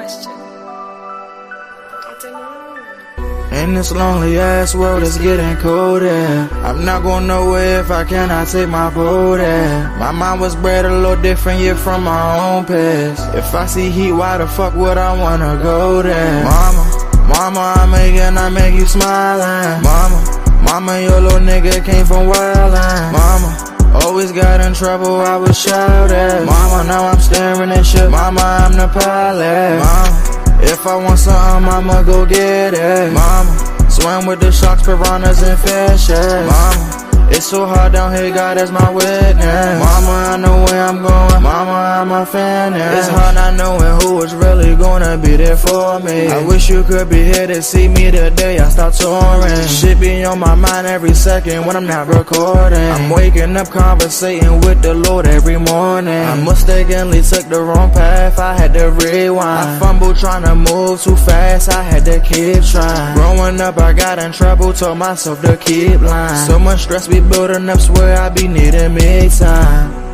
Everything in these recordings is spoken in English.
question. I don't know. In this lonely ass world, it's getting colder. I'm not going nowhere if I cannot take my boat there. My mind was bred a little different, yeah, from my own past. If I see heat, why the fuck would I wanna go there? Mama, I make you smiling. Mama, your little nigga came from wildin'. Mama, always got in trouble, I was shouted. Mama, now I'm staring at shit. Mama, I'm the pilot. Mama, if I want something, I'ma go get it. Mama, swim with the sharks, piranhas, and fishes. Mama, it's so hard down here, God is my witness. Mama, I know where I'm going. Mama, I'm a fan. It's hard not knowing who is really gonna be there for me. I wish you could be here to see me the day I start touring. Shit be on my mind every second when I'm not recording. I'm waking up conversating with the Lord every morning. I mistakenly took the wrong path, I had to rewind. I fumbled trying to move too fast, I had to keep trying. Growing up I got in trouble, told myself to keep lying. So much stress be building up, swear I be needing me time.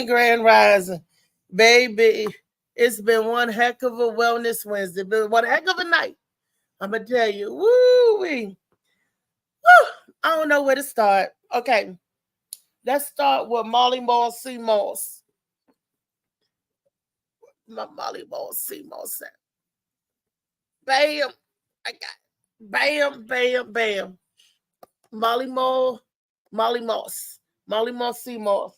Grand Rising, baby. It's been one heck of a Wellness Wednesday. Been one heck of a night. I'm gonna tell you, woo-wee. Woo. I don't know where to start. Okay, let's start with Molly Ball C. Moss. My Molly Ball C. Moss. Bam, I got bam. Molly Moss, C. Moss.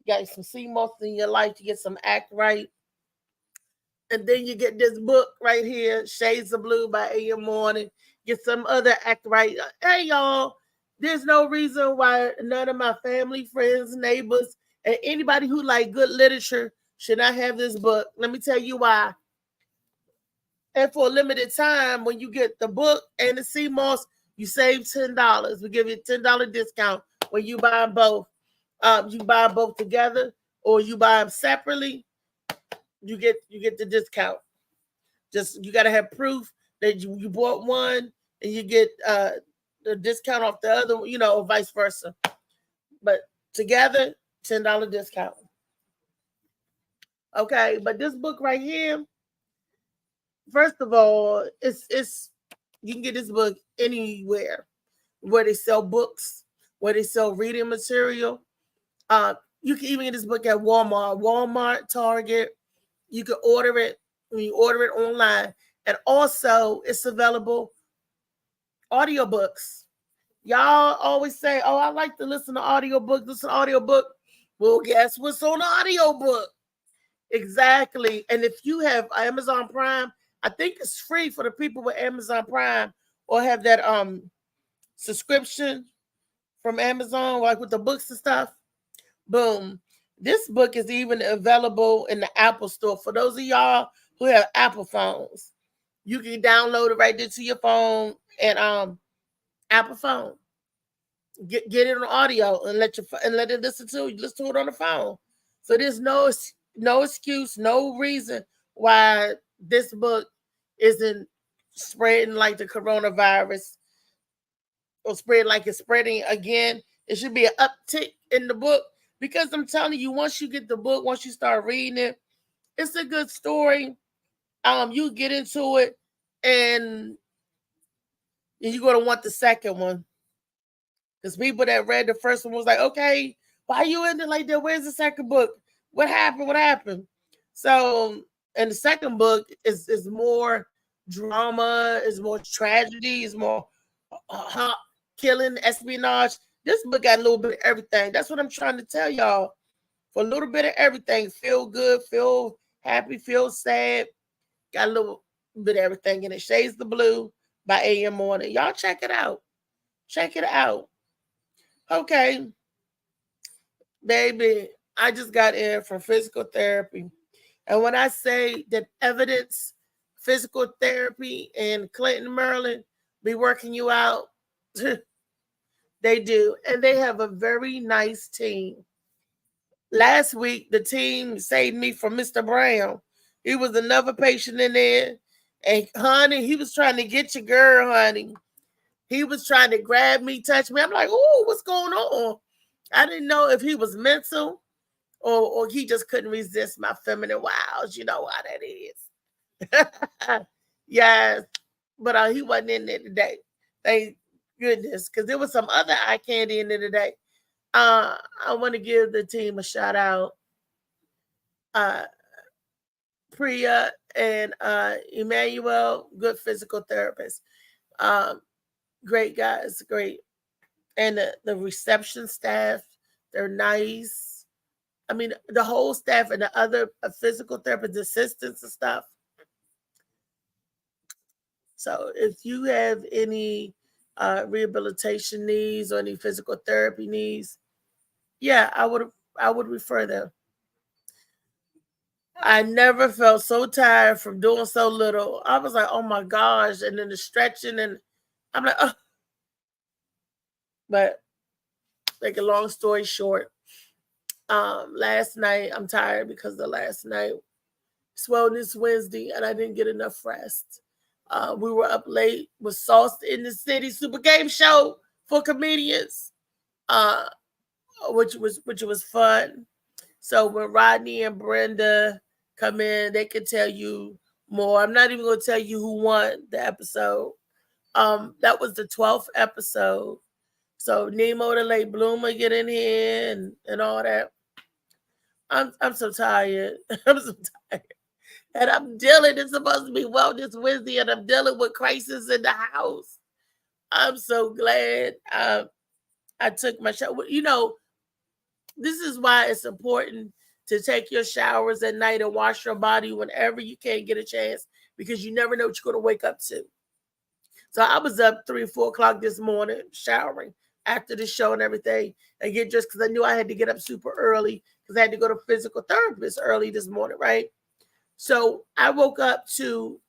You got some sea moss in your life to get some Act Right. And then you get this book right here, Shades of Blue by A.M. Morning. Get some other Act Right. Hey, y'all, there's no reason why none of my family, friends, neighbors, and anybody who like good literature should not have this book. Let me tell you why. And for a limited time, when you get the book and the sea moss, you save $10. We give you a $10 discount when you buy them both. You buy them both together or you buy them separately, you get the discount. Just you gotta have proof that you bought one and you get the discount off the other, or vice versa. But together, $10 discount. Okay, but this book right here, first of all, it's you can get this book anywhere where they sell books, where they sell reading material. You can even get this book at Walmart, Target. You can order it when you order it online. And also, it's available audiobooks. Y'all always say, oh, I like to listen to audiobook. Well, guess what's on the audiobook? Exactly. And if you have Amazon Prime, I think it's free for the people with Amazon Prime or have that subscription from Amazon, like with the books and stuff. Boom. This book is even available in the Apple Store. For those of y'all who have Apple phones, you can download it right there to your phone and Apple phone. Get it on audio and let it listen to it on the phone. So there's no excuse, no reason why this book isn't spreading like the coronavirus or spread like it's spreading again. It should be an uptick in the book. Because I'm telling you, once you get the book, once you start reading it, it's a good story. You get into it, and you're gonna want the second one. Because people that read the first one was like, okay, why are you in it like that? Where's the second book? What happened? So, and the second book is more drama, is more tragedy, is more killing, espionage. This book got a little bit of everything. That's what I'm trying to tell y'all. For a little bit of everything. Feel good, feel happy, feel sad. Got a little bit of everything in it. Shades the Blue by A.M. Morning. Y'all check it out. Okay, baby, I just got in from physical therapy. And when I say that Evidence Physical Therapy in Clinton, Maryland, be working you out, they do. And they have a very nice team. Last week, the team saved me from Mr. Brown. He was another patient in there. And honey, he was trying to get your girl, honey. He was trying to grab me, touch me. I'm like, oh, what's going on? I didn't know if he was mental or he just couldn't resist my feminine wiles. You know how that is. Yes. But he wasn't in there today. Thank goodness. Because there was some other eye candy in there today. I want to give the team a shout out. Priya and Emmanuel, good physical therapists. Great guys, great. And the reception staff, they're nice. I mean, the whole staff and the other physical therapist assistants and stuff. So if you have any rehabilitation needs or any physical therapy needs, yeah, I would refer them. I never felt so tired from doing so little. I was like, oh my gosh. And then the stretching, and I'm like, oh. But make a long story short, last night, I'm tired because the last night, it's Wellness Wednesday, and I didn't get enough rest. We were up late with Sauce in the City Super Game Show for comedians, which was fun. So when Rodney and Brenda come in, they can tell you more. I'm not even going to tell you who won the episode. That was the 12th episode. So Nemo the Late Bloomer get in here and all that. I'm so tired. I'm so tired. And I'm dealing, it's supposed to be Wellness Wednesday, and I'm dealing with crisis in the house. I'm so glad I took my shower. You know, this is why it's important to take your showers at night and wash your body whenever you can get a chance, because you never know what you're going to wake up to. So I was up 3 or 4 o'clock this morning showering after the show and everything, and get dressed because I knew I had to get up super early because I had to go to physical therapist early this morning, right? So I woke up to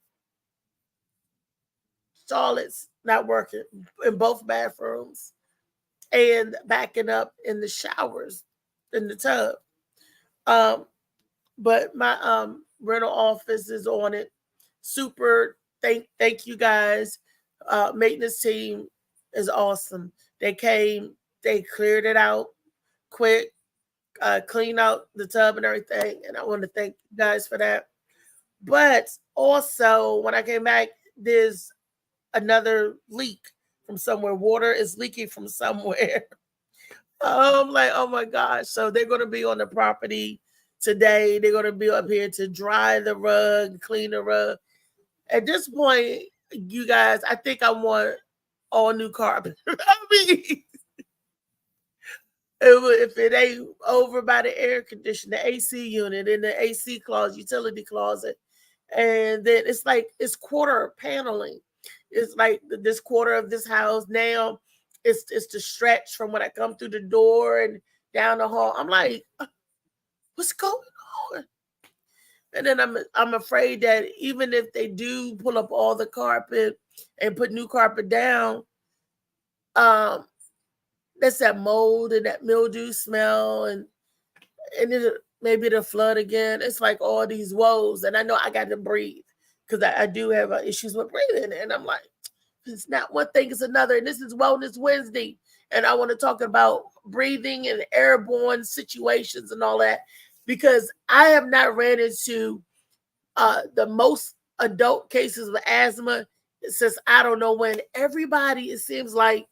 Charlotte's not working in both bathrooms and backing up in the showers in the tub. But my rental office is on it. Super. Thank you guys. Maintenance team is awesome. They came, they cleared it out quick, cleaned out the tub and everything. And I want to thank you guys for that. But also, when I came back, there's another leak from somewhere. Water is leaking from somewhere. I'm like, oh my gosh. So they're going to be on the property today. They're going to be up here to dry the rug, clean the rug. At this point, you guys, I think I want all new carpet. I mean, if it ain't over by the air conditioner, the AC unit, in the AC closet, utility closet, and then it's quarter paneling. It's like this quarter of this house now. It's the stretch from when I come through the door and down the hall. I'm like, what's going on? And then I'm afraid that even if they do pull up all the carpet and put new carpet down, that's that mold and that mildew smell, and maybe it'll flood again. It's like all these woes, and I know I got to breathe because I do have issues with breathing, and I'm like, it's not one thing, it's another. And this is Wellness Wednesday, and I want to talk about breathing and airborne situations and all that, because I have not ran into the most adult cases of asthma since I don't know when. Everybody, it seems like,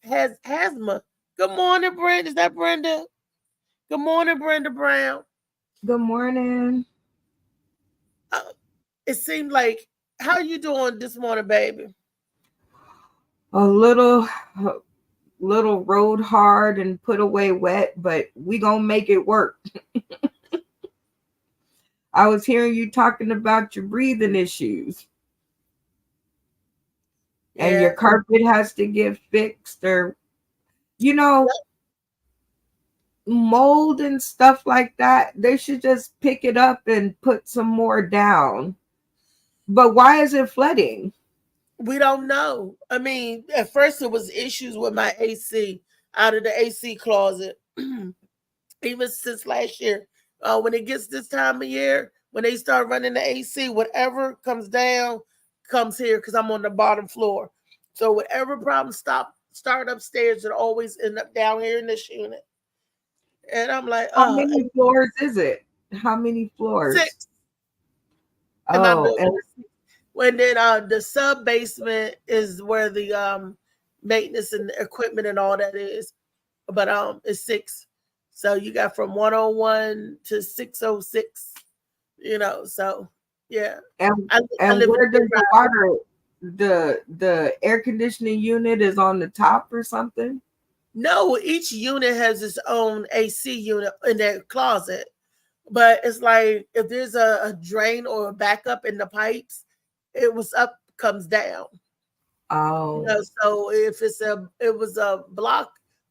has asthma. Good morning, Brenda. Is that Brenda? Good morning, Brenda Brown. Good morning. It seemed like, how are you doing this morning, baby? A little road hard and put away wet, but we gonna make it work. I was hearing you talking about your breathing issues. And your carpet has to get fixed, or You know, mold and stuff like that, they should just pick it up and put some more down. But why is it flooding? We don't know. I mean, at first it was issues with my AC out of the AC closet. Even since last year, when it gets this time of year, when they start running the AC, whatever comes down comes here because I'm on the bottom floor. So whatever problem start upstairs, it always end up down here in this unit. And I'm like, How many floors is it? How many floors? 6 in my Oh, building. and When then the sub basement is where the maintenance and equipment and all that is, but it's 6. So you got from 101 to 606, so yeah. and, I live where in does the water, the air conditioning unit is on the top or something? No, each unit has its own AC unit in their closet. But it's like if there's a drain or a backup in the pipes, it was up comes down. Oh, So if it was a block,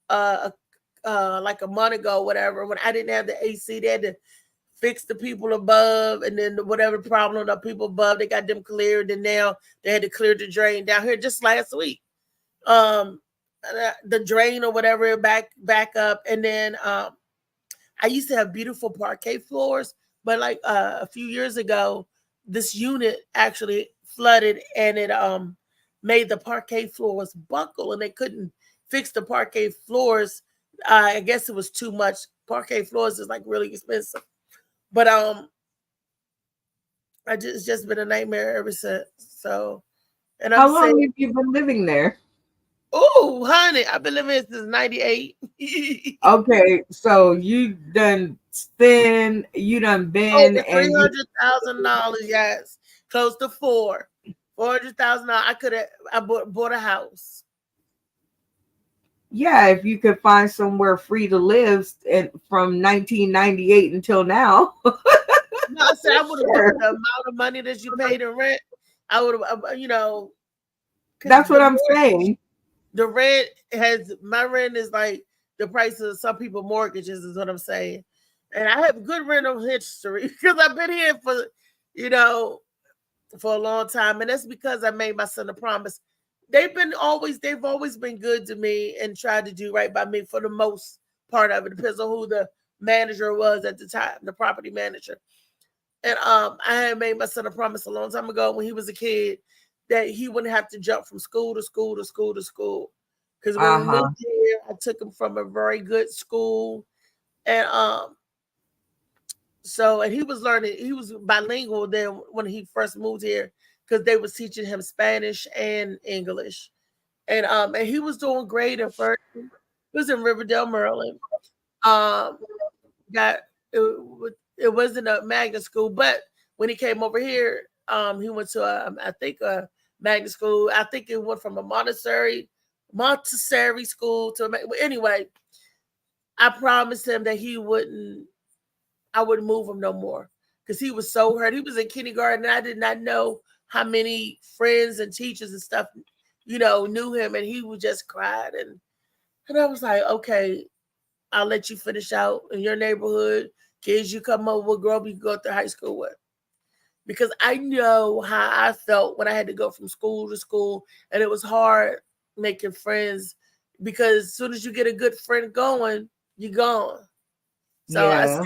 uh, like a month ago, whatever, when I didn't have the AC, they had to fix the people above, and then whatever problem the people above, they got them cleared, and now they had to clear the drain down here just last week. Um, the drain or whatever back up, and then I used to have beautiful parquet floors, but like a few years ago, this unit actually flooded, and it made the parquet floors buckle, and they couldn't fix the parquet floors. I guess it was too much. Parquet floors is like really expensive, but it's just been a nightmare ever since. So, and how I'm long saying, have you been living there? oh, honey, I've been living here since '98. Okay, so you done been, Over and you, $300,000, yes, close to $400,000. I bought a house. yeah, if you could find somewhere free to live and from 1998 until now. No, I said I would have Sure. bought the amount of money that you paid in rent. I would have, because That's what I'm saying. the rent my rent is like the price of some people mortgages is what I'm saying, and I have good rental history because I've been here you know, for a long time, and that's because I made my son a promise. They've always been good to me and tried to do right by me for the most part of it. Depends on who the manager was at the time, the property manager. And I had made my son a promise a long time ago when he was a kid that he wouldn't have to jump from school to school to school to school. Because when we Uh-huh. moved here, I took him from a very good school, and and he was learning. He was bilingual then when he first moved here because they was teaching him Spanish and English, and he was doing great at first. He was in Riverdale, Maryland. Um, got it wasn't a magnet school, but when he came over here, he went to I think a magnet school. I think it went from a Montessori school to anyway. I promised him that I wouldn't move him no more because he was so hurt. He was in kindergarten, and I did not know how many friends and teachers and stuff, knew him, and he would just cried, and I was like, okay, I'll let you finish out in your neighborhood. Kids you come up with, grow up, you can go to high school with. Because I know how I felt when I had to go from school to school, and it was hard making friends because as soon as you get a good friend going, you're gone. So I Yeah.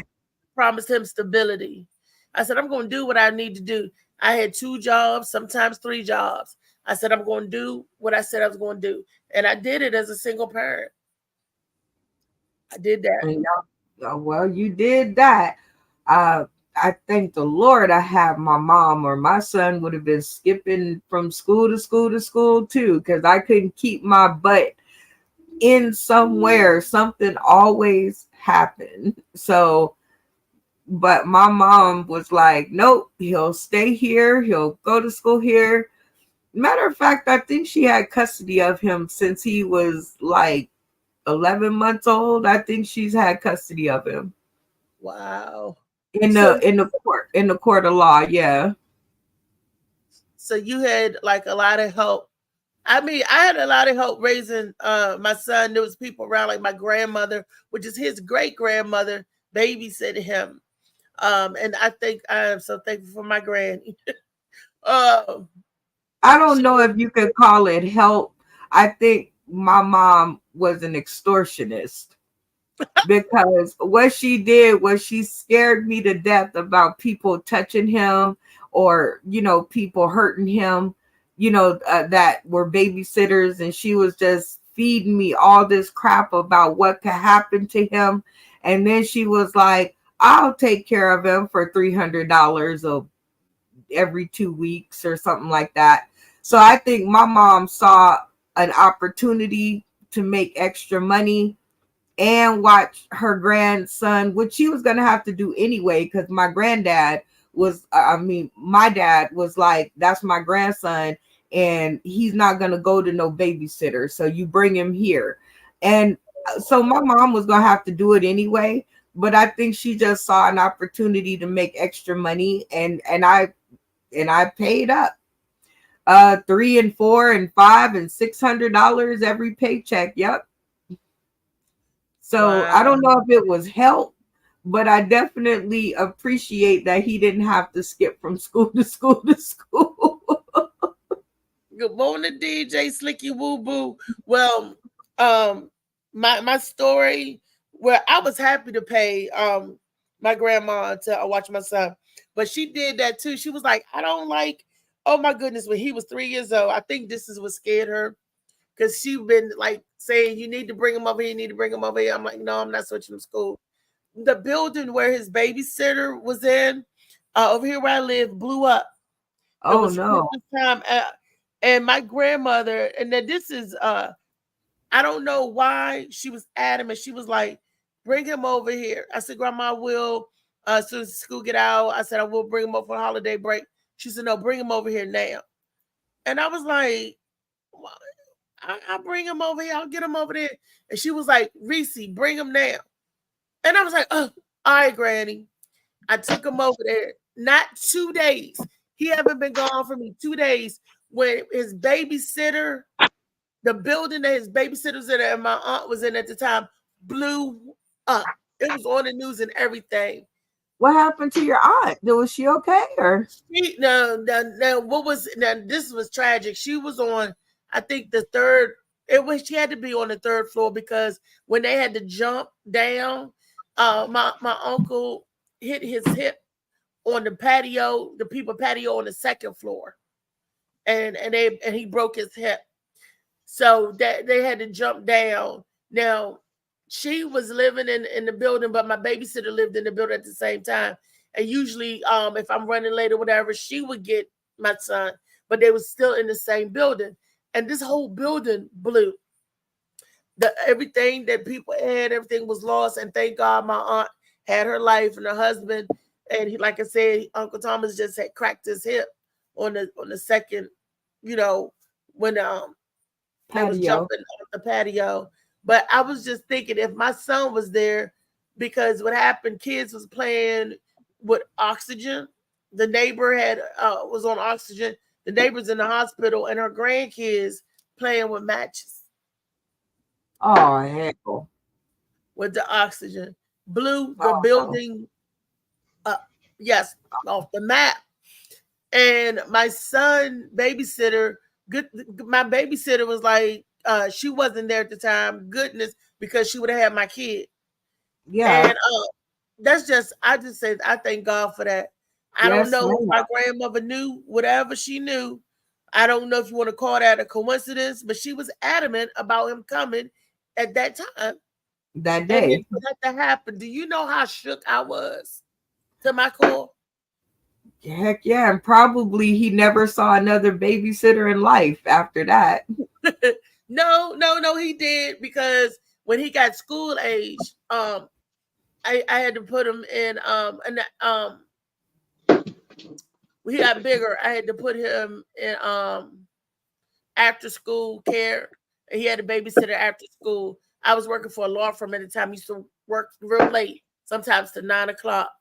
promised him stability. I said, I'm going to do what I need to do. I had 2 jobs, sometimes 3 jobs. I said, I'm going to do what I said I was going to do. And I did it as a single parent. I did that. And well, you did that. I thank the Lord I have my mom, or my son would have been skipping from school to school to school too, because I couldn't keep my butt in somewhere. Something always happened. So, but my mom was like, nope, he'll stay here. He'll go to school here. Matter of fact, I think she had custody of him since he was like 11 months old. I think she's had custody of him. Wow. In So the court of law, yeah. so you had like a lot of help I mean, I had a lot of help raising my son. There was people around, like my grandmother, which is his great grandmother, babysitting him. And I think I am so thankful for my granny. uh, I don't she, know if you could call it help. I think my mom was an extortionist because what she did was she scared me to death about people touching him or, people hurting him, that were babysitters. And she was just feeding me all this crap about what could happen to him. And then she was like, I'll take care of him for $300 every 2 weeks or something like that. So I think my mom saw an opportunity to make extra money and watch her grandson, which she was going to have to do anyway, because my granddad was, my dad was like, that's my grandson, and he's not going to go to no babysitter. So you bring him here. And so my mom was going to have to do it anyway. But I think she just saw an opportunity to make extra money. And I paid up $3 and $4 and $5 and $600 every paycheck. Yep. So I don't know if it was help, but I definitely appreciate that he didn't have to skip from school to school to school. Good morning, DJ Slicky Woo Boo. Well, my story, where I was happy to pay my grandma to watch my son, but she did that too. She was like, I don't like. Oh my goodness, when he was 3 years old, I think this is what scared her, because she been like saying, you need to bring him over here, you need to bring him over here. I'm like, no, I'm not switching to school. The building where his babysitter was in, over here where I live, blew up. Oh no. Time, and my grandmother, and then this is, I don't know why she was adamant. She was like, bring him over here. I said, Grandma, I will. As soon as school get out, I said, I will bring him over for holiday break. She said, no, bring him over here now. And I was like, well, I'll bring him over here. I'll get him over there. And she was like, Reese, bring him now. And I was like, oh, all right, Granny. I took him over there. Not 2 days. He haven't been gone for me 2 days. When his babysitter, the building that his babysitter's in and my aunt was in at the time, blew up. It was on the news and everything. What happened to your aunt? Was she okay? Or no, this was tragic. She was on, I think, the third. She had to be on the third floor, because when they had to jump down, my uncle hit his hip on the patio, the people patio on the second floor, and he broke his hip. So that they had to jump down. Now, she was living in the building, but my babysitter lived in the building at the same time. And usually, if I'm running late or whatever, she would get my son, but they was still in the same building. And this whole building blew. Everything that people had, everything was lost. And thank God my aunt had her life and her husband. And he, like I said, Uncle Thomas just had cracked his hip on the second, when I was jumping on the patio. But I was just thinking, if my son was there, because what happened, kids was playing with oxygen. The neighbor was on oxygen. The neighbor's in the hospital, and her grandkids playing with matches. Oh, hell. With the oxygen. Blew the building up. Yes, off the map. And my son babysitter, my babysitter was like, she wasn't there at the time. Goodness, because she would have had my kid. Yeah. And I just said, I thank God for that. I don't know if my grandmother knew whatever she knew. I don't know if you want to call that a coincidence, but she was adamant about him coming at that time. That day. And for that to happen, do you know how shook I was to my core? Heck yeah. And probably he never saw another babysitter in life after that. No, he did, because when he got school age, I had to put him in when he got bigger, I had to put him in after school care. And he had a babysitter after school. I was working for a law firm at the time. I used to work real late, sometimes to 9 o'clock.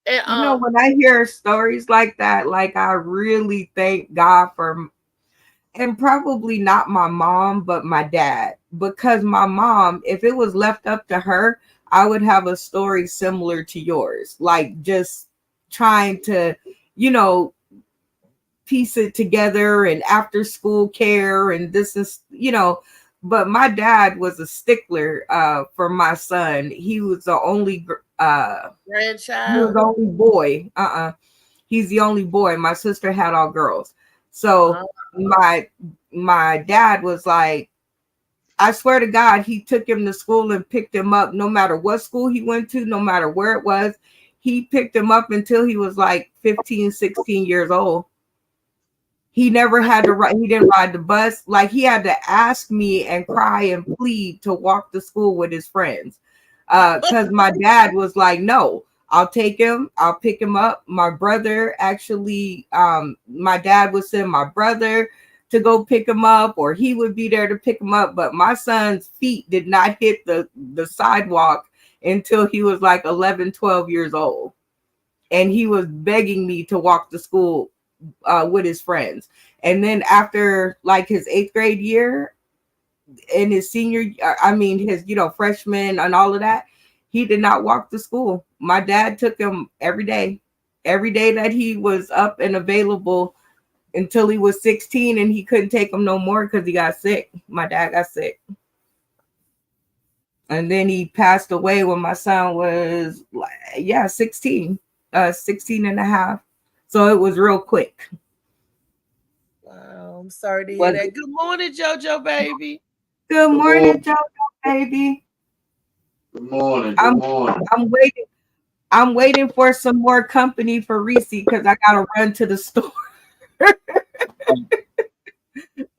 And when I hear stories like that, like, I really thank God for And probably not my mom, but my dad. Because my mom, if it was left up to her, I would have a story similar to yours. Like just trying to, you know, piece it together and after school care and this is, you know, but my dad was a stickler for my son. He was the only Grandchild. boy. He's the only boy. My sister had all girls. So my dad was like, I swear to God, he took him to school and picked him up no matter what school he went to, no matter where it was. He picked him up until he was like 15, 16 years old. He never had to ride, he didn't ride the bus. Like he had to ask me and cry and plead to walk to school with his friends. Because my dad was like, no, I'll take him, I'll pick him up. My brother actually, my dad would send my brother to go pick him up, or he would be there to pick him up. But my son's feet did not hit the sidewalk until he was like 11, 12 years old. And he was begging me to walk to school with his friends. And then after like his 8th grade year and his senior, his, you know, freshman and all of that, he did not walk to school. My dad took him every day that he was up and available until he was 16, and he couldn't take him no more because he got sick. My dad got sick. And then he passed away when my son was 16, 16 and a half. So it was real quick. Wow, I'm sorry to hear that. Good morning, JoJo baby. Good morning, JoJo baby. Good morning. Good morning. I'm waiting for some more company for Reese because I gotta run to the store.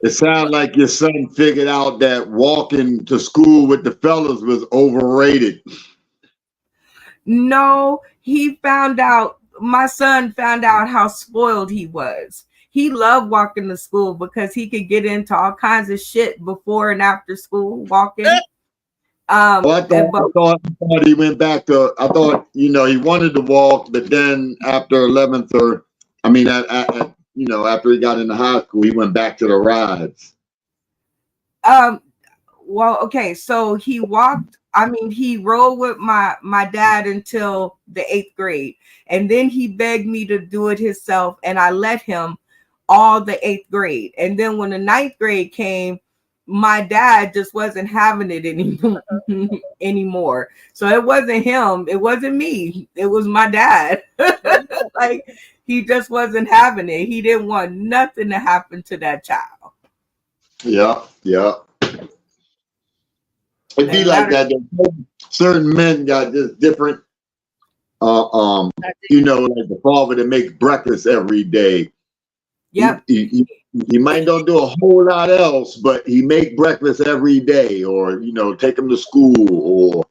It sounds like your son figured out that walking to school with the fellas was overrated. No, my son found out how spoiled he was. He loved walking to school because he could get into all kinds of shit before and after school walking. I thought he went back to, I thought, you know, he wanted to walk, but then after 11th after he got into high school, he went back to the rides. Well, okay, so he walked, he rode with my dad until the 8th grade, and then he begged me to do it himself, and I let him all the 8th grade. And then when the 9th grade came, my dad just wasn't having it anymore. So it wasn't him, it wasn't me, it was my dad. Like he just wasn't having it. He didn't want nothing to happen to that child. Yeah. It'd be like that. Certain men got just different, like the father that makes breakfast every day. Yep. He might not do a whole lot else, but he make breakfast every day, or take him to school or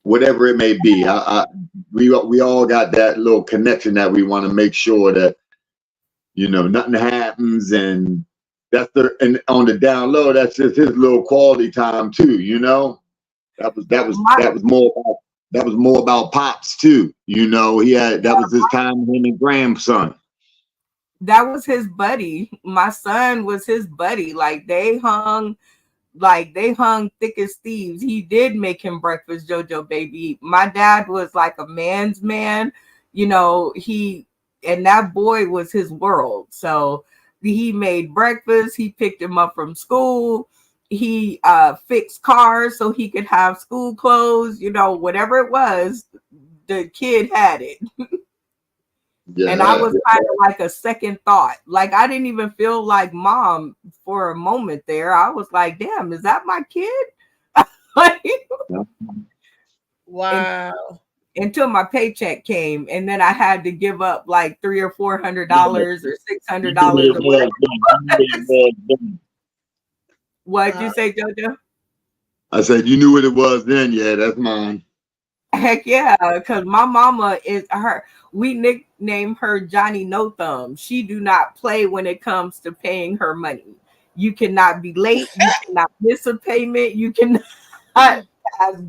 whatever it may be. We all got that little connection that we want to make sure that nothing happens, and and on the down low, that's just his little quality time too. That was more about Pops too. That was his time with him and grandson. That was his buddy. My son was his buddy. Like they hung thick as thieves. He did make him breakfast, JoJo baby. My dad was like a man's man. And that boy was his world. So he made breakfast. He picked him up from school. He fixed cars so he could have school clothes. Whatever it was, the kid had it. Yeah. And I was kind of like a second thought. Like I didn't even feel like mom for a moment there. I was like, damn, is that my kid? Wow. Until my paycheck came, and then I had to give up like $300 or $400 or $600. What'd you say, JoJo? I said, you knew what it was then. Yeah, that's mine. Heck yeah, because my mama we nickname her Johnny No Thumb. She do not play when it comes to paying her money. You cannot be late. You cannot miss a payment. You cannot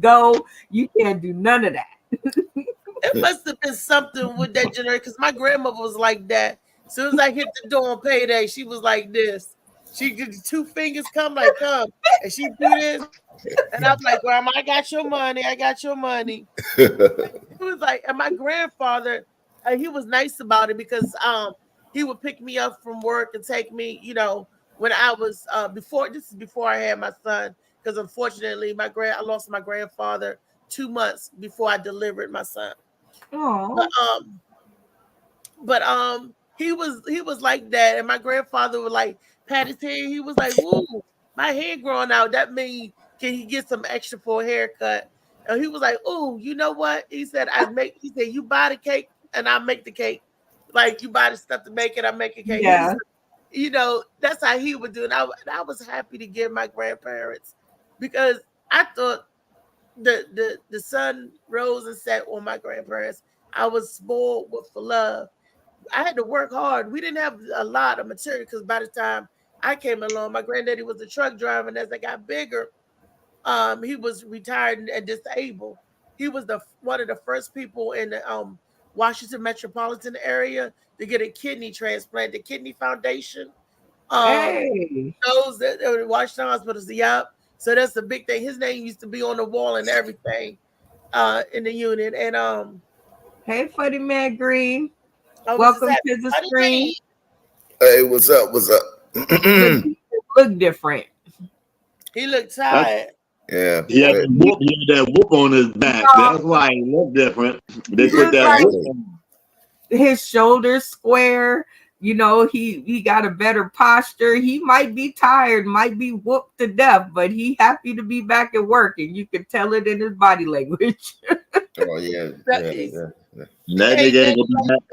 go. You can't do none of that. It must have been something with that generation, because my grandmother was like that. As soon as I hit the door on payday, she was like this. She did the 2 fingers come like come, and she do this, and I'm like, Grandma, I got your money. I got your money. It was like, and my grandfather, he was nice about it because he would pick me up from work and take me, when I was before I had my son, because unfortunately I lost my grandfather 2 months before I delivered my son. Oh, But he was like that, and my grandfather would like pat his hair. He was like, "Woo, my hair growing out. That means can he get some extra for a haircut?" And he was like, "Oh, you know what?" He said, He said, "You buy the cake, and I make the cake. Like you buy the stuff to make it, I make a cake." yeah. That's how he would do it. I was happy to give my grandparents because I thought the sun rose and set on my grandparents. I was spoiled for love. I had to work hard. We didn't have a lot of material because by the time I came along, my granddaddy was a truck driver, and as I got bigger, he was retired and disabled. He was one of the first people in the Washington metropolitan area to get a kidney transplant. The Kidney Foundation, Hey, those that Washington hospitals. Yup. So that's a big thing. His name used to be on the wall and everything in the unit. And hey, Funny Man Green. I was just Welcome happy. to the Funny screen. man. Hey, what's up? What's up? But you look different. He looked tired. Yeah. He had that whoop on his back. That's why he looked different. They put that Right. whoop on. His shoulders square. He got a better posture. He might be tired, might be whooped to death, but he happy to be back at work, and you can tell it in his body language. Oh yeah. That Yeah. is- Yeah. That nigga ain't gonna be happy.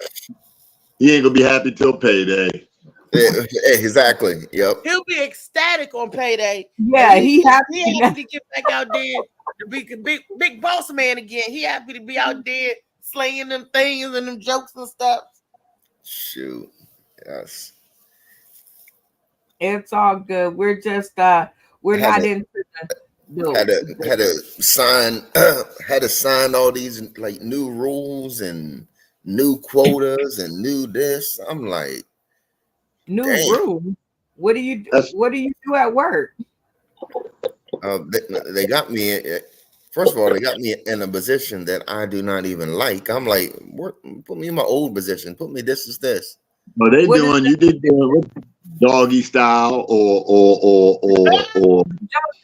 He ain't gonna be happy till payday. Yeah, exactly. Yep. He'll be ecstatic on payday. Yeah, he happy. He happy to get back out there to be a big boss man again. He happy to be out there slaying them things and them jokes and stuff. Shoot. Yes. It's all good. We're just we're Had not to- into the Had to sign had to sign all these like new rules and new quotas and new this. I'm like, new Dang. room. What do you That's- do at work? they got me. First of all, they got me in a position that I do not even like. I'm like, put me in my old position. Put me this is this. But they What is doing you did doing doggy style or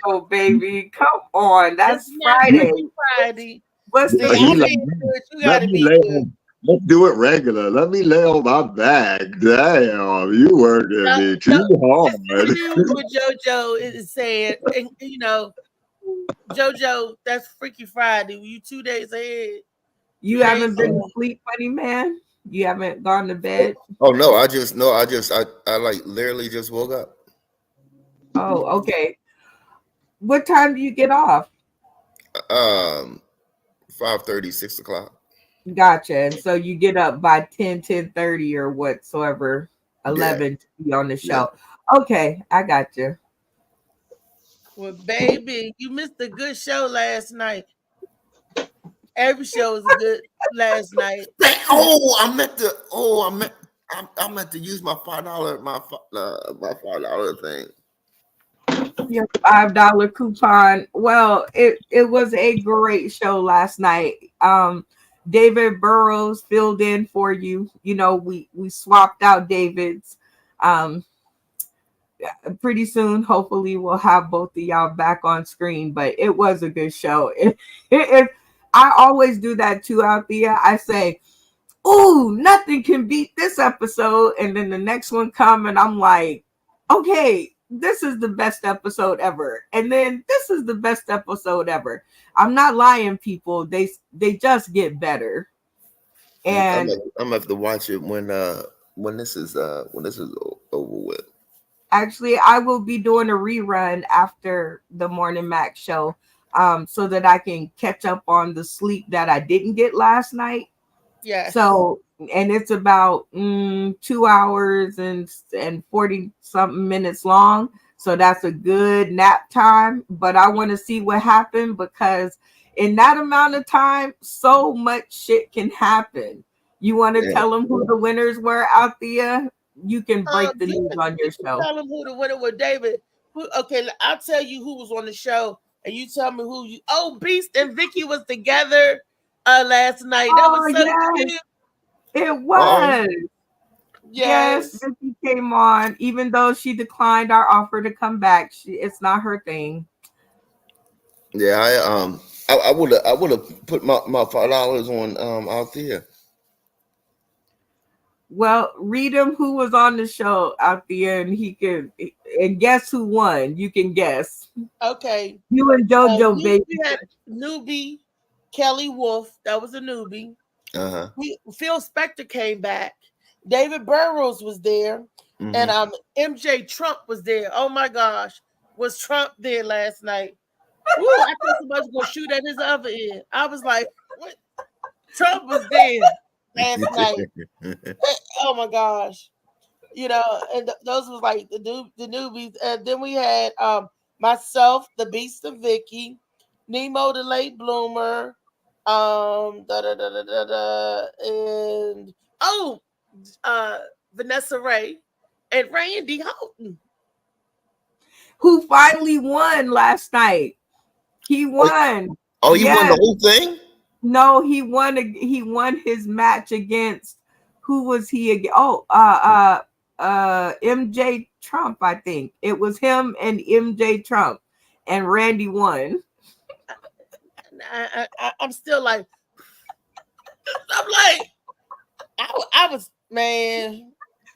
Oh baby, come on. That's It's not Friday. Friday. What's See, the But he I'm like, being good. You let gotta me be lay good. on, let's do it regular. Let me lay on my back. Damn, you working me too hard. Listen to what JoJo is saying, and JoJo, that's Freaky Friday. You 2 days ahead. You haven't been to sleep, Funny Man? You haven't gone to bed? Oh no, I like literally just woke up. Oh, okay. What time do you get off? 5:30, 6 o'clock. Gotcha. And so you get up by 10:30 or whatsoever, 11 to be on the show. Okay, I got you. Well, baby, you missed a good show last night. Every show was good last night. I meant to use my $5 my $5 thing. Your $5 coupon. Well, it was a great show last night. David Burrows filled in for you. We swapped out David's. Pretty soon, hopefully, we'll have both of y'all back on screen. But it was a good show. I always do that too out there. I say, "Ooh, nothing can beat this episode," and then the next one come, and I'm like, "Okay, this is the best episode ever," and then this is the best episode ever. I'm not lying, people. They just get better. And I'm gonna have to watch it when this is over with. actually, I will be doing a rerun after the Morning Mac show, so that I can catch up on the sleep that I didn't get last night. Yeah. So, and it's about 2 hours and 40 something minutes long. So that's a good nap time. But I want to see what happened, because in that amount of time, so much shit can happen. You want to tell them who the winners were out there? you can break the You news can on your show. tell them who the winner was, David. Okay, I'll tell you who was on the show, and you tell me who you. Oh, Beast and Vicky was together last night. That was so cute. It was. Yes. Vicky came on, even though she declined our offer to come back. It's not her thing. Yeah, I would have put my $5 on out there. Well, read him who was on the show out there, and guess who won. You can guess. Okay. You and JoJo, baby. We had newbie Kelly Wolf. That was a newbie. Phil Spector came back. David Burrows was there, and MJ Trump was there. Oh my gosh, was Trump there last night? Ooh, I thought somebody was gonna shoot at his other end. I was like, what? Trump was there last night. Oh my gosh, and those was like the newbies. And then we had myself, the Beast of Vicky, Nemo the Late Bloomer, and Vanessa Ray and Randy Houghton, who finally won last night. He won. Oh, he won the whole thing? No, he won. He won his match against, who was he again? Oh, MJ Trump. I think it was him and MJ Trump, and Randy won. I'm still like, I was, man,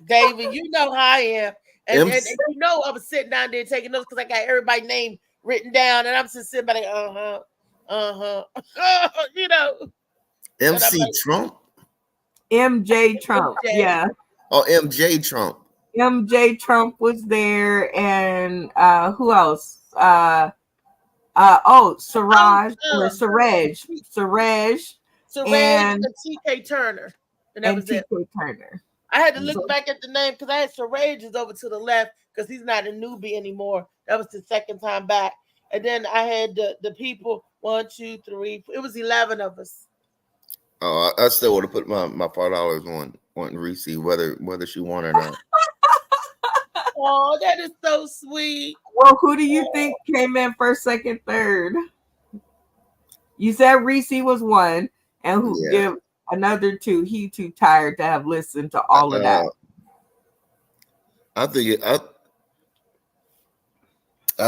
David, you know how I am. And I was sitting down there taking notes because I got everybody's name written down, and I'm just sitting back like, MC Trump? MJ Trump, yeah. Oh, MJ Trump. MJ Trump was there, and who else? Siraj or Suraj and TK Turner. And that was TK it. Turner. I had to look back at the name because I had Suraj is over to the left because he's not a newbie anymore. That was the second time back. And then I had the people 1, 2, 3. It was 11 of us. Oh, I still would have put my $5 on Reese, whether she won or not. Oh, that is so sweet. Well, who do you think came in first, second, third? You said Reese was one, and who give another 2? He too tired to have listened to all of that. I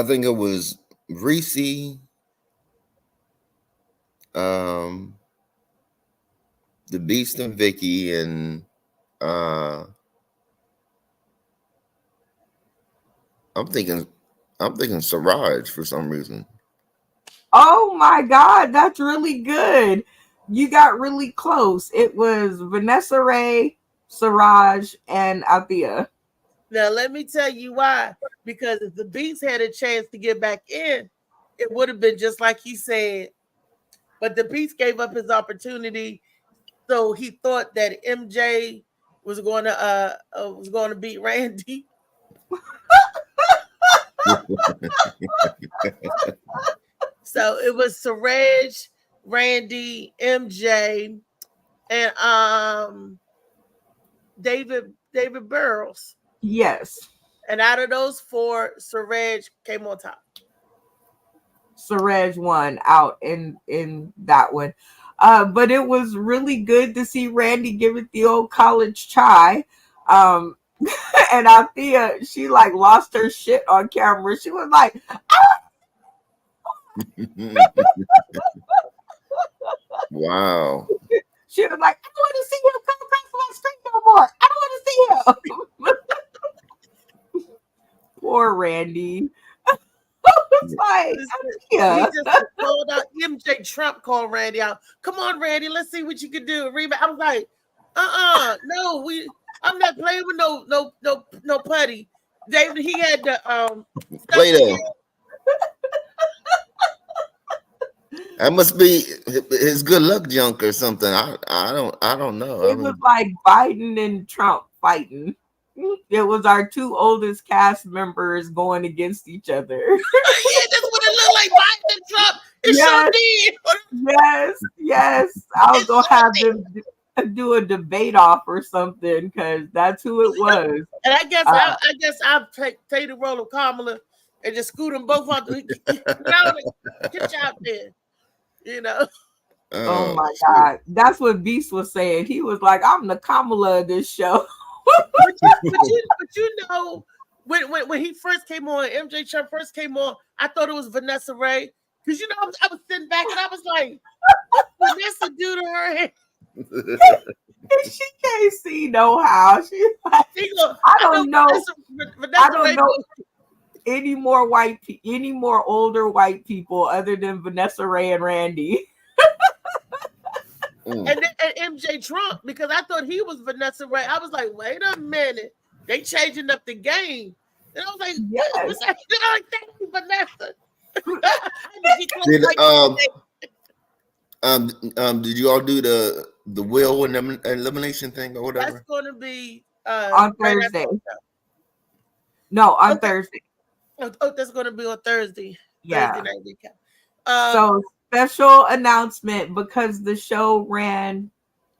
think it was Reese, the Beast and Vicky, and I'm thinking Siraj for some reason. Oh my God, that's really good. You got really close. It was Vanessa Ray, Siraj, and Althea. Now let me tell you why. Because if the Beast had a chance to get back in, it would have been just like he said. But the Beast gave up his opportunity, so he thought that MJ was going to beat Randy. So it was Suraj, Randy, MJ, and David Burrows. Yes. And out of those 4, Suraj came on top. Suraj won out in that one. But it was really good to see Randy give it the old college try. And Althea, she like lost her shit on camera. She was like, wow. She was like, I don't want to see him come across my street no more. I don't want to see him. Poor Randy. It's like, he just called out. MJ Trump called Randy out. Come on, Randy, let's see what you can do. Reba, I was like, no, I'm not playing with no putty. David, he had the play that. That must be his good luck junk or something. I don't know. It was like Biden and Trump fighting. It was our 2 oldest cast members going against each other. Yeah, that's what it looked like. Biden and Trump. It sure did. Yes. I was gonna have them. do a debate off or something because that's who it was. And I guess I'll take the role of Kamala and just scoot them both out. Get you out there, you know. Oh my God, that's what Beast was saying. He was like, "I'm the Kamala of this show." but you know, when he first came on, MJ Trump first came on, I thought it was Vanessa Ray because you know I was sitting back and I was like, "What Vanessa do to her head?" She can't see no how. She's like, I don't know. Vanessa I don't know any more older white people other than Vanessa Ray and Randy. And MJ Trump, because I thought he was Vanessa Ray. I was like, wait a minute, they changing up the game. And I was like, yes, Vanessa. Did you all do the will and elimination thing or whatever? That's going to be on Thursday. No, on Thursday. Oh, that's going to be on Thursday. Yeah. Thursday night so special announcement because the show ran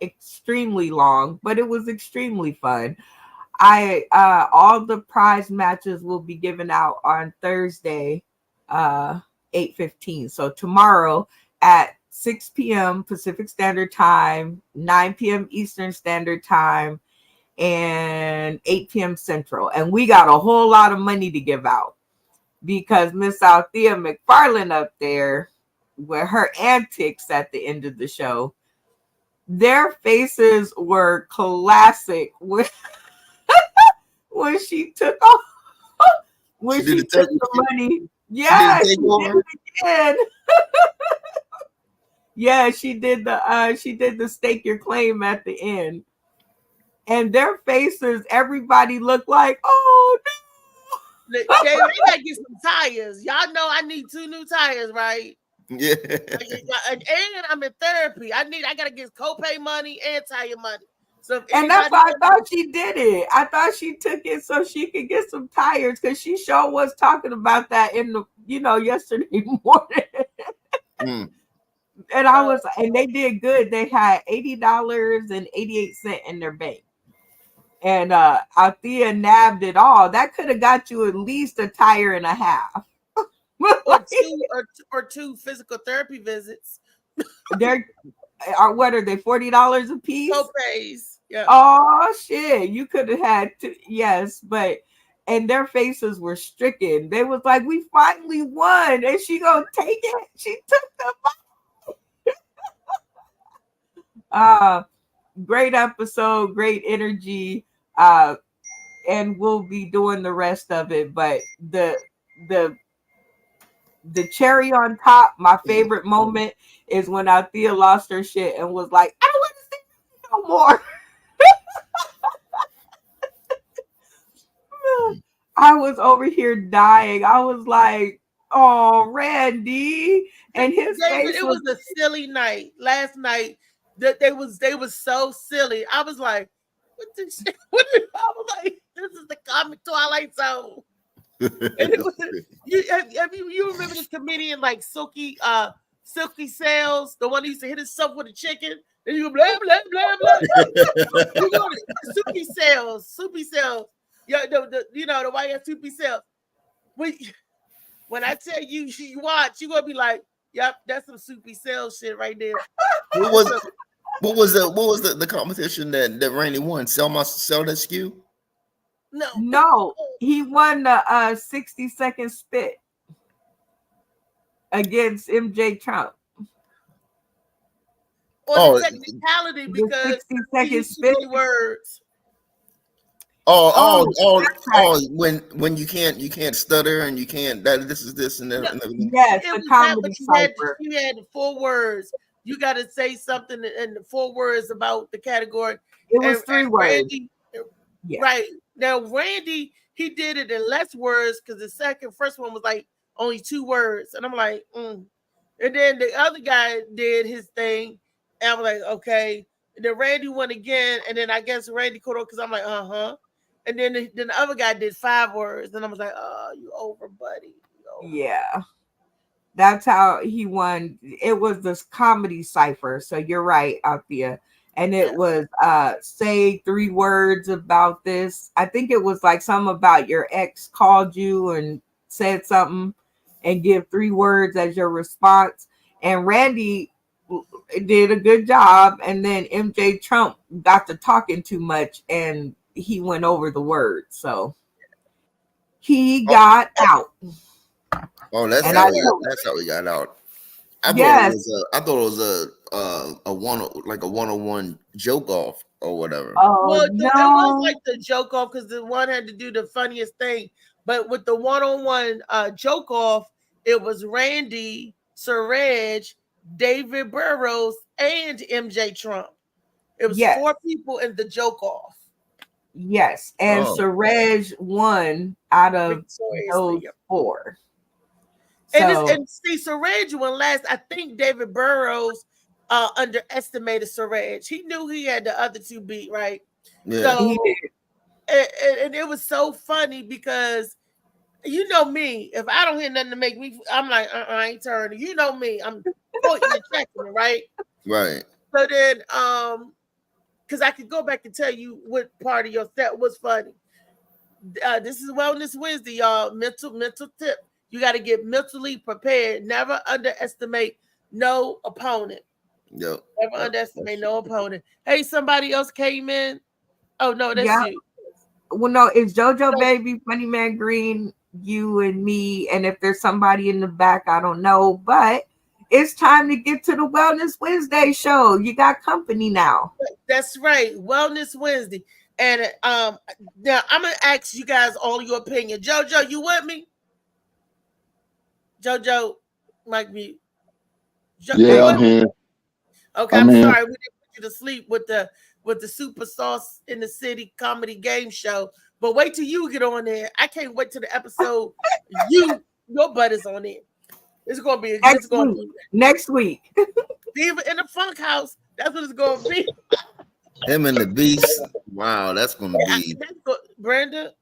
extremely long, but it was extremely fun. All the prize matches will be given out on Thursday, 8:15. So tomorrow at 6 p.m. Pacific Standard Time, 9 p.m. Eastern Standard Time, and 8 p.m. Central. And we got a whole lot of money to give out because Miss Althea McFarland up there with her antics at the end of the show, their faces were classic when she took off, when she took the money. Yeah, she did it again. Yeah, she did the stake your claim at the end. And their faces, everybody looked like, oh no. They gotta get some tires. Y'all know I need 2 new tires, right? Yeah. And I'm in therapy. I gotta get copay money and tire money. So and that's why I thought she did it. I thought she took it so she could get some tires because she sure was talking about that in the yesterday morning. And they did good. They had $80.88 in their bank. And Althea nabbed it all. That could have got you at least a tire and a half. or two physical therapy visits. What are they, $40 a piece? Copays. Yeah. Oh shit. You could have had to, yes, and their faces were stricken. They was like, we finally won. And she gonna take it. She took the money. Great episode, great energy. And we'll be doing the rest of it. But the cherry on top, my favorite moment is when Althea lost her shit and was like, I don't want to see no more. I was over here dying. I was like, oh, Randy. And his face it was a silly night. Last night, they was so silly. I was like, what the shit? I was like, this is the comic Twilight Zone. And it was, you remember this comedian like Silky Sales, the one who used to hit himself with a chicken, and you go blah blah blah blah. Soupy Sales. Yeah, the white ass Soupy Sales. When I tell you watch, you're gonna be like, yep, that's some Soupy Sales shit right there. What was the competition that Randy won? Sell that SKU? No, he won the 60-second spit against MJ Trump. Or technicality because 60-second spit words. When you can't stutter and you can't this is this and that. Yes, the comedy cipher. You had 4 words. You got to say something in 4 words about the category. It was 3 words. Randy, right. Now, Randy, he did it in less words because the first one was like only 2 words. And I'm like, And then the other guy did his thing. And I was like, okay. And then Randy won again. And then I guess Randy caught on because I'm like, And then the other guy did 5 words. And I was like, oh, you over, buddy. Yeah. That's how he won. It was this comedy cipher. So you're right, Althea. and it was say 3 words about this. I think it was like something about your ex called you and said something, and give 3 words as your response. And Randy did a good job, and then MJ Trump got to talking too much and he went over the words, so he got out. Oh, that's And how I we got out. I Yes. thought it was a one-on-one joke off or whatever. Oh Well, it was no. like the joke off because the one had to do the funniest thing. But with the one-on-one joke off, it was Randy, Sir Reg, David Burrows, and MJ Trump. It was Yes. 4 people in the joke off. Yes, and Oh. Suraj won out of Victoriously, those yep. 4. And see, Suraj won last. I think David Burrows underestimated Suraj. He knew he had the other 2 beat, right? Yeah. So, He did. and it was so funny because you know me, if I don't hear nothing to make me, I'm like, I ain't turning. You know me, I'm pointing and checking it, right? Right. So then, because I could go back and tell you what part of your set was funny. This is Wellness Wednesday, y'all. Mental tip. You got to get mentally prepared. Never underestimate no opponent. Yep. Never underestimate no opponent. Hey, somebody else came in. Oh no, that's Yeah. you. Well, no, it's JoJo Baby, Funny Man Green, you and me, and if there's somebody in the back, I don't know. But it's time to get to the Wellness Wednesday show. You got company now. That's right. Wellness Wednesday. And now I'm gonna ask you guys all your opinion. JoJo, you with me? JoJo, Mike mute. Yeah, I'm here. Okay, I'm sorry we didn't put you to sleep with the Super Sauce in the City comedy game show. But wait till you get on there. I can't wait till the episode your butt is on there. It's gonna be Next week. Even in the Funk House. That's what it's gonna be. Him and the Beast. Wow, that's gonna be. Brenda,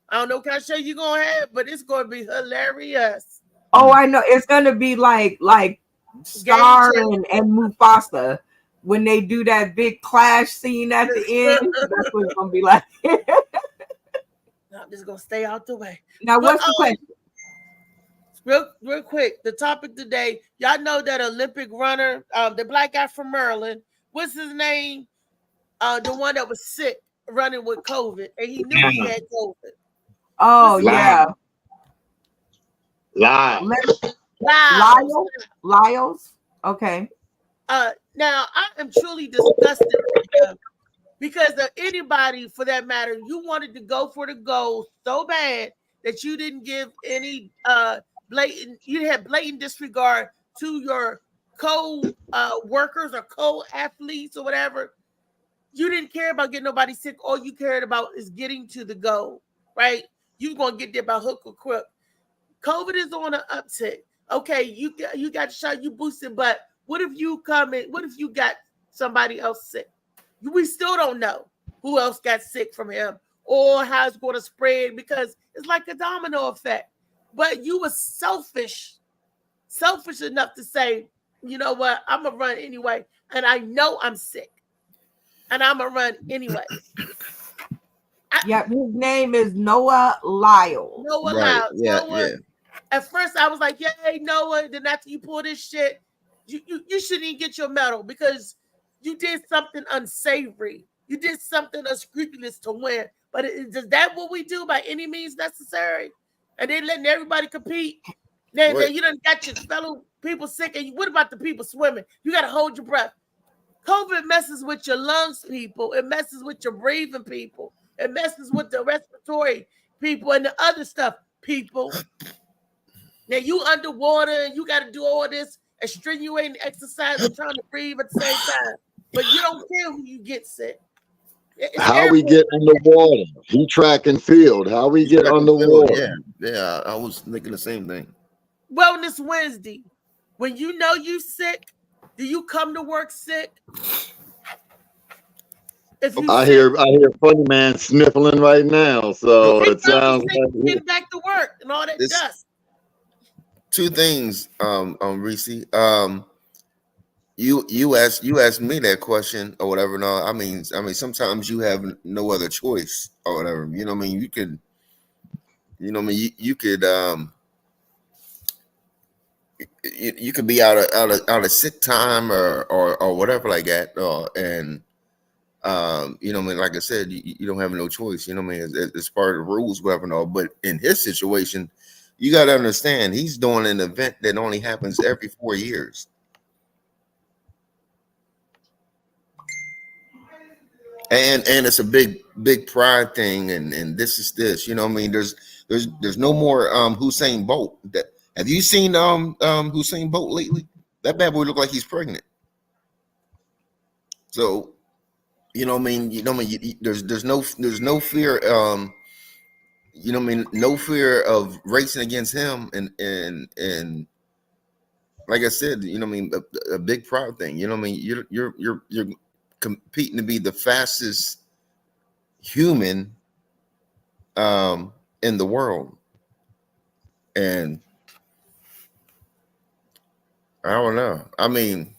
I don't know what kind of show you're gonna have, but it's gonna be hilarious. Oh, I know. It's gonna be like Scar and Mufasa when they do that big clash scene at the end. That's what it's gonna be like. I'm just gonna stay out the way. Now, what's the question? Real quick, the topic today. Y'all know that Olympic runner, the black guy from Maryland. What's his name? The one that was sick running with COVID, and he knew he had COVID. Oh yeah. Lyles. Okay. Now I am truly disgusted with him because of anybody for that matter. You wanted to go for the goal so bad that you didn't give any blatant. You had blatant disregard to your co-workers or co-athletes or whatever. You didn't care about getting nobody sick. All you cared about is getting to the goal, right? You're gonna get there by hook or crook. COVID is on an uptick. Okay, you got shot, you boosted, but what if you come in? What if you got somebody else sick? We still don't know who else got sick from him or how it's going to spread because it's like a domino effect. But you were selfish enough to say, you know what, I'm gonna run anyway, and I know I'm sick, and I'm gonna run anyway. His name is Noah Lyles. Noah Right. Lyles. Yeah, Noah. yeah. At first, I was like, "Yay, Noah!" Then after you pull this shit, you shouldn't even get your medal because you did something unsavory. You did something unscrupulous to win. But is that what we do by any means necessary? And then letting everybody compete. Then you done got your fellow people sick. And what about the people swimming? You got to hold your breath. COVID messes with your lungs, people. It messes with your breathing, people. It messes with the respiratory people and the other stuff, people. Now you underwater and you got to do all this extenuating exercise and trying to breathe at the same time. But you don't care who you get sick. How we get underwater? He track and field. How we get underwater? Yeah. I was thinking the same thing. Wellness Wednesday. When you know you sick, do you come to work sick? I hear Funny Man sniffling right now, so it sounds like getting back to work and all that dust. Two things, Reese. you asked me that question or whatever. No, I mean sometimes you have no other choice or whatever. You know what I mean? You could, you know what I mean, you could you could be out of sick time or whatever like that, and you know what I mean, like I said, you don't have no choice. You know what I mean? It's part of the rules, whatever and all. But in his situation, you got to understand he's doing an event that only happens every 4 years. And it's a big pride thing, and this is this, you know what I mean? There's no more Usain Bolt. That have you seen Usain Bolt lately? That bad boy look like he's pregnant. So you know what I mean, there's no fear, you know what I mean, no fear of racing against him, and like I said, you know what I mean, a big pride thing, you know what I mean, you're competing to be the fastest human in the world. And I don't know. I mean,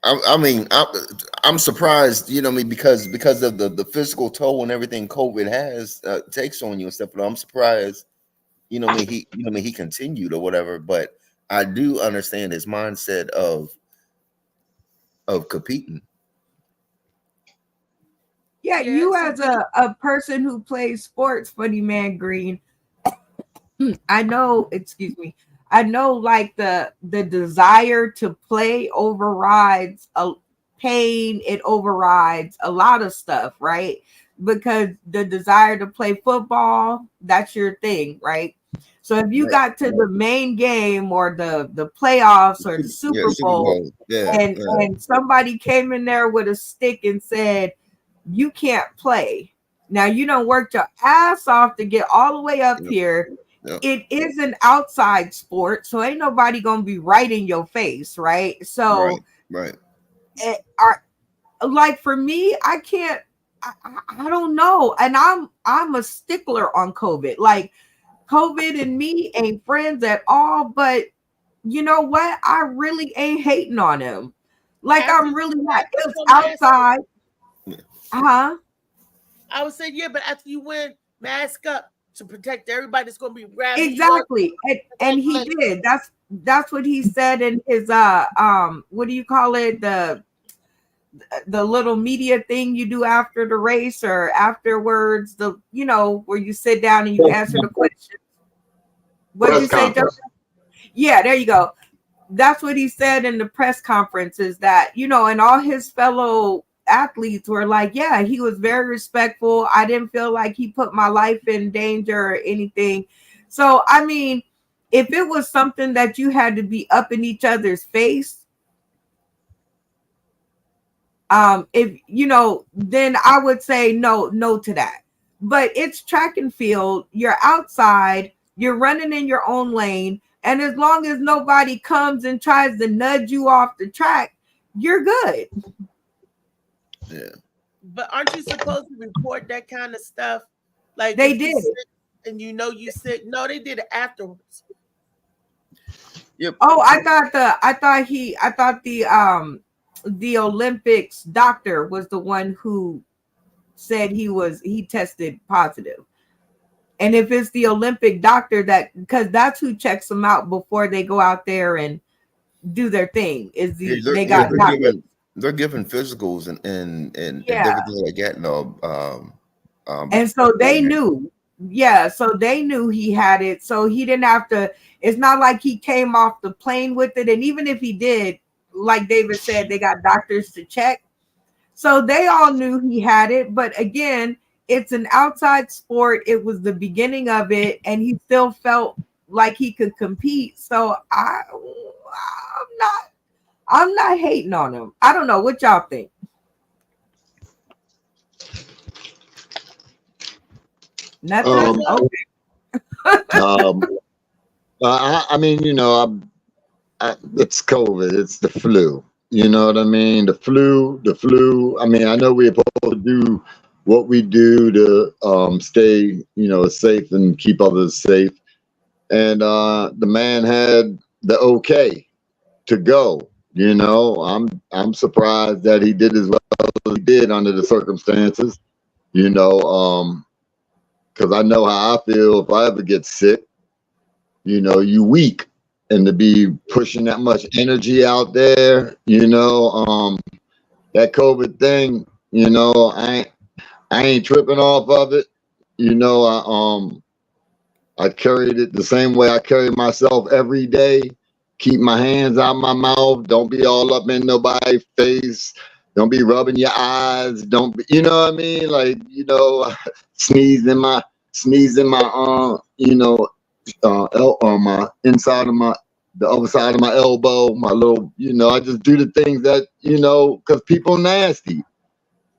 I'm surprised, you know what I mean, because of the physical toll and everything COVID has takes on you and stuff. But I'm surprised, you know what I mean, he continued or whatever. But I do understand his mindset of competing. Yeah, you as a person who plays sports, Funny Man Green, I know, excuse me, I know like the desire to play overrides pain, it overrides a lot of stuff, right? Because the desire to play football, that's your thing, right? So if you got to the main game or the playoffs or the Super Bowl, and somebody came in there with a stick and said, you can't play. Now you don't work your ass off to get all the way up here. It is an outside sport, so ain't nobody gonna be right in your face, right? So right. Like for me, I can't, I don't know. And I'm a stickler on COVID. Like COVID and me ain't friends at all, but you know what? I really ain't hating on him. Like I'm really not. It's outside. I would say, yeah, but after you win, mask up to protect everybody that's going to be grabbing. Exactly. And he did. That's what he said in his what do you call it? The little media thing you do after the race or afterwards, you know, where you sit down and you answer the questions. What did you say, Joseph? Yeah, there you go. That's what he said in the press conference, is that, you know, and all his fellow athletes were like, yeah, he was very respectful. I didn't feel like he put my life in danger or anything. So, I mean, if it was something that you had to be up in each other's face, if you know, then I would say no to that. But it's track and field. You're outside, you're running in your own lane, and as long as nobody comes and tries to nudge you off the track, you're good. Yeah. But aren't you supposed to report that kind of stuff? Like they did, and you know you sick. No, they did it afterwards. Yep. Oh, I thought the Olympics doctor was the one who said he tested positive. And if it's the Olympic doctor, because that's who checks them out before they go out there and do their thing, they're giving physicals and everything like that. And so they knew. Yeah, so they knew he had it. So he didn't have to. It's not like he came off the plane with it. And even if he did, like David said, they got doctors to check. So they all knew he had it. But again, it's an outside sport. It was the beginning of it, and he still felt like he could compete. So I'm not hating on him. I don't know what y'all think. Nothing. Okay. I mean, you know, it's COVID. It's the flu. You know what I mean? The flu. I mean, I know we're supposed to do what we do to stay, you know, safe and keep others safe. And the man had the okay to go. You know, I'm surprised that he did as well as he did under the circumstances. You know, because I know how I feel if I ever get sick. You know, you weak, and to be pushing that much energy out there, you know, that COVID thing, you know, I ain't tripping off of it. You know, I carried it the same way I carry myself every day. Keep my hands out my mouth. Don't be all up in nobody's face. Don't be rubbing your eyes. Don't be, you know what I mean? Like, you know, sneezing my you know, on my inside of the other side of my elbow, my little, you know, I just do the things that, you know, because people nasty,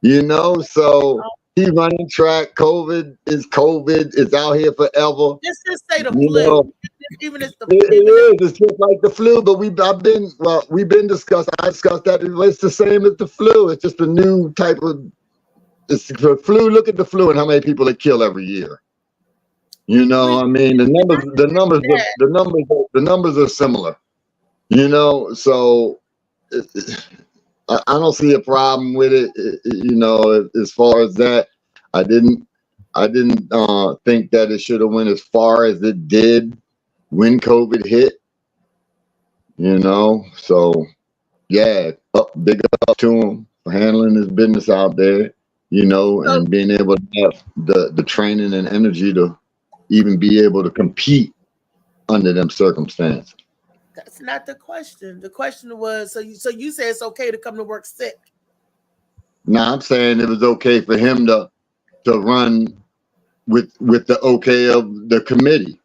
you know. So he running track. COVID is COVID. It's out here forever. Just say the You flu. know, Even if the it's just like the flu, but we've been discussed. I discussed that it's the same as the flu. It's just a new type of the flu. Look at the flu and how many people it kill every year. You know, I mean, the numbers are similar. You know, so I don't see a problem with it. You know, as far as that, I didn't think that it should have went as far as it did when COVID hit. You know, so yeah, big up to him for handling his business out there. You know, and being able to have the training and energy to even be able to compete under them circumstances. That's not the question. The question was, so you say it's okay to come to work sick. Now I'm saying it was okay for him to run with the okay of the committee.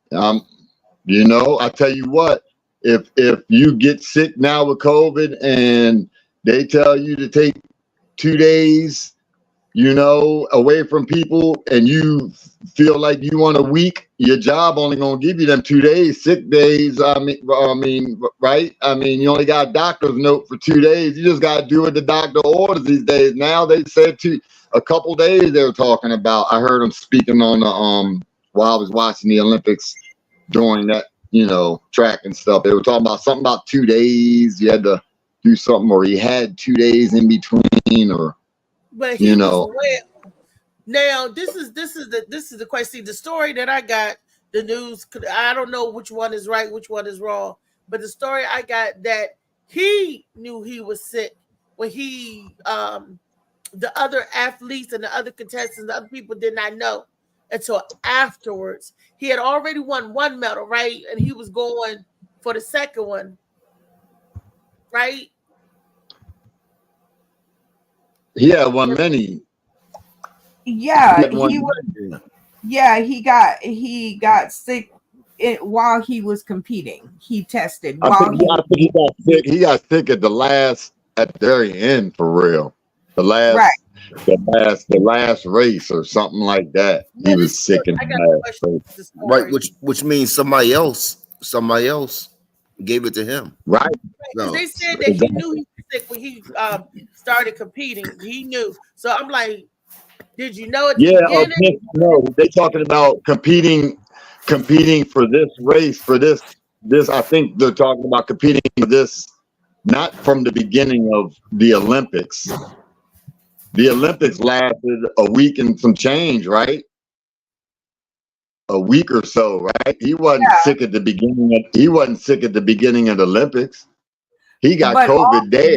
You know, I tell you what, if you get sick now with COVID and they tell you to take 2 days, you know, away from people, and you feel like you want a week, your job only gonna give you them 2 days, sick days. I mean, right? I mean, you only got a doctor's note for 2 days. You just gotta do what the doctor orders these days. Now they said a couple days they were talking about. I heard them speaking on the while I was watching the Olympics during that, you know, track and stuff. They were talking about something about 2 days. You had to do something, or you had 2 days in between, or. But he was well. Now this is the question. See, the story that I got, the news, I don't know which one is right, which one is wrong. But the story I got, that he knew he was sick when he the other athletes and the other contestants, the other people did not know until afterwards. He had already won one medal, right? And he was going for the second one, right? He had won many. Yeah, he was. Yeah, he got sick while he was competing. He tested I think he got sick. He got sick at the very end, for real. The last race or something like that. He was sick in the last race. Right, which means somebody else gave it to him. Right. So, they said that he knew he was sick when he started competing. He knew. So I'm like, did you know it? No, they talking about competing for this race, for this. I think they're talking about competing for this, not from the beginning of the Olympics. The Olympics lasted a week and some change, right? A week or so, right? He wasn't sick at the beginning. He wasn't sick at the beginning of the Olympics. He got COVID there.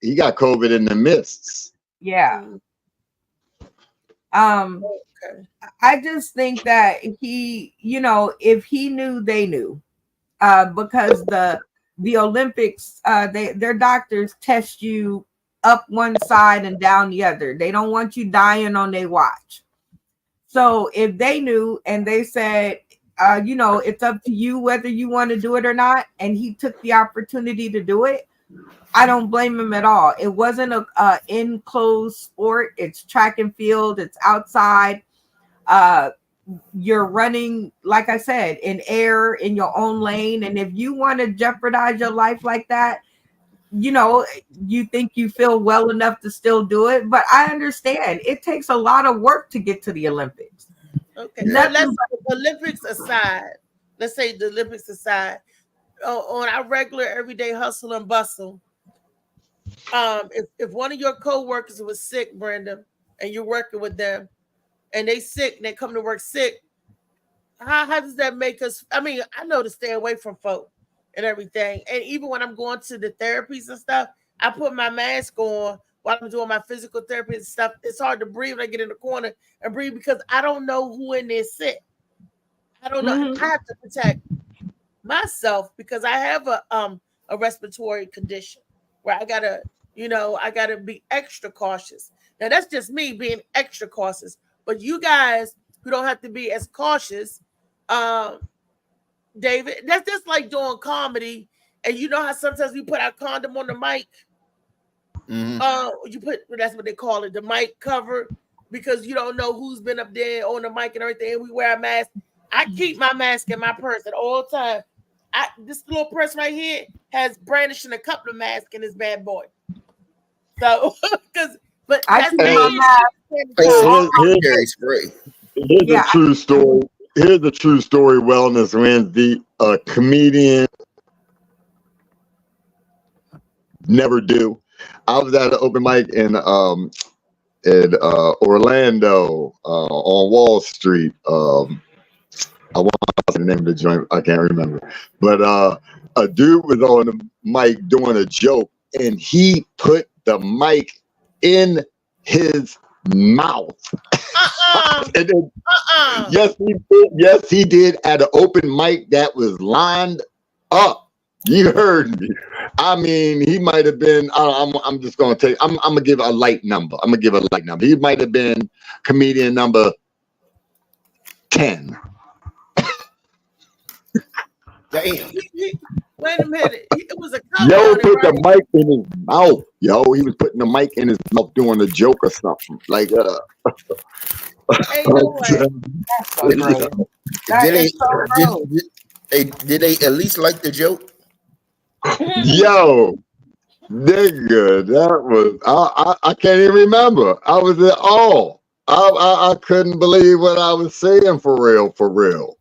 He got COVID in the midst. Yeah. I just think that he, you know, if he knew, they knew, because the Olympics, their doctors test you up one side and down the other. They don't want you dying on their watch. So if they knew and they said, you know, it's up to you whether you want to do it or not, and he took the opportunity to do it, I don't blame him at all. It wasn't a enclosed sport. It's track and field. It's outside. You're running, like I said, in air in your own lane. And if you want to jeopardize your life like that, you know, you think you feel well enough to still do it. But I understand it takes a lot of work to get to the Olympics. Okay. Now, let's Olympics aside. Let's say the Olympics aside. on our regular everyday hustle and bustle, if one of your co-workers was sick, Brenda, and you're working with them, and they sick and they come to work sick, how does that make us? I mean, I know to stay away from folk and everything. And even when I'm going to the therapies and stuff, I put my mask on while I'm doing my physical therapy and stuff. It's hard to breathe when I get in the corner and breathe because I don't know who in there sick. I don't know. I have to protect myself because I have a respiratory condition where I gotta be extra cautious. Now that's just me being extra cautious. But you guys who don't have to be as cautious, David, that's just like doing comedy. And you know how sometimes we put our condom on the mic. That's what they call it, the mic cover, because you don't know who's been up there on the mic and everything. And we wear a mask. I keep my mask in my purse at all times. This little purse right here has brandishing a couple of masks in this bad boy. So, but I that's keep my Carry spray. Here's a true story. Here's a true story. Wellness Wednesday. A comedian never do. I was at an open mic in Orlando on Wall Street. I want the name of the joint. I can't remember. But a dude was on the mic doing a joke, and he put the mic in his mouth. And then, yes, he did. Yes, he did at an open mic that was lined up. You heard me. I mean, he might have been. I'm just gonna tell you. I'm gonna give a light number. He might have been comedian number 10. Damn. Wait a minute. It was a Yo put the mic in his mouth. Yo, he was putting the mic in his mouth doing a joke or something. Like Ain't no way. Did they at least like the joke? Yo, nigga, that was I can't even remember. I was at all. I couldn't believe what I was saying for real.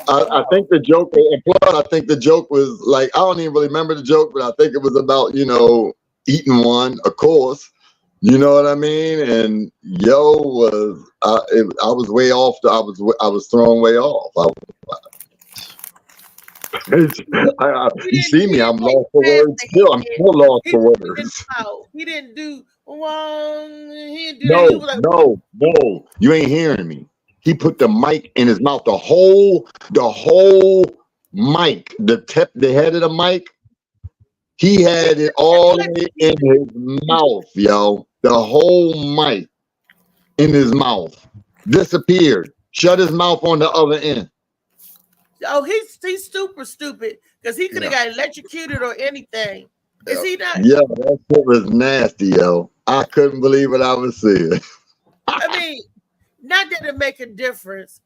I think the joke, and plus I think the joke was like, I don't even really remember the joke, but I think it was about, eating one, of course. You know what I mean? And yo was I was way off. I was thrown way off. You see me? I'm lost for words. Still, I'm still lost for words. He didn't do one. No. You ain't hearing me. He put the mic in his mouth. The whole mic, the head of the mic. He had it all in his mouth, yo. The whole mic in his mouth disappeared. Shut his mouth on the other end. Oh, he's super stupid because he could have got electrocuted or anything. Is he not? Yeah, that shit was nasty, yo. I couldn't believe what I was seeing. I mean, not that it make a difference.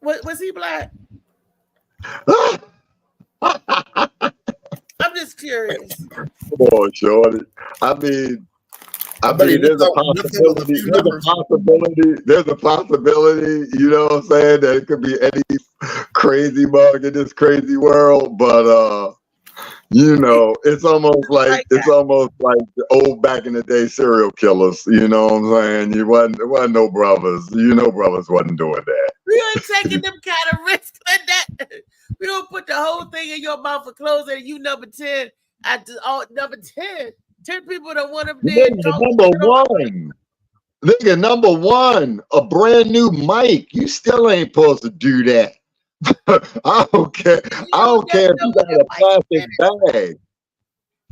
Was he black? I'm just curious. Come on, shorty. I mean, there's a possibility. There's a possibility, you know what I'm saying, that it could be any crazy mug in this crazy world, but it's almost like the old back in the day serial killers. You know what I'm saying? There wasn't no brothers. Brothers wasn't doing that. We ain't taking them kind of risks like that. We don't put the whole thing in your mouth for clothes and you number 10 number 10. 10 people that want them there. Number one, a brand new mic. You still ain't supposed to do that. I don't care. I don't care if you got a plastic bag.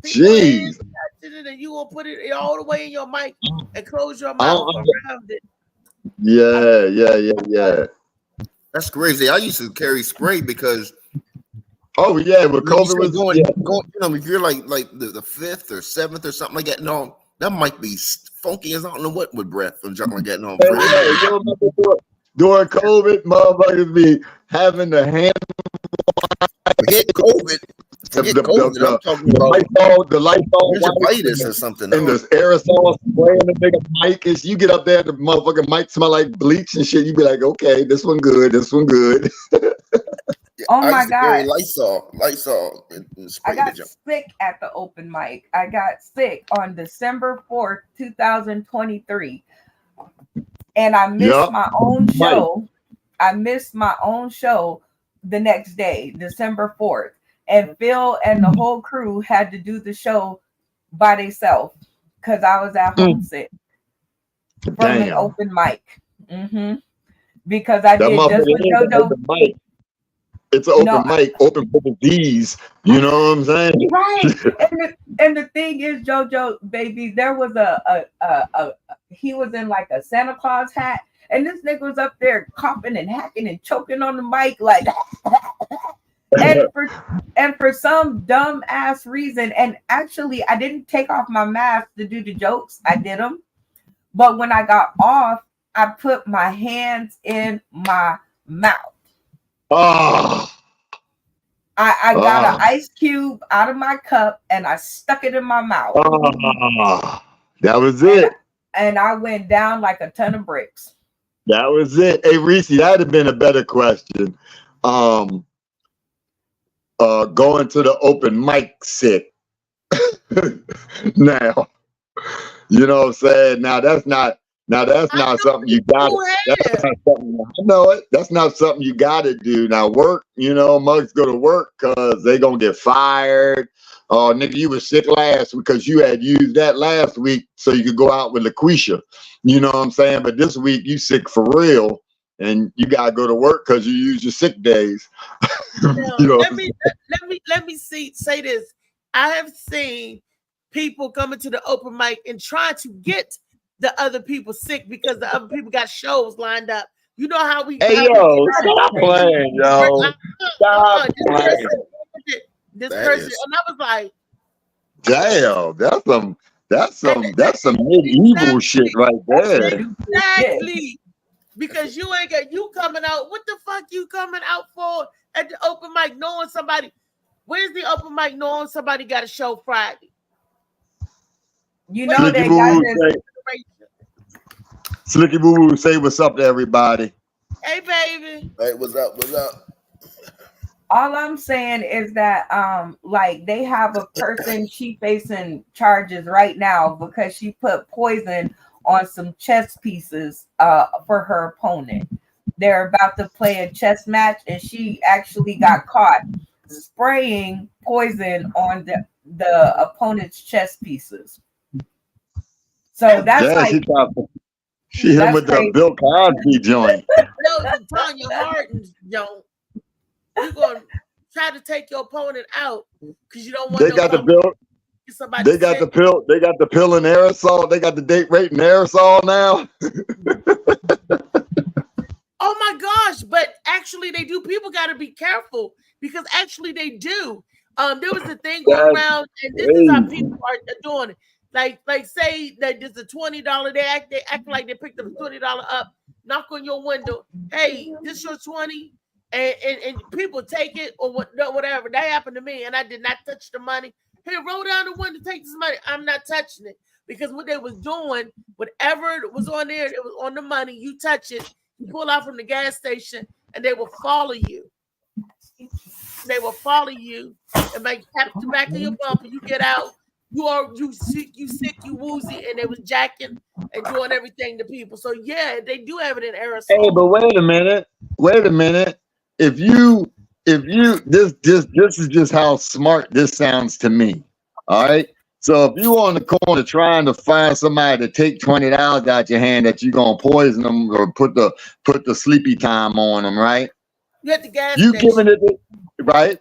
Jeez. And you will put it all the way in your mic and close your mouth around it. Yeah. That's crazy. I used to carry spray because. Oh yeah, but COVID was going. If you're like the 5th or 7th or something like that, no, that might be funky as I don't know what with breath and something like that. No, during COVID, motherfuckers be having the hand. Forget COVID. I'm talking about the Lysol or something. And the aerosol spray in the big mic is. You get up there, the motherfucking mic smell like bleach and shit. You be like, okay, this one good. Oh I my used to carry God. Lysol, and I spray the got junk. sick at the open mic. I got sick on December 4th, 2023. And I missed Yup. my own Mike. show. I missed my own show the next day, December 4th. And Phil and the whole crew had to do the show by themselves because I was at home sick from an Damn. open mic. Because I That did just motherfucker what is an JoJo open mic. It's an open mic, open for disease. You know what I'm saying? Right. And the thing is, JoJo, baby, there was he was in like a Santa Claus hat, and this nigga was up there coughing and hacking and choking on the mic like and for some dumb ass reason, and actually I didn't take off my mask to do the jokes. I did them, but when I got off, I put my hands in my mouth. Oh, I got an ice cube out of my cup and I stuck it in my mouth. That was it. And I went down like a ton of bricks. That was it. Hey, Reese, that'd have been a better question. Going to the open mic sick. Now, you know what I'm saying? Now that's not something you gotta. That's not something, I know it. That's not something you gotta do. Now work, mugs go to work because they gonna get fired. Oh, nigga, you was sick last because you had used that last week so you could go out with LaQuisha. You know what I'm saying? But this week you sick for real, and you gotta go to work because you used your sick days. Let me say this. I have seen people coming to the open mic and trying to get the other people sick because the other people got shows lined up. You know how we. Hey, yo, stop playing, yo. Stop playing. This person, and I was like, damn, that's some medieval shit right there. Exactly. Because you ain't got you coming out. What the fuck you coming out for at the open mic knowing somebody? Where's the open mic knowing somebody got a show Friday? You know they got this. Slicky Boo Boo, say what's up to everybody. Hey, baby. Hey, what's up? What's up? All I'm saying is that like they have a person, she facing charges right now because she put poison on some chess pieces for her opponent. They're about to play a chess match and she actually got caught spraying poison on the opponent's chess pieces. So that's like she hit him with the Bill Cosby joint. No, Tanya Hardin joint. You're gonna try to take your opponent out because you don't want. They got the bill. They got the pill. They got the pill in aerosol. They got the date rate in aerosol now. Oh my gosh! But actually, they do. People got to be careful because actually they do. There was a thing going around, and this is how people are doing it. Like say that there's a $20. They act like they picked up $20 up, knock on your window. Hey, this your 20. And people take it or whatever. That happened to me, and I did not touch the money. Hey, roll down the window, take this money. I'm not touching it because what they was doing, whatever was on there, it was on the money. You touch it, you pull out from the gas station, and they will follow you. They will follow you and make tap the back of your bumper. You get out. You sick, you woozy, and they was jacking and doing everything to people. So yeah, they do have it in aerosol. Hey, but wait a minute. If you this is just how smart this sounds to me. All right. So if you on the corner trying to find somebody to take $20 out your hand that you're gonna poison them or put the sleepy time on them, right? You at the gas you station. Giving it right.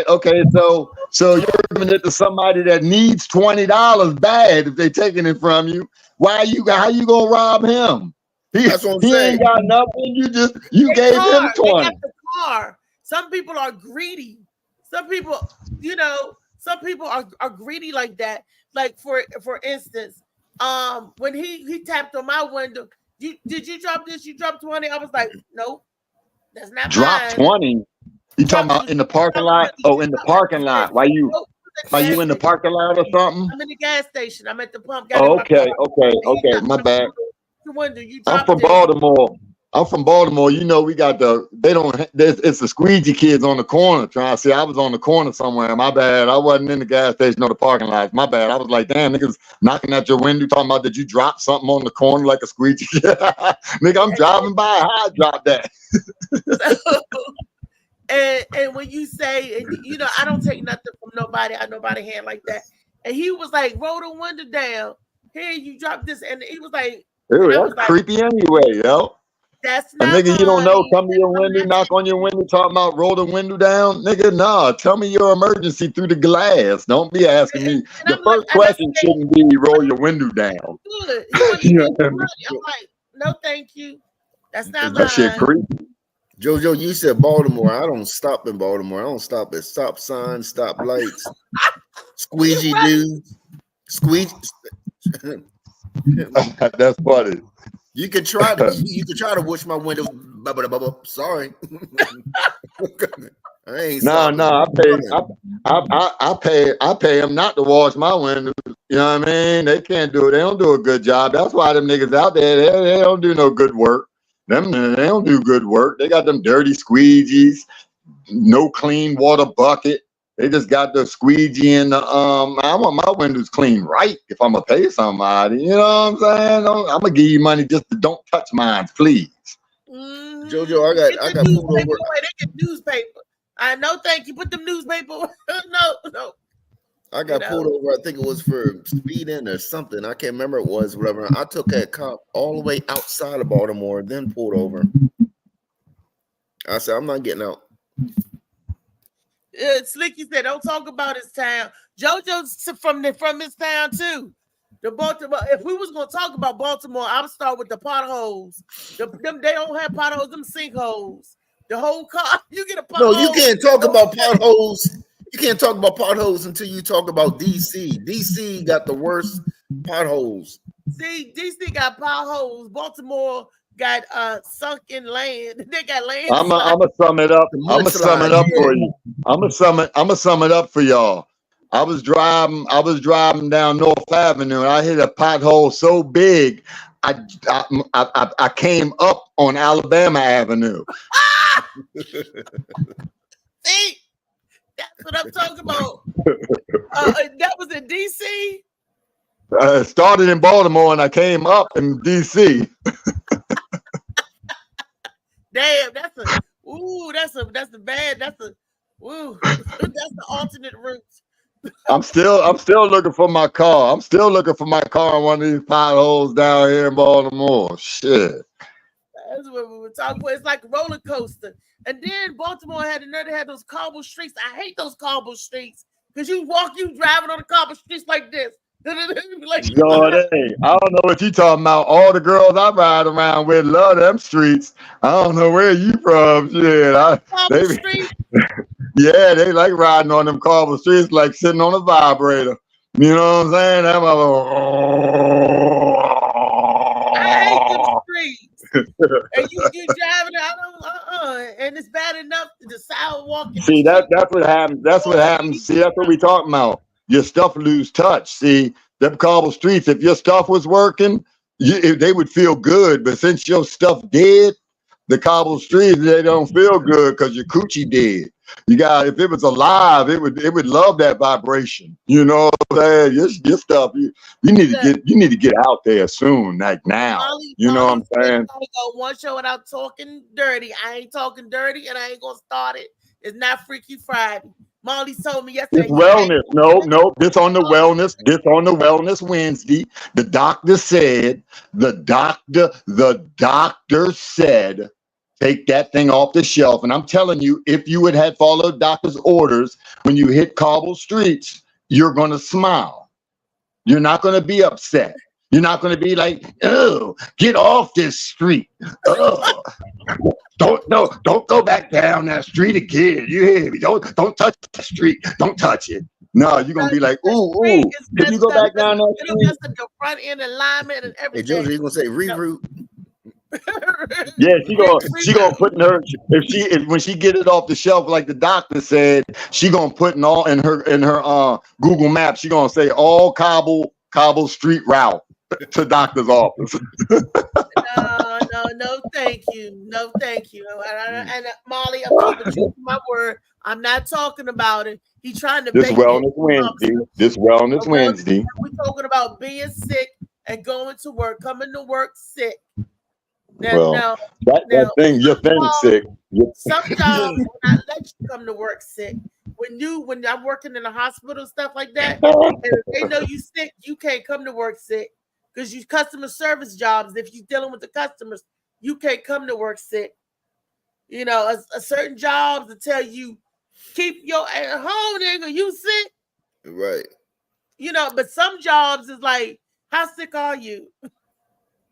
Okay, so you're giving it to somebody that needs $20 bad if they're taking it from you. How you gonna rob him? He ain't got nothing. You gave him 20. They got the car. Some people are greedy. Some people, are greedy like that. Like for instance, when he tapped on my window, did you drop this? You dropped 20. I was like, nope, that's not drop mine. 20. You talking about in the parking lot? Oh, in the parking lot. Why you in the parking lot or something? I'm in the gas station. I'm at the pump. Okay. My bad. The window. You I'm from Baltimore. I'm from Baltimore. You know, we got it's the squeegee kids on the corner trying to see. I was on the corner somewhere. My bad. I wasn't in the gas station or the parking lot. My bad. I was like, damn, niggas knocking at your window talking about, did you drop something on the corner like a squeegee? Nigga, I'm driving by. How I dropped that? And when you say, and you know, I don't take nothing from nobody out nobody hand like that. And he was like, roll the window down. Here, you drop this. And he was like, Ew, that's creepy anyway, yo. That's a not nigga you don't know come to your money. window, knock on your window, talking about roll the window down. Nigga, nah, tell me your emergency through the glass. Don't be asking me. The first question shouldn't be roll your window down. Good. I'm like, no, thank you. That's not that shit creepy. Jojo, you said Baltimore. I don't stop in Baltimore. I don't stop at stop signs, stop lights, squeegee dudes, squeegee. That's funny. You could try to wash my window. Sorry. I ain't I pay them not to wash my windows. You know what I mean? They can't do it. They don't do a good job. That's why them niggas out there, they don't do no good work. They don't do good work. They got them dirty squeegees, no clean water bucket. They just got the squeegee in the I want my windows clean right if I'm gonna pay somebody. You know what I'm saying? I'm gonna give you money just to don't touch mine, please. Jojo, I got pulled over. They get newspaper. I know, thank you. Put them newspaper. No. I got pulled over. I think it was for speeding or something. I can't remember it was, whatever. I took that cop all the way outside of Baltimore, then pulled over. I said, I'm not getting out. Slicky said, "Don't talk about his town." JoJo's from his town too. The Baltimore. If we was gonna talk about Baltimore, I would start with the potholes. Them they don't have potholes. Them sinkholes. The whole car. You get a pothole. No, you can't talk about potholes. You can't talk about potholes until you talk about DC. DC got the worst potholes. See, DC got potholes. Baltimore got sunken land. They got land. I'm gonna sum it up. I'm gonna sum it up for you. I'm gonna sum it up for y'all. I was driving down North Avenue and I hit a pothole so big I came up on Alabama Avenue. See, that's what I'm talking about. That was in DC. Started in Baltimore and I came up in DC. Damn, that's the alternate route. I'm still looking for my car. I'm still looking for my car in one of these potholes down here in Baltimore. Shit. That's what we were talking about. It's like a roller coaster. And then Baltimore had the nerve to have those cobble streets. I hate those cobble streets because you driving on the cobble streets like this. Like, Jordan, I don't know what you talking about. All the girls I ride around with love them streets. I don't know where you from. Shit, yeah, they like riding on them cobble streets, like sitting on a vibrator. You know what I'm saying? I hate them streets. And you driving out, and it's bad enough to the sidewalk. See, that's what happens. That's what happens. See, that's what we talking about. Your stuff lose touch. See, them cobble streets, if your stuff was working, they would feel good. But since your stuff dead, the cobble streets, they don't feel good because your coochie dead. If it was alive, it would love that vibration. You know what I'm saying? Your stuff, you need to get out there soon, like now. You know what I'm saying? I go one show without talking dirty. I ain't talking dirty, and I ain't gonna start it. It's not Freaky Friday. Molly told me yesterday. It's wellness. No. This on the wellness. This on the wellness Wednesday. The doctor said. The doctor said, take that thing off the shelf. And I'm telling you, if you had followed doctor's orders when you hit cobble streets, you're gonna smile. You're not gonna be upset. You're not gonna be like, oh, get off this street. Oh. Don't go back down that street again. You hear me? Don't touch the street. Don't touch it. No, you're gonna be like, ooh. Can you go back down that street? It'll mess up your front end alignment and everything. Hey, Josie, you gonna say reroute? Yeah, she gonna put in her when she get it off the shelf, like the doctor said, she gonna put in all in her Google Maps. She gonna say all cobble street route to doctor's office. No, thank you. No, thank you. And Molly, I'm keeping true to my word. I'm not talking about it. He's trying to This make it. Wellness Wednesday. This Wellness Wednesday. We're talking about being sick and going to work, coming to work sick. Now, That thing, your thing sick. Some jobs will not let you come to work sick. When I'm working in a hospital, stuff like that, and if they know you sick, you can't come to work sick because you customer service jobs. If you're dealing with the customers, you can't come to work sick. You know, a certain jobs to tell you keep your at home, nigga. You sick, Right. you know. But some jobs is like, how sick are you?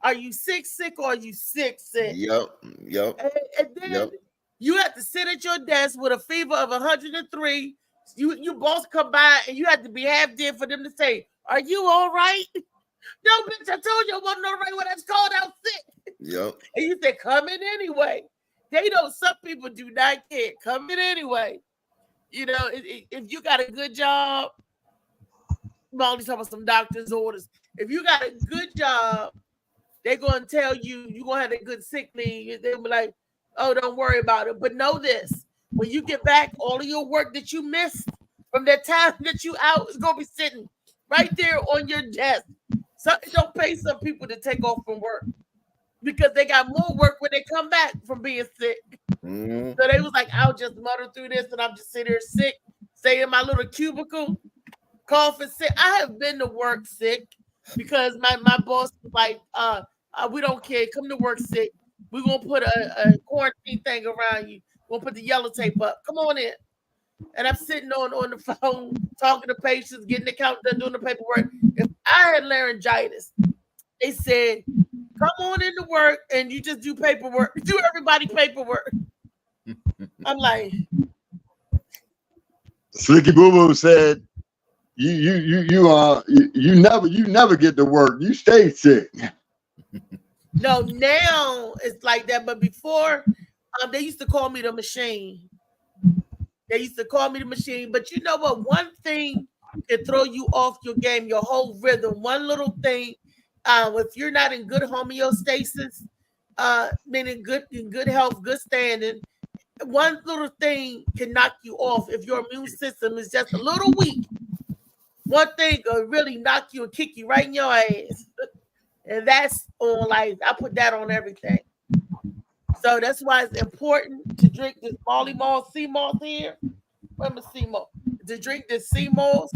Are you sick, or are you sick? Yep. And then you have to sit at your desk with a fever of 103. You boss come by and you have to be half dead for them to say, "Are you all right?" No, bitch, I told you I wasn't all right when I was called out sick. Yep. And you said, "Come in anyway." They know some people do not care. Come in anyway. You know, if you got a good job, Molly's talking about some doctor's orders. If you got a good job, they're going to tell you you're going to have a good sick leave. They'll be like, oh, don't worry about it. But know this, when you get back, all of your work that you missed from that time that you out is going to be sitting right there on your desk. So it don't pay some people to take off from work because they got more work when they come back from being sick. Mm-hmm. So they was like, I'll just mutter through this and I'm just sitting here sick, stay in my little cubicle, coughing sick. I have been to work sick because my boss was like, we don't care. Come to work sick. We're going to put a quarantine thing around you. We'll put the yellow tape up. Come on in. And I'm sitting on the phone, talking to patients, getting the count done, doing the paperwork. If I had laryngitis, they said, come on into work and you just do paperwork. Do everybody paperwork. I'm like, Slicky Boo Boo said, you never get to work. You stay sick. no, now it's like that. But before, they used to call me the machine. They used to call me the machine. But you know what? One thing can throw you off your game, your whole rhythm. One little thing, if you're not in good homeostasis, meaning in good health, good standing, one little thing can knock you off if your immune system is just a little weak. One thing will really knock you and kick you right in your ass. And that's on life. I put that on everything. So that's why it's important to drink this Molly Mall sea moss here. Remember sea moss. To drink this sea moss.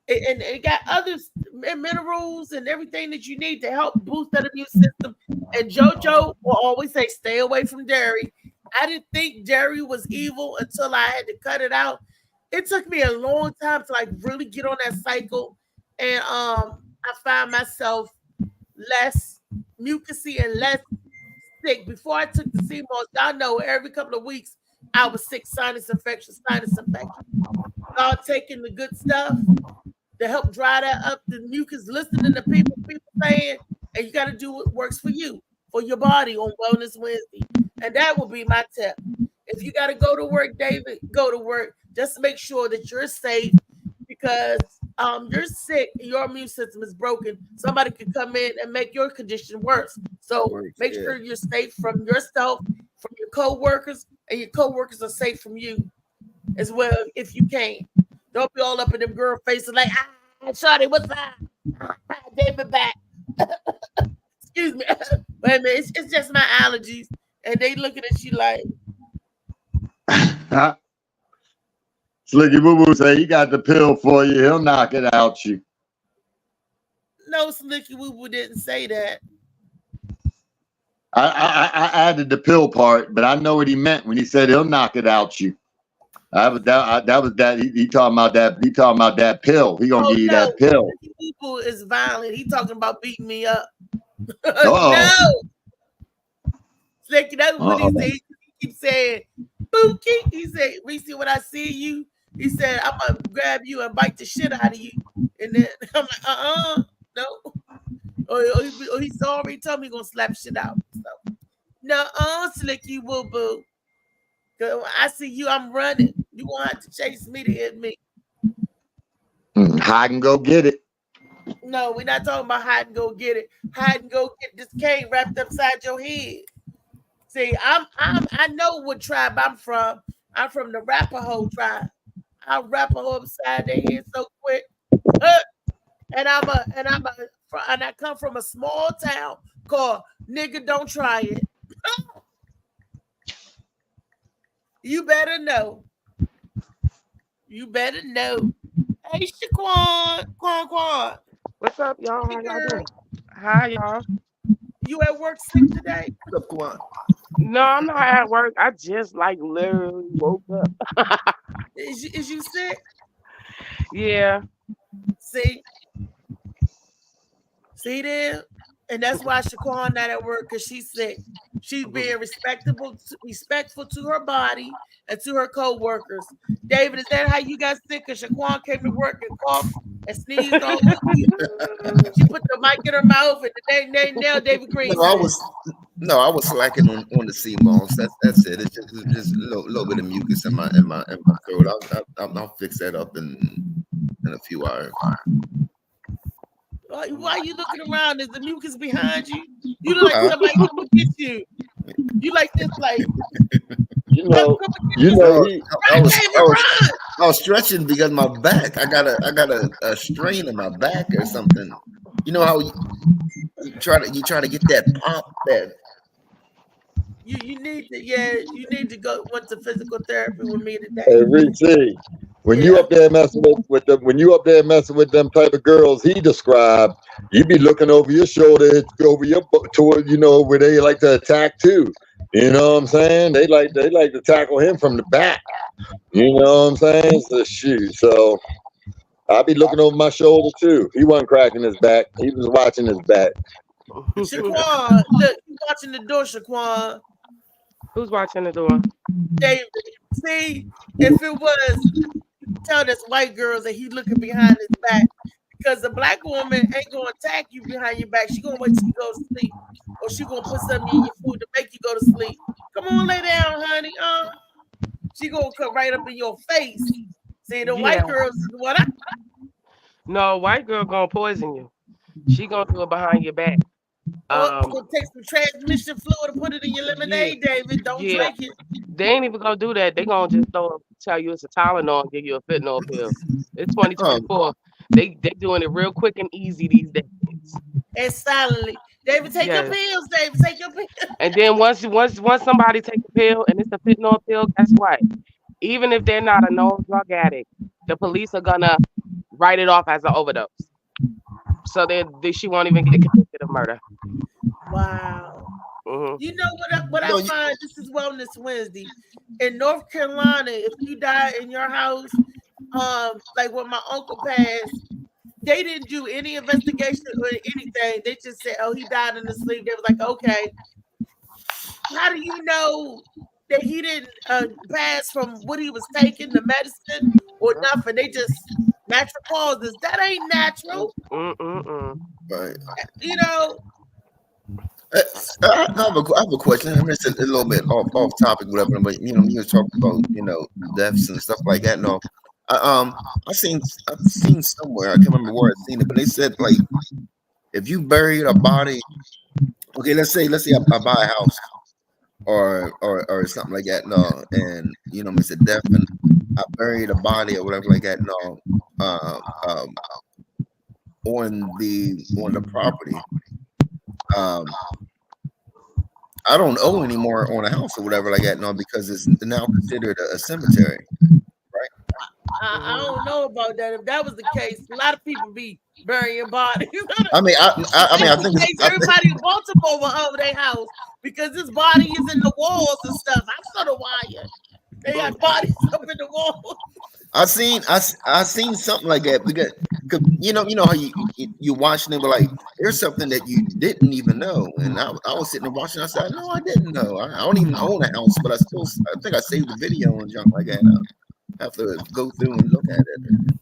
And it got other minerals and everything that you need to help boost that immune system. And JoJo will always say, stay away from dairy. I didn't think dairy was evil until I had to cut it out. It took me a long time to like really get on that cycle. And I found myself less mucusy and less sick. Before I took the sea moss, y'all know every couple of weeks I was sick, sinus infection. Start taking the good stuff to help dry that up, the mucus, listening to people saying, and you got to do what works for you, for your body on Wellness Wednesday. And that will be my tip. If you got to go to work, David, go to work. Just make sure that you're safe because you're sick, your immune system is broken. Somebody could come in and make your condition worse. So make sure you're safe from yourself, from your co-workers, and your co-workers are safe from you as well if you can. Don't be all up in them girl faces like, shawty, what's up? David back. Excuse me. Wait a minute, it's just my allergies. And they looking at you like. Slicky Boo Boo say he got the pill for you. He'll knock it out you. No, Slicky Boo Boo didn't say that. I added the pill part, but I know what he meant when he said he'll knock it out you. That was that. He talking about that. He talking about that pill. He gonna give you that pill. Slicky Boo Boo is violent. He talking about beating me up. No. Slicky, that's what he said. He keeps saying, Bookie. He said, Reese, when I see you, he said, I'm gonna grab you and bite the shit out of you. And then I'm like, no. Or he's already told me he's gonna slap shit out. So, no, Slicky Boo Boo. Cause when I see you, I'm running. You gonna have to chase me to hit me. I can go get it. No, we're not talking about hide and go get it. Hide and go get this cane wrapped upside your head. See, I know what tribe I'm from. I'm from the Rapaho tribe. I'll wrap a hoe upside their head so quick. And I come from a small town called Nigga Don't Try It. You better know. You better know. Hey, Shaquan. Quan. What's up, y'all? Hey, How y'all girl. doing? Hi, y'all. You at work sick today? What's up, Quan? No, I'm not at work. I just like literally woke up. Is you sick? Yeah. See there? And that's why Shaquan not at work, because she's sick. She's being respectful to her body and to her co-workers. David, is that how you got sick? Because Shaquan came to work and coughed and sneezed all over you. She put the mic in her mouth and they nailed David Green. No, I was slacking on the sea moss. That's it. It's just a little bit of mucus in my throat. I'll fix that up in a few hours. Why are you looking around? Is the mucus behind you? You look like somebody come get you. You like this, like I was stretching because my back. I got a strain in my back or something. You know how you try to get that pop that. You need to go went to physical therapy with me today. Hey, Reese, when you up there messing with them type of girls he described, you be looking over your shoulder, over your toward, where they like to attack too. You know what I'm saying? They like to tackle him from the back. You know what I'm saying? So I'll be looking over my shoulder too. He wasn't cracking his back. He was watching his back. Shaquan, look, you watching the door, Shaquan. Who's watching the door? David, see, if it was, tell this white girls that he's looking behind his back, because the black woman ain't gonna attack you behind your back. She gonna wait till you go to sleep, or she gonna put something in your food to make you go to sleep. Come on, lay down, honey. She gonna come right up in your face. See, the white girls is what I. No, white girl gonna poison you. She gonna do it behind your back. Gonna take some transmission fluid and put it in your lemonade, David. Don't drink it. They ain't even gonna do that. They gonna just tell you it's a Tylenol and give you a fentanyl pill. It's 2024. They doing it real quick and easy these days. And silently, David, take your pills. David, take your pills. And then once somebody take a pill and it's a fentanyl pill, guess what? Even if they're not a known drug addict, the police are gonna write it off as an overdose. So she won't even get convicted of murder. Wow. Mm-hmm. You know what I find? This is Wellness Wednesday. In North Carolina, if you die in your house, like when my uncle passed, they didn't do any investigation or anything. They just said, "Oh, he died in his sleep." They was like, "Okay." How do you know that he didn't pass from what he was taking, the medicine, or nothing? They just natural causes. That ain't natural. Right. You know. I have a question. I mean, it's a little bit off topic, whatever. But you were talking about deaths and stuff like that. No, I've seen somewhere. I can't remember where I've seen it, but they said like if you buried a body. Okay, let's say I buy a house or something like that. No, and it's a death, and I buried a body or whatever like that. No, on the property. I don't owe anymore on a house or whatever like that, no, because it's now considered a cemetery, right? I don't know about that. If that was the case, a lot of people be burying bodies. I think everybody in Baltimore will own their house because this body is in the walls and stuff. I saw the wire. They got bodies up in the walls. I seen something like that because you know how you watching it, but like there's something that you didn't even know, and I was sitting there watching. I said, no, I didn't know. I don't even own a house, but I think I saved the video and junk like that. I have to go through and look at it.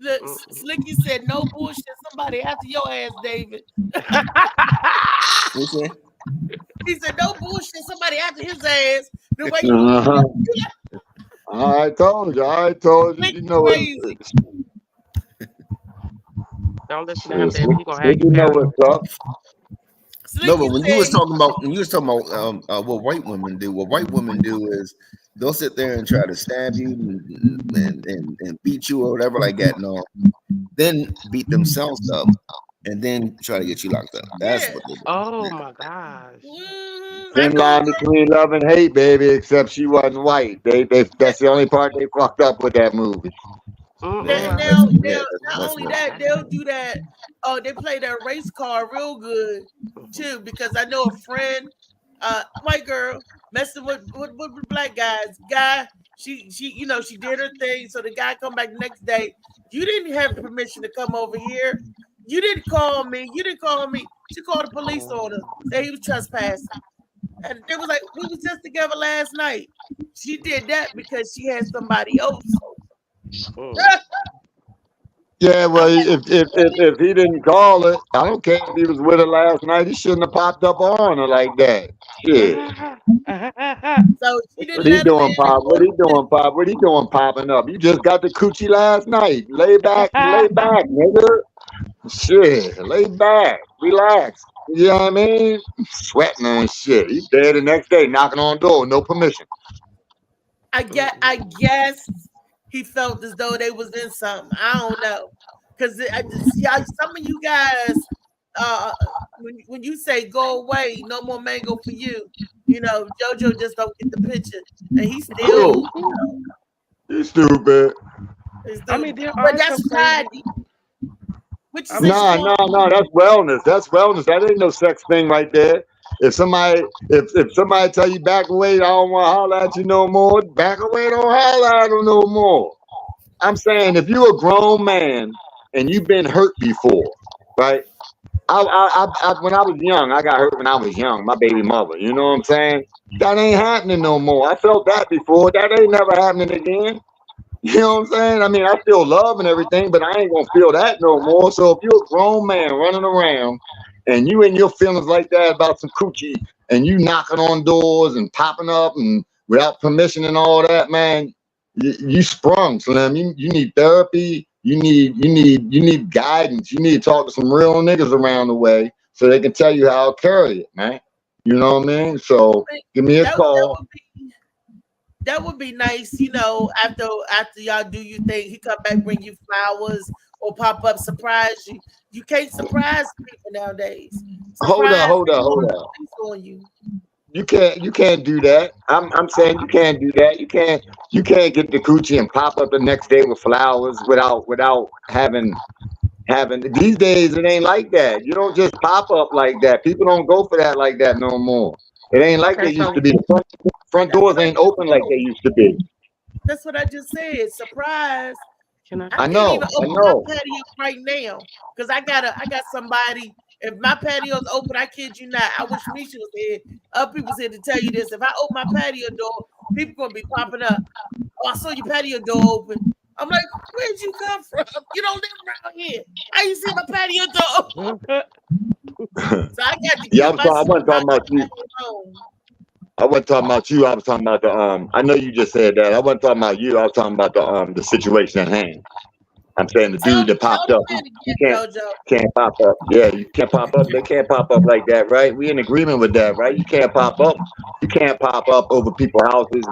Look, Slicky said, "No bullshit. Somebody after your ass, David." What's that? He said, "No bullshit. Somebody after his ass." The way you. I told you. You know crazy. Don't listen to him, Shit, baby. He gonna have Slick, you you know paranoid. what's up. No, Slicky but when said you was talking about what white women do, what white women do is they'll sit there and try to stab you and beat you or whatever like that, no, then beat themselves up and then try to get you locked up. That's yeah. what they do. Oh my gosh. I Thin know line between love and hate, baby. Except she wasn't white. That's the only part they fucked up with that movie. Yeah, Mm-mm. now yeah, not only that, they'll do that. Oh, they play their race card real good too. Because I know a friend, white girl, messing with black guys. Guy, she she did her thing. So the guy come back the next day. You didn't have permission to come over here. You didn't call me. You didn't call me. She called the police on her. Said he was trespassing. And it was like, we was just together last night. She did that because she had somebody else. Mm. Yeah, well, if he didn't call it, I don't care if he was with her last night. He shouldn't have popped up on her like that. Shit. So she didn't What he let him doing, in. Pop? What he doing, Pop? What he doing popping up? You just got the coochie last night. Lay back, nigga. Shit, lay back, relax. You know what I mean? Sweating and shit. He dead the next day, knocking on door, no permission. I guess he felt as though they was in something. I don't know. Because some of you guys, when you say go away, no more mango for you, JoJo just don't get the picture. And he's still, You stupid. I mean, there but are that's some crazy. Friday. Which I is mean, No, that's wellness. That's wellness. That ain't no sex thing right there. If somebody tell you back away, I don't want to holler at you no more. Back away, don't holler at them no more. I'm saying if you're a grown man and you've been hurt before, right? When I was young, I got hurt when I was young. My baby mother, you know what I'm saying? That ain't happening no more. I felt that before. That ain't never happening again. You know what I'm saying? I mean, I feel love and everything, but I ain't gonna feel that no more. So if you're a grown man running around and you in your feelings like that about some coochie and you knocking on doors and popping up and without permission and all that, man, you sprung, Slim. You need therapy. You need guidance. You need to talk to some real niggas around the way so they can tell you how to carry it, man. You know what I mean? So give me a call. That would be nice, after y'all do your thing, he come back, bring you flowers or pop up, surprise you. You can't surprise people nowadays. Hold up. On you. You can't do that. I'm saying you can't do that. You can't get the coochie and pop up the next day with flowers without having these days it ain't like that. You don't just pop up like that. People don't go for that like that no more. It ain't like they used to be. The front doors ain't open like they used to be. That's what I just said. Surprise. I can't know, even open my patio right now because I got somebody. If my patio's open, I kid you not. I wish Misha was here. Other people said to tell you this. If I open my patio door, people gonna be popping up. Oh, I saw your patio door open. I'm like, where'd you come from? You don't live around here. How you see my patio door? So I got to. Yeah, I wasn't talking about you. I wasn't talking about you. I was talking about the I know you just said that. I wasn't talking about you. I was talking about the situation at hand. I'm saying the dude that popped up. You can't pop up. Yeah, you can't pop up. They can't pop up like that, right? We in agreement with that, right? You can't pop up. You can't pop up over people's houses,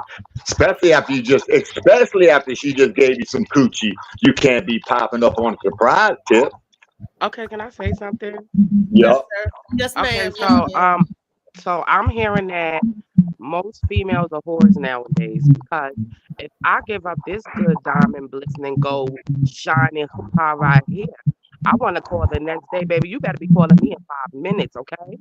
especially after she just gave you some coochie. You can't be popping up on a surprise tip. Okay, can I say something? Yeah. Yes, ma'am. Okay, so I'm hearing that most females are whores nowadays because if I give up this good diamond, glistening, gold, shining hoopah right here, I want to call the next day, baby. You better be calling me in 5 minutes, okay?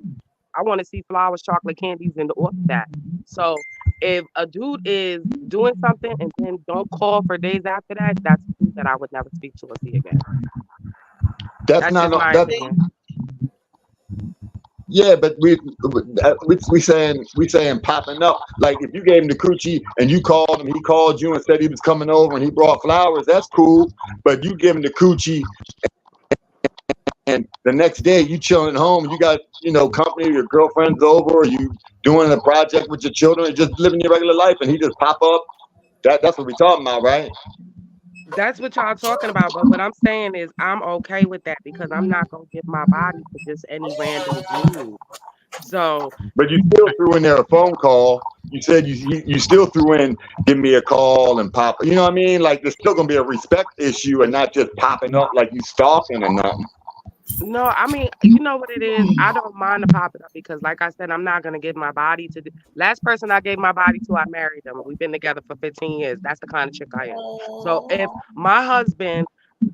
I want to see flowers, chocolate, candies, and all that. So if a dude is doing something and then don't call for days after that, that's a dude that I would never speak to or see again. That's not my opinion. Yeah, but we saying popping up. Like if you gave him the coochie and you called him, he called you and said he was coming over and he brought flowers. That's cool. But you give him the coochie and the next day you chilling at home. You got company, your girlfriend's over, or you doing a project with your children, and just living your regular life, and he just pop up. That's what we're talking about, right? That's what y'all talking about. But what I'm saying is I'm okay with that because I'm not gonna give my body to just any random dude. So But you still threw in there a phone call. You said you still threw in give me a call and pop. You know what I mean? Like there's still gonna be a respect issue and not just popping up like you stalking or nothing. no, I mean, you know what it is? I don't mind the popping up because like I said, I'm not gonna give my body to the last person I gave my body to, I married him. We've been together for 15 years. That's the kind of chick I am. So if my husband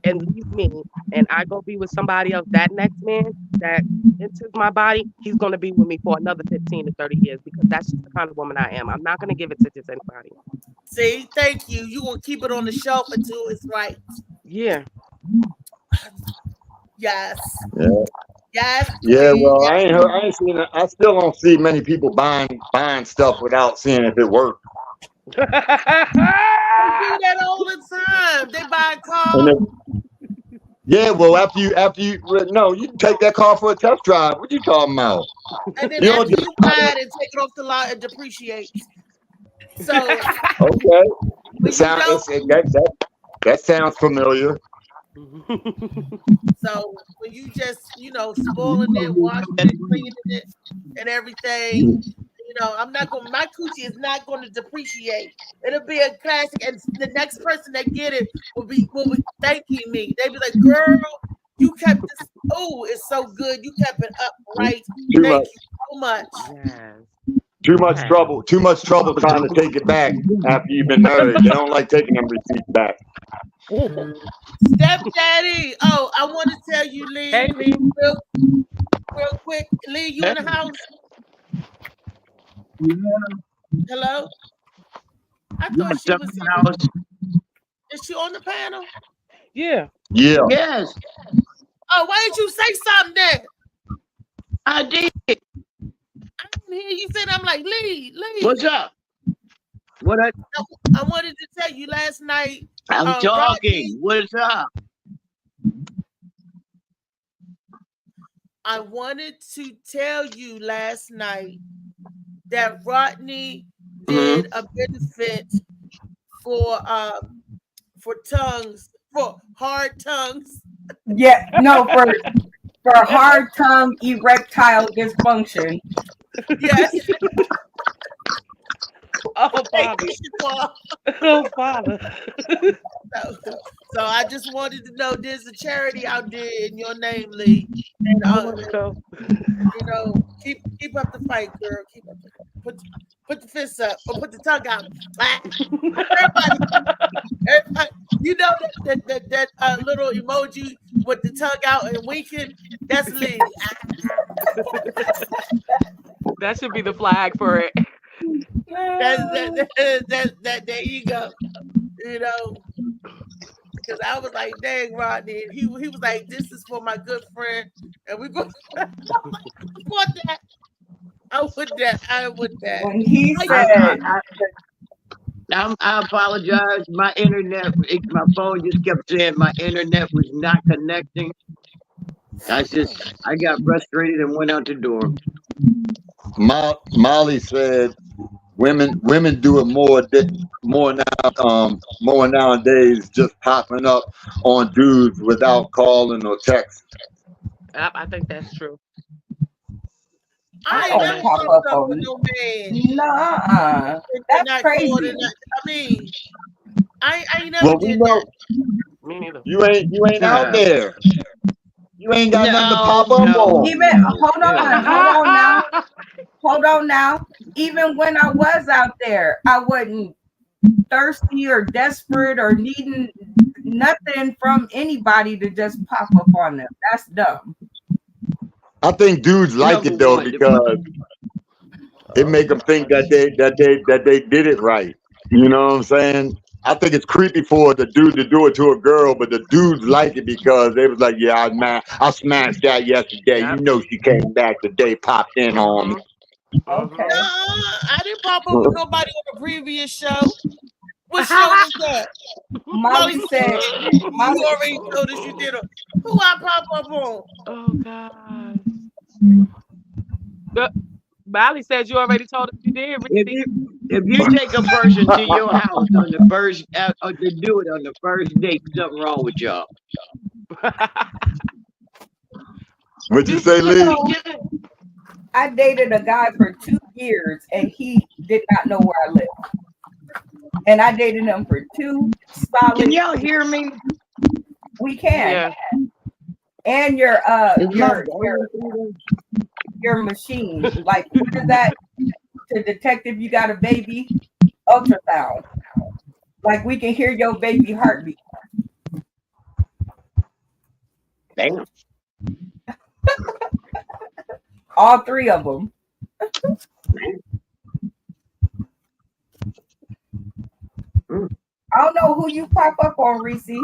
and leave me and I go be with somebody else, that next man that enters my body, he's gonna be with me for another 15 to 30 years because that's just the kind of woman I am. I'm not gonna give it to just anybody. See, thank you. You gonna keep it on the shelf until it's right. Yeah. Yes. Yeah. Yes. Yeah, Queen. well, I ain't seen it. I still don't see many people buying stuff without seeing if it works. They do that all the time. They buy a car. And then, yeah, well, after you no, you take that car for a test drive. What you talking about? And then You don't after just you buy it and take it off the lot, it depreciates. So okay. when It sound, that sounds familiar. so when you just spoiling it, washing it, cleaning it, and everything, I'm not gonna. My coochie is not going to depreciate. It'll be a classic, and the next person that get it will be thanking me. They be like, "Girl, you kept this. Oh, it's so good. You kept it upright. Too Thank much. you so much." Yes. Too much trouble. Too much trouble trying to take it back after you've been married. They don't like taking them receipts back. Stepdaddy. Oh, I want to tell you, Lee. Hey, Lee. Real quick, Lee, you in the house? Yeah. Hello. I thought she was in the house. Is she on the panel? Yeah. Yeah. Yes, Oh, why didn't you say something then? I did. I didn't hear you say that. I'm like, Lee. What's up? What I wanted to tell you last night. I'm Rodney, talking. What's up? I wanted to tell you last night that Rodney did a benefit for tongues, for hard tongues. Yeah, no, for hard tongue erectile dysfunction. Yes. Oh, Thank Father. you, Shaquan. Oh, Father. So I just wanted to know there's a charity out there in your name, Lee. And keep up the fight, girl. Keep up put the fist up or put the tongue out. Everybody, you know that little emoji with the tongue out and winking. That's Lee. That should be the flag for it. That there you go. Because I was like, dang, Rodney. And he was like, this is for my good friend. And we go what that? I would that. When he said, I apologize. My internet, my phone just kept saying my internet was not connecting. I got frustrated and went out the door. Molly said women do it more nowadays, just popping up on dudes without calling or text. I think that's true. I don't ain't never pop fucked up up on with me. no man. nah, that's crazy. I ain't never Well, we did know that. Me neither. you ain't out there. You ain't got nothing to pop up on. Even hold on now. Even when I was out there, I wasn't thirsty or desperate or needing nothing from anybody to just pop up on them. That's dumb. I think dudes like it though because it make them think that they did it right. You know what I'm saying? I think it's creepy for the dude to do it to a girl, but the dudes like it because they was like, yeah, I smashed that yesterday. Yep. You know she came back today, popped in on me. Okay. No, I didn't pop up with nobody on the previous show. What show was that? Molly said, you already told us you did. Who I pop up on? Oh, God. Molly said you already told us you did. If you take a person to your house on the first, or to do it on the first date, something wrong with y'all. What'd you say, Lee? I dated a guy for 2 years and he did not know where I lived. And I dated him for 2 solid. Can y'all hear me? We can. Yeah. And your machine, like what is that to detect if you got a baby? Ultrasound. Like we can hear your baby heartbeat. Damn. All 3 of them. I don't know who you pop up on, Reese. So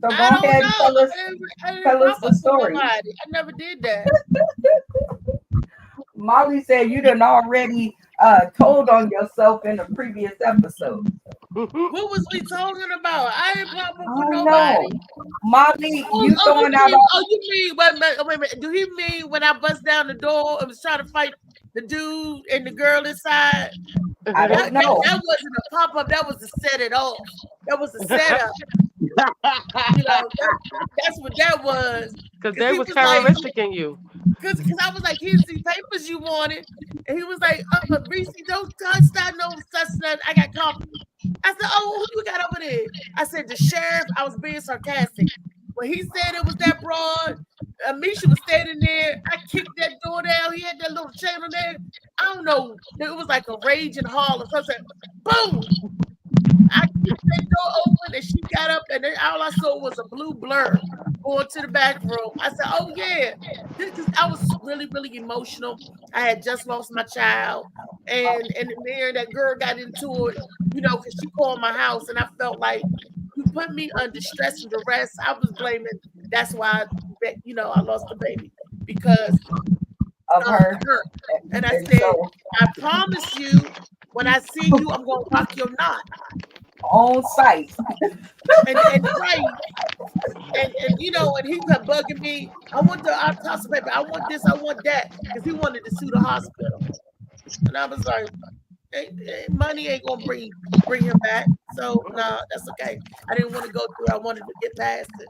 go ahead and tell us the story. I never did that. Molly said you done already told on yourself in a previous episode. What was we talking about? I didn't pop up with Oh nobody. no, Molly, you throwing out. You mean wait a minute? Do he mean when I bust down the door and was trying to fight the dude and the girl inside? I don't know. That wasn't a pop up. That was to set it off. That was a setup. That's what that was. Because they was terroristic in you. Because I was like, here's the papers you wanted. And he was like, Reese, don't touch that, no such that. I got company. I said, oh, who you got over there? I said, the sheriff. I was being sarcastic. When he said it was that broad, Misha was standing there. I kicked that door down. He had that little chain on there. I don't know. It was like a raging hall. So I said, boom. I kicked that door open and she got up and then all I saw was a blue blur going to the back room. I said, oh yeah. I was really, really emotional. I had just lost my child. And then that girl got into it, because she called my house and I felt like you put me under stress and duress. I was blaming. That's why, I lost the baby because of her. And I said, I promise you, when I see you, I'm gonna rock your knot on site. and right. And he kept bugging me. I want the autopsy paper. I want this. I want that because he wanted to sue the hospital. And I was like, money ain't gonna bring him back. So no, that's okay. I didn't want to go through it. I wanted to get past it.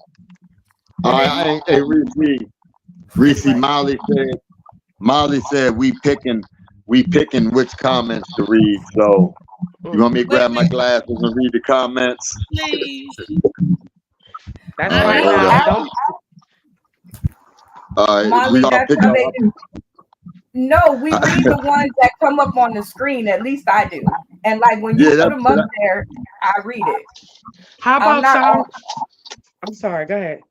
All right, hey, Reese, Molly said we picking which comments to read. So you want me to grab my glasses and read the comments? Please. That's All right, right. All right, Molly, we all pick up. No, we read the ones that come up on the screen. At least I do. And like when you put them up there, I read it. How about I'm sorry, go ahead.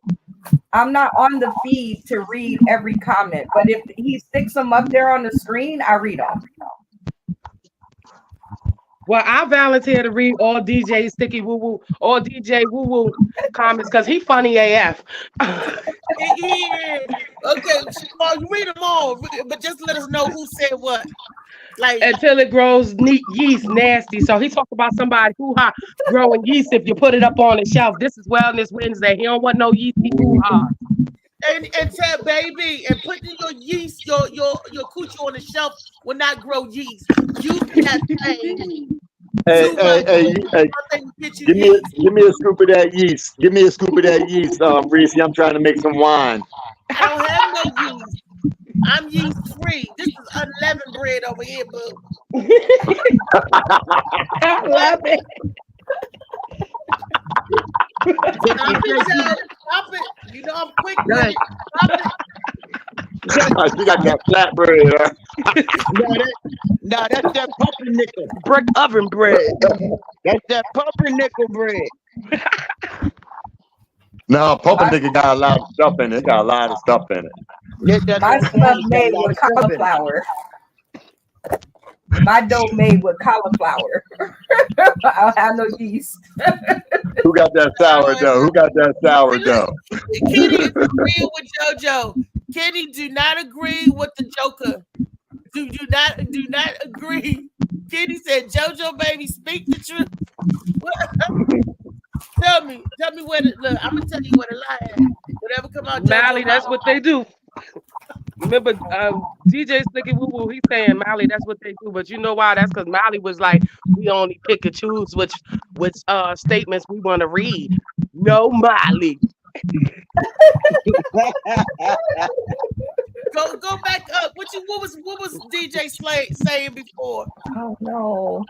I'm not on the feed to read every comment, but if he sticks them up there on the screen, I read them. Well, I volunteer to read all DJ Sticky Woo Woo, all DJ Woo Woo comments because he funny AF. Yeah. Okay, you read them all, but just let us know who said what. Like until it grows yeast nasty. So he talked about somebody hoo-ha growing yeast if you put it up on the shelf. This is Wellness Wednesday. He don't want no yeasty hoo-ha. And said, baby, and putting your yeast, your coochie on the shelf will not grow yeast. You that thing. Hey, give me a scoop of that yeast. Give me a scoop of that yeast, Reese. I'm trying to make some wine. I don't have no yeast. I'm yeast free. This is unleavened bread over here, boo. I love it. Stop it. You know I'm quick with it. Stop it. She got that flat bread. No, that's that pumpernickel. Brick oven bread. That's that pumpernickel bread. No, pumpernickel got a lot of stuff in it. It got a lot of stuff in it. My stuff made with cauliflower. My dough made with cauliflower. I don't have no yeast. Who got that sourdough? Kenny is agreeing with JoJo. Kenny, do not agree with the Joker. Do not agree. Kenny said, JoJo, baby, speak the truth. Tell me where to look. I'm gonna tell you where to lie at. Whatever come out. Molly, that's what they do. Remember, DJ Slicky Woo Woo, he's saying Molly, that's what they do. But you know why? That's because Molly was like, we only pick and choose which statements we want to read. No, Molly. Go back up. What was DJ Slade saying before? Oh no.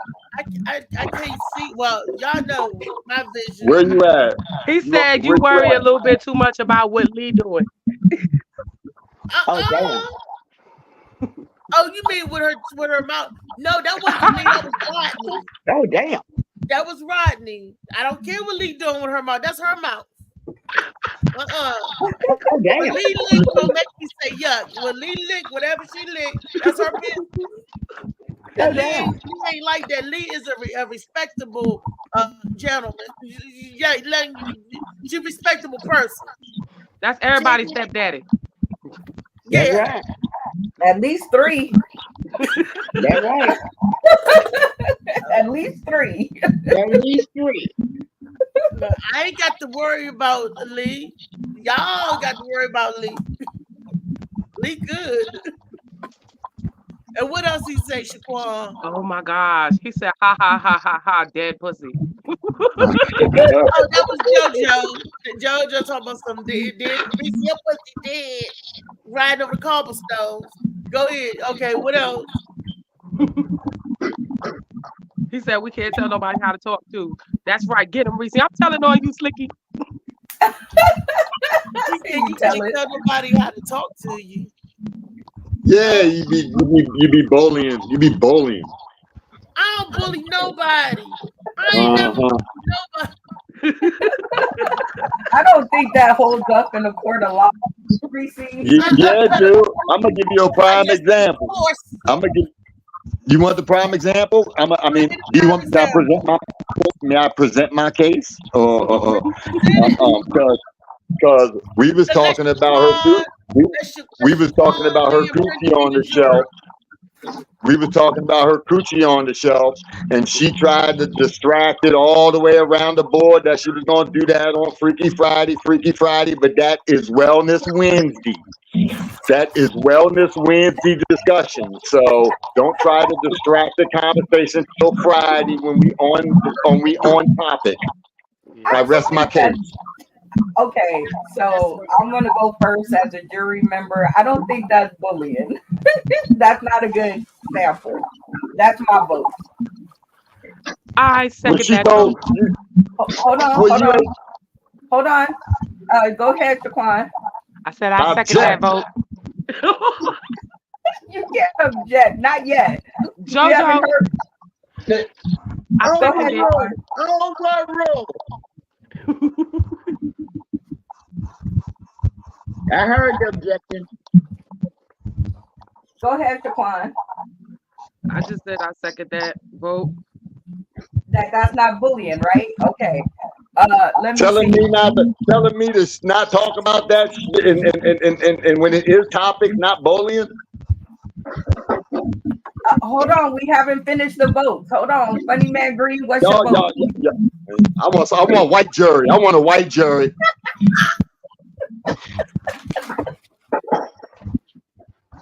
I can't see. Well, y'all know my vision. Where you at? He said you where you worry a at? little bit too much about what Lee doing. Oh, damn. Oh, you mean with her mouth? No, that wasn't me. That was Rodney. Oh, damn. That was Rodney. I don't care what Lee doing with her mouth. That's her mouth. Oh, When damn. Lee lick gonna make me say yuck. When Lee lick, whatever she lick, that's her business. And Lee ain't like that. Lee is a respectable gentleman. Yeah, she's a respectable person. That's everybody's stepdaddy. That's Yeah. right. At least 3. That's right. At least 3. At least 3. I ain't got to worry about Lee. Y'all got to worry about Lee. Lee good. And what else he say, Shaquan? Oh my gosh. He said, ha ha ha ha ha, dead pussy. Oh, that was JoJo. JoJo talking about some dead. Your pussy dead. Riding over cobblestones. Go ahead. Okay, what else? He said we can't tell nobody how to talk to. That's right. Get him, Reese. I'm telling on you, Slicky. You can't tell nobody how to talk to you. Yeah, you be bullying. You be bullying. I don't bully nobody. I ain't never bullied nobody. I don't think that holds up in a court of law. Reese. Yeah, dude. I'm gonna give you a prime example. I'm gonna give. You want the prime example? I mean, do you want me to present my? May I present my case? Because we was talking about her. We was talking about her coochie on the shelf. We were talking about her coochie on the shelf, and she tried to distract it all the way around the board that she was going to do that on Freaky Friday, but that is Wellness Wednesday. That is Wellness Wednesday discussion. So don't try to distract the conversation till Friday when we on topic. I rest my case. Okay, so I'm gonna go first as a jury member. I don't think that's bullying. That's not a good sample. That's my vote. I second that. Told, Hold on. Go ahead, Shaquan. I said I second that vote. You can't object. Not yet. JoJo. I second that. Oh, my rule. I heard the objection. Go ahead, Shaquan. I just said I second that vote. That's not bullying, right? Okay. Let me telling me to not talk about that and when it is topic, not bullying. Hold on, we haven't finished the votes. Hold on, Funny Man Green, what's your vote? I want white jury. I want a white jury.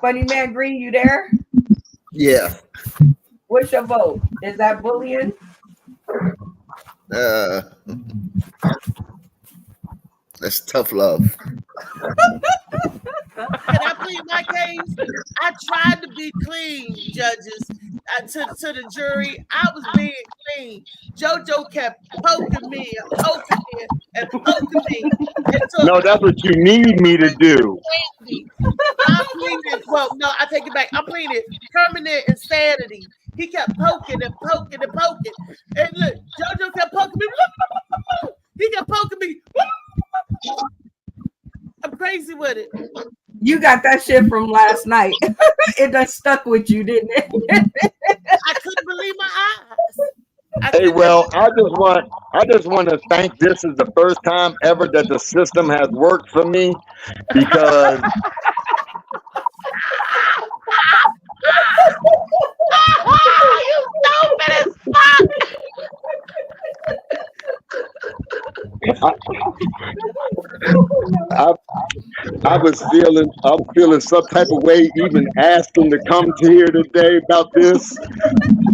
Funny Man Green, you there? Yeah. What's your vote? Is that bullying? That's tough love. Can I plead my case? I tried to be clean, judges. To the jury, I was being clean. JoJo kept poking me and poking me and poking me. No, that's what you need me to do. I pleaded. Well, no, I take it back. I pleaded permanent insanity. He kept poking and poking and poking. And look, JoJo kept poking me. He kept poking me. I'm crazy with it. You got that shit from last night. It done stuck with you, didn't it? I couldn't believe my eyes. Hey, well, I just want to thank. This is the first time ever that the system has worked for me because. You stupid as fuck. I was feeling some type of way even asking to come here today about this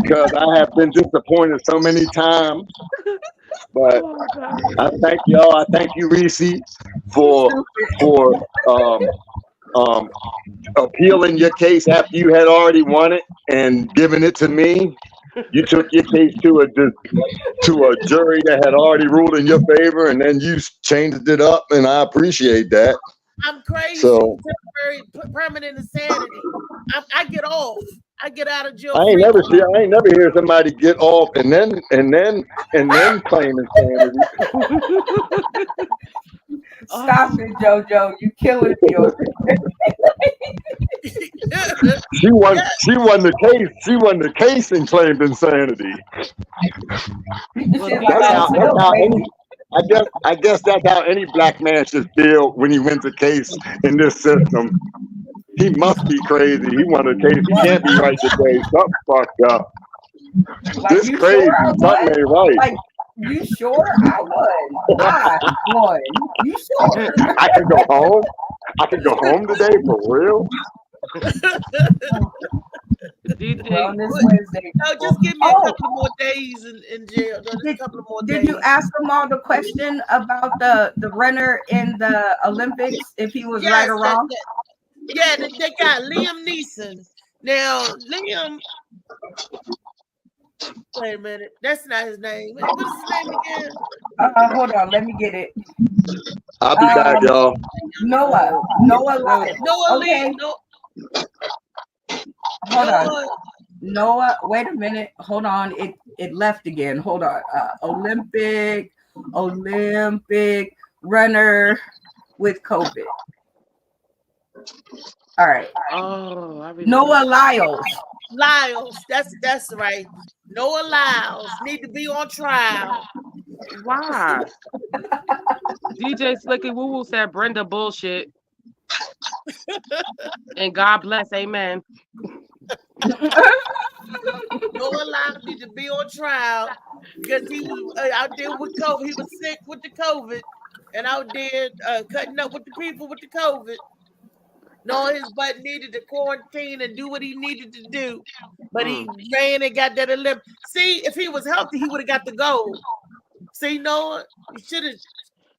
because I have been disappointed so many times. But Oh, God. I thank y'all. I thank you, Reese, for appealing your case after you had already won it and giving it to me. You took your case to a jury that had already ruled in your favor, and then you changed it up, and I appreciate that. I'm crazy. So Temporary, permanent insanity. I get off. I get out of jail. I ain't never hear somebody get off and then claim insanity. Stop it, JoJo. You killing me. She won the case. She won the case and claimed insanity. I guess that's how any black man should feel when he wins a case in this system. He must be crazy. He won a case. He can't be right today. Something fucked up. This crazy. Something ain't right. Like, you sure? I won. I won. You sure? I can go home. I can go home today for real. DJ, On this Wednesday. No, just give me a couple more days in jail. No, just a couple of more days. Did you ask them all the question about the runner in the Olympics, if he was right or wrong? Yeah, they got Liam Neeson. Now, Liam, wait a minute. That's not his name. What is his name again? Hold on. Let me get it. I'll be back, y'all. Noah Lyles. Noah Okay. Lee. Hold on. Noah, wait a minute. Hold on. It left again. Hold on. Olympic runner with COVID. All right. oh, I remember. Noah Lyles. Lyles. That's right. Noah Lyles need to be on trial. Why? DJ Slicky Woo Woo said Brenda bullshit. And God bless, amen. Noah Lyles need to be on trial because he was out there with COVID. He was sick with the COVID and out there cutting up with the people with the COVID. No, his butt needed to quarantine and do what he needed to do, but he ran and got that Olympic. See, if he was healthy, he would have got the gold. See, Noah, he should have.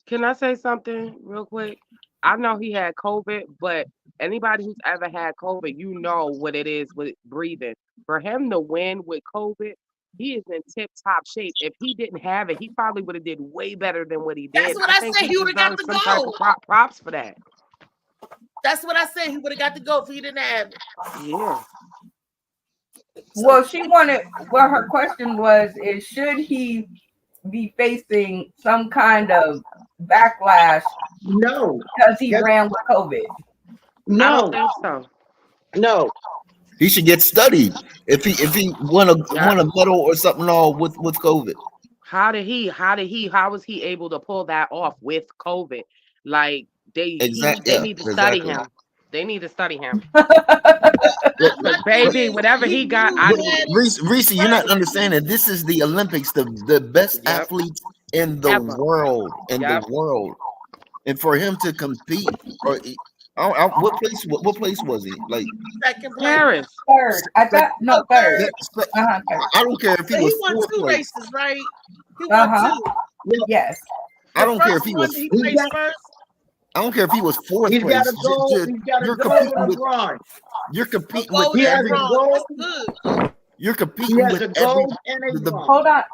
Can I say something real quick? I know he had COVID, but anybody who's ever had COVID, you know what it is with breathing. For him to win with COVID, he is in tip-top shape. If he didn't have it, he probably would have did way better than what he did. That's what I said. He would have got the some type gold. of props for that. That's what I said. He would have got the gold if he didn't have it. Yeah. Well, her question was, should he be facing some kind of backlash No, because he ran with COVID? I no, don't think so. no. He should get studied if he won a medal or something all with COVID. How was he able to pull that off with COVID? Like they need to study him. They need to study him. But baby, whatever he got, I need. Reese, you're not understanding. This is the Olympics, the best athletes in the world, and for him to compete, what place was he? Like Second place. Paris. Third. I thought third. Third. Third. I don't care if he So was he won fourth two place. races, right? He won two. Yes. I don't care if he was. He placed first. I don't care if he was fourth He's place. got a gold. He's got a You're gold competing and a with. bronze. You're competing Gold with He has every. a gold. That's good. You're He competing has with a every. gold and a the- bronze.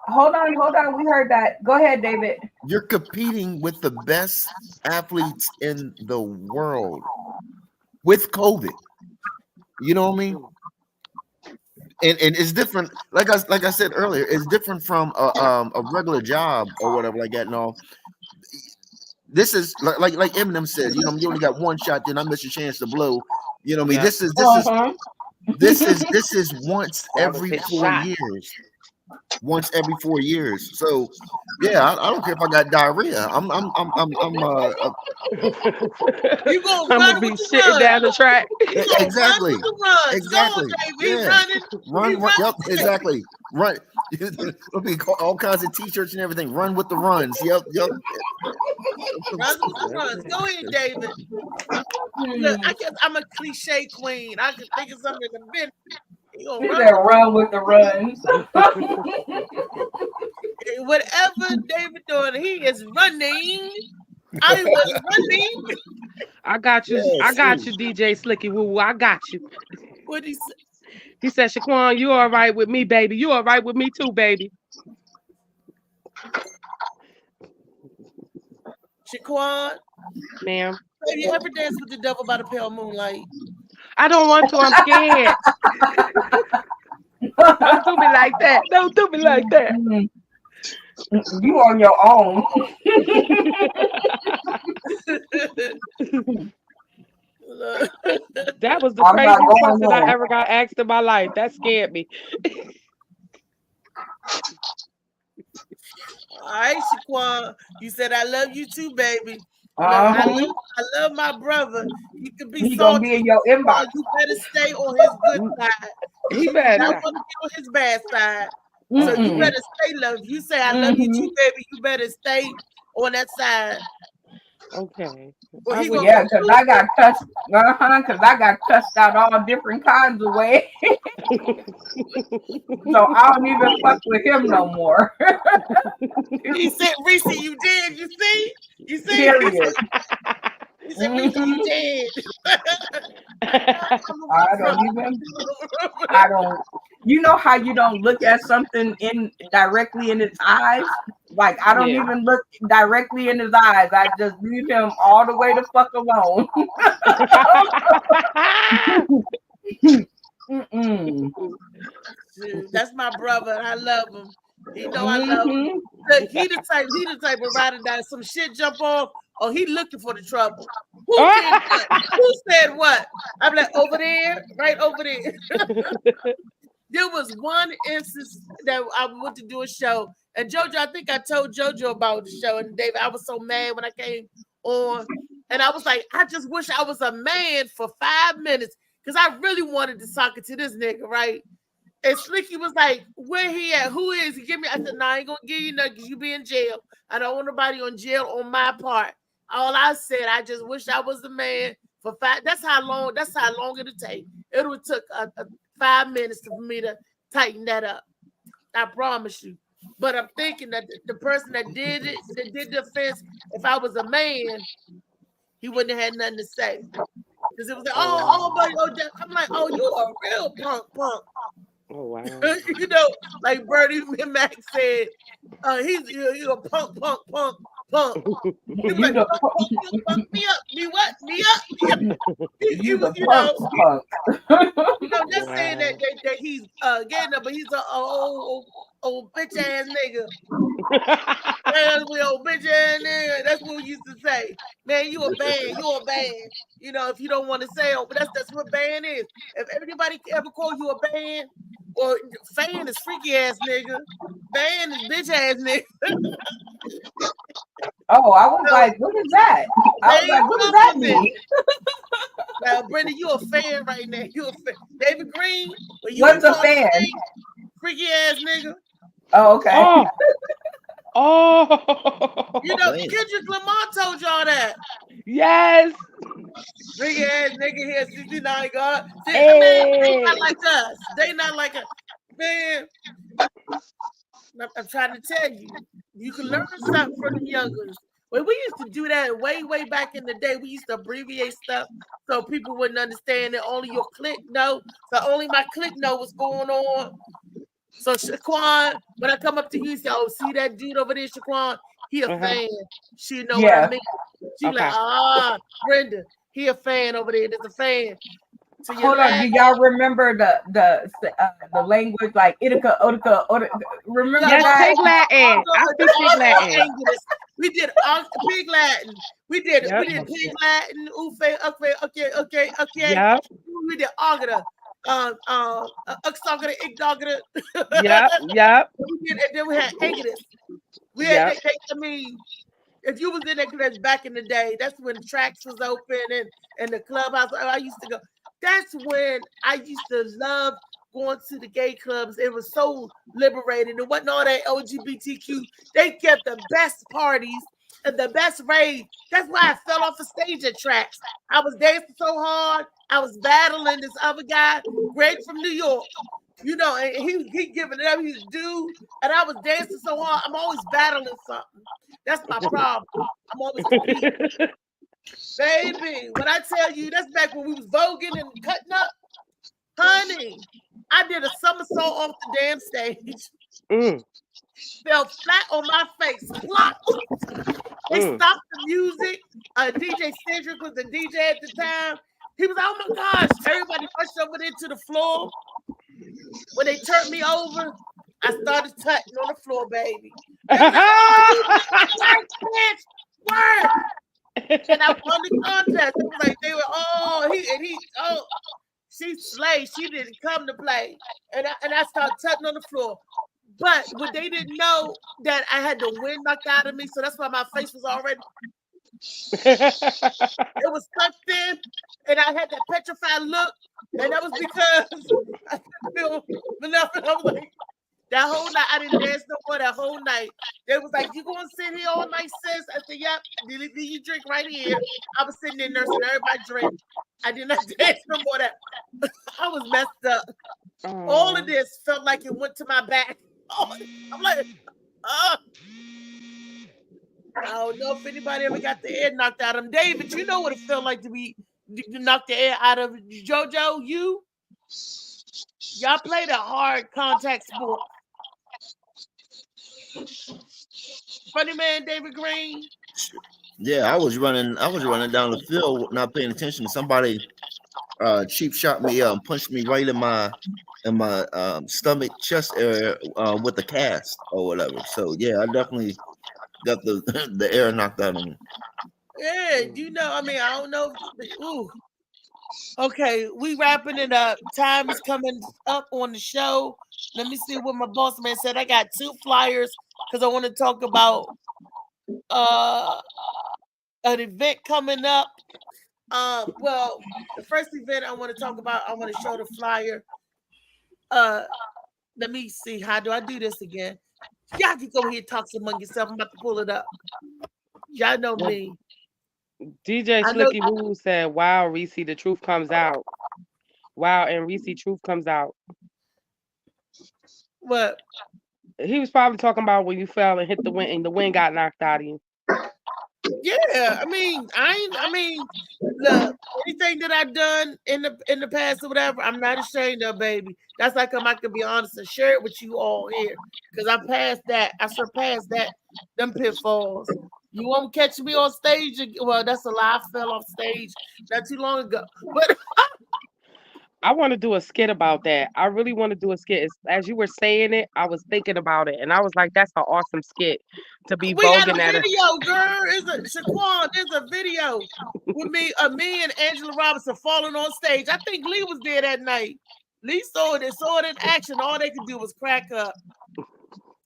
Hold on. We heard that. Go ahead, David. You're competing with the best athletes in the world with COVID. You know what I mean? And it's different. Like I said earlier, it's different from a regular job or whatever like that. No, this is like Eminem said. You know, you only got one shot, then I miss your chance to blow. You know what I mean? Yeah. This is once every his 4 shot. years. Once every 4 years. So yeah, I don't care if I got diarrhea. I'm You gonna I'm run gonna be with the sitting run. down the track. You gonna Exactly. run with the run. Exactly. Go, Dave. He's Yeah. running. Run, yep, exactly. Run. It'll be all kinds of t-shirts and everything. Run with the runs. Yep. Runs with the runs. Go ahead, David. Look, I guess I'm a cliche queen. I can think of something in the minute. You gonna You run better run with the runs. whatever David doing, he is running. I was running. I got you. Yes, I got you, DJ Slicky Woo Woo. I got you. What he say? He said, Shaquan, you all right with me, baby. You all right with me too, baby. Shaquan, Ma'am. have you ever danced with the devil by the pale moonlight? I don't want to. I'm scared. Don't do me like that. Don't do me like that. You on your own. Look. That was the I'm not craziest going question I home. ever got asked in my life. That scared me. All right, Shaquan. You said I love you too, baby. Look, I love my brother. He could be He gonna salty. be in your inbox. You better stay on his good side. He You better don't not. want to be on his bad side. So you better stay love. You say I love you too, baby. You better stay on that side. Okay. Or he would- gonna Yeah, because I got cussed. Because I got cussed out all different kinds of ways. So I don't even fuck with him no more. He said, Reese, you did. You see? You see? Period. He said, Reese, you did. I don't. You know how you don't look at something directly in its eyes? Like I don't Yeah. even look directly in his eyes. I just leave him all the way the fuck alone. Dude, that's my brother. I love him. He know I love him. Look, he the type of rider that some shit jump off. Oh, he looking for the trouble. Who did what? Who said what? I'm like, over there, right over there. There was one instance that I went to do a show, and JoJo, I think I told JoJo about the show, and David, I was so mad when I came on, and I was like, I just wish I was a man for 5 minutes, because I really wanted to sock it to this nigga, right? And Slicky was like, where he at? Who is he? Give me. I said, no, I ain't gonna give you nothing because you be in jail. I don't want nobody on jail on my part. All I said, I just wish I was the man for 5. That's how long it'll take. It would took 5 minutes for me to tighten that up. I promise you. But I'm thinking that the person that did it, that did the offense, if I was a man, he wouldn't have had nothing to say. Because it was like, buddy, I'm like, oh, you a real punk. Oh wow. You know, like Bernie Mac said, he's a punk. He was like, punk me up. Me what? Me up. You the You punk. know, just saying that he's getting up, but he's a old bitch ass nigga. Old bitch ass nigga. That's what we used to say. Man, you a band. You know, if you don't want to say, but that's what band is. If anybody ever call you a band, or fan is freaky ass nigga, band is bitch ass nigga. Oh, I was like, what is that? I was like, what does that mean? Now, Brenda, you a fan right now. You a fan. David Green. What's a fan? Freaky ass nigga. Oh, okay. Oh. You know, Kendrick Lamar told y'all that. Yes. Freaky ass nigga here, 69 God. Hey. Man, they not like us. They not like us. Man, I'm trying to tell you, you can learn something from the youngers. Well, we used to do that way back in the day. We used to abbreviate stuff so people wouldn't understand that only your clique know. So only my clique know what's going on. So Shaquan, when I come up to you, say, "Oh, see that dude over there, Shaquan? He a fan." She know what I mean. She like, Brenda, he a fan over there. There's a fan. So hold on, do y'all remember the language like Itica, Otica, remember that? Pig Latin. I speak Pig Latin. We did Pig Latin. We did Pig Latin. Ufe, okay. Yep. We did Agata. Uxagata, Igdagata. Yep. And then we had Agata. We had, I mean, if you was in that class back in the day, that's when tracks was open and the clubhouse. I used to go. That's when I used to love going to the gay clubs. It was so liberating. It wasn't all that LGBTQ. They kept the best parties. the best rave. That's why I fell off the stage at tracks. I was dancing so hard. I was battling this other guy, Greg from New York. You know, and he giving it up, he's due. And I was dancing so hard. I'm always battling something. That's my problem. I'm always competing. Baby, when I tell you, that's back when we was voguing and cutting up. Honey, I did a somersault off the damn stage. Fell flat on my face. Plop. They stopped the music. DJ Cedric was the DJ at the time. He was like, oh my gosh. Everybody rushed over there to the floor. When they turned me over, I started touching on the floor, baby. They was like, work. And I won the contest. It was like they were, she slayed. She didn't come to play. And I started touching on the floor. But what they didn't know that I had the wind knocked out of me, so that's why my face was already. It was sucked in, and I had that petrified look, and that was because I couldn't feel nothing. I was like, that whole night I didn't dance no more. That whole night they was like, "You gonna sit here all night, sis?" I said, "Yep." Did you drink right here? I was sitting there nursing everybody drink. I did not dance no more. That I was messed up. All of this felt like it went to my back. I'm like, I don't know if anybody ever got the air knocked out of them. David, you know what it felt like to be knocked the air out of JoJo. Y'all played a hard contact sport. Funny man, David Green. Yeah, I was running down the field, not paying attention. Somebody cheap shot me, punched me right in my stomach, chest area with the cast or whatever. So yeah, I definitely got the air knocked out of me. Yeah, you know, I mean, I don't know. Ooh. Okay, we wrapping it up. Time is coming up on the show. Let me see what my boss man said. I got 2 flyers because I want to talk about an event coming up. Well, the first event I want to talk about, I want to show the flyer. Let me see. How do I do this again? Y'all can go here and talk among yourself. I'm about to pull it up. Y'all know me. DJ Slicky Woo said, "Wow, Reese, the truth comes out." Wow, and Reese, truth comes out. What? He was probably talking about when you fell and hit the wind, and the wind got knocked out of you. Yeah, I mean, look, anything that I've done in the past or whatever, I'm not ashamed of, baby. That's like I can be honest and share it with you all here, because I passed that. I surpassed that. Them pitfalls. You won't catch me on stage. Well, that's a lie. I fell off stage not too long ago. But I want to do a skit about that. I really want to do a skit. As you were saying it, I was thinking about it, and I was like, "That's an awesome skit to be we got a voguing at." video, girl. Shaquan, there's a video with me and Angela Robinson falling on stage. I think Lee was there that night. Lee saw it in action. All they could do was crack up,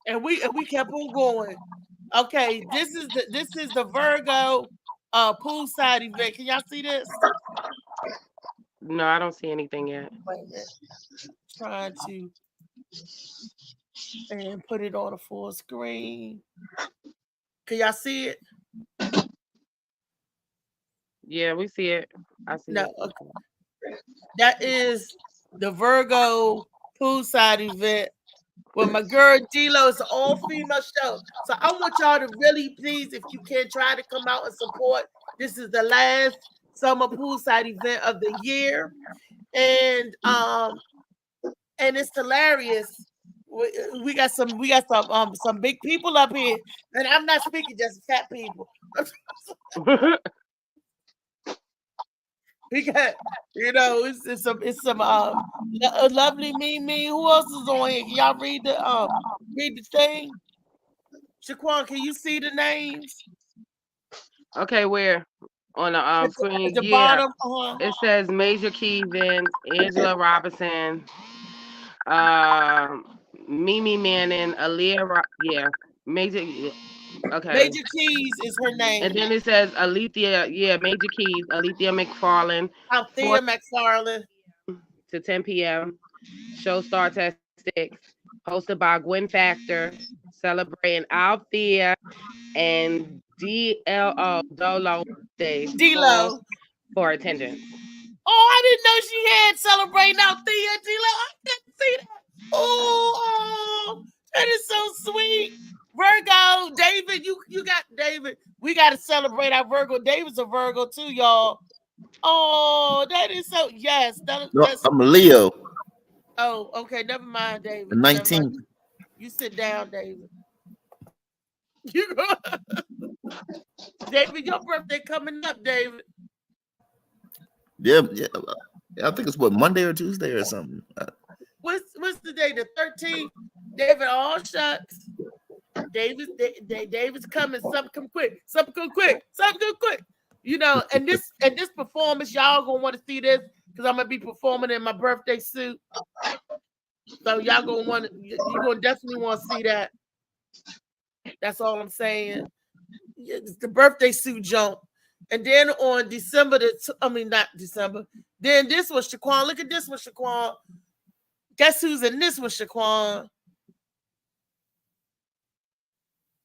and we kept on going. Okay, this is the Virgo poolside event. Can y'all see this? No, I don't see anything yet. Wait a minute. Trying to and put it on a full screen. Can y'all see it? Yeah, we see it. I see No, it. okay. That is the Virgo poolside event with my girl D-Lo. It's an all-female show. So I want y'all to really, please, if you can, try to come out and support. This is the last summer poolside event of the year. And it's hilarious. We got some big people up here. And I'm not speaking just fat people. We got, it's some lovely Mimi. Who else is on here? Can y'all read the thing? Shaquan, can you see the names? Okay, where on the screen? At the Yeah, bottom. it says Major Key event, Angela Robinson, Mimi Manning, Aaliyah. Yeah, Major. Okay. Major Keys is her name. And then it says Alethea. Yeah, Major Keys, Alethea McFarlane. Althea McFarlane. To 10 p.m. Show starts at 6. Hosted by Gwen Factor, celebrating Althea and DLO Dolo Days D-Lo. for attendance. Oh, I didn't know she had celebrating out Thea D-Lo. I didn't see that. Oh, that is so sweet. Virgo, David, you got David. We got to celebrate our Virgo. David's a Virgo too, y'all. Oh, that is so. Yes, No, that's. I'm a Leo. Oh, okay. Never mind, David. The Never 19th. mind. You sit down, David. David, your birthday coming up, David. Yeah. I think it's what, Monday or Tuesday or something. What's the day? The 13th. David, all shucks. David's coming. Something come quick. Something come quick. Something come quick. You know, and this performance, y'all gonna want to see this because I'm gonna be performing in my birthday suit. So y'all gonna want to, you're gonna definitely want to see that. That's all I'm saying. It's the birthday suit jump. And then on December, not December. Then this was Shaquan. Look at this one, Shaquan. Guess who's in this one, Shaquan?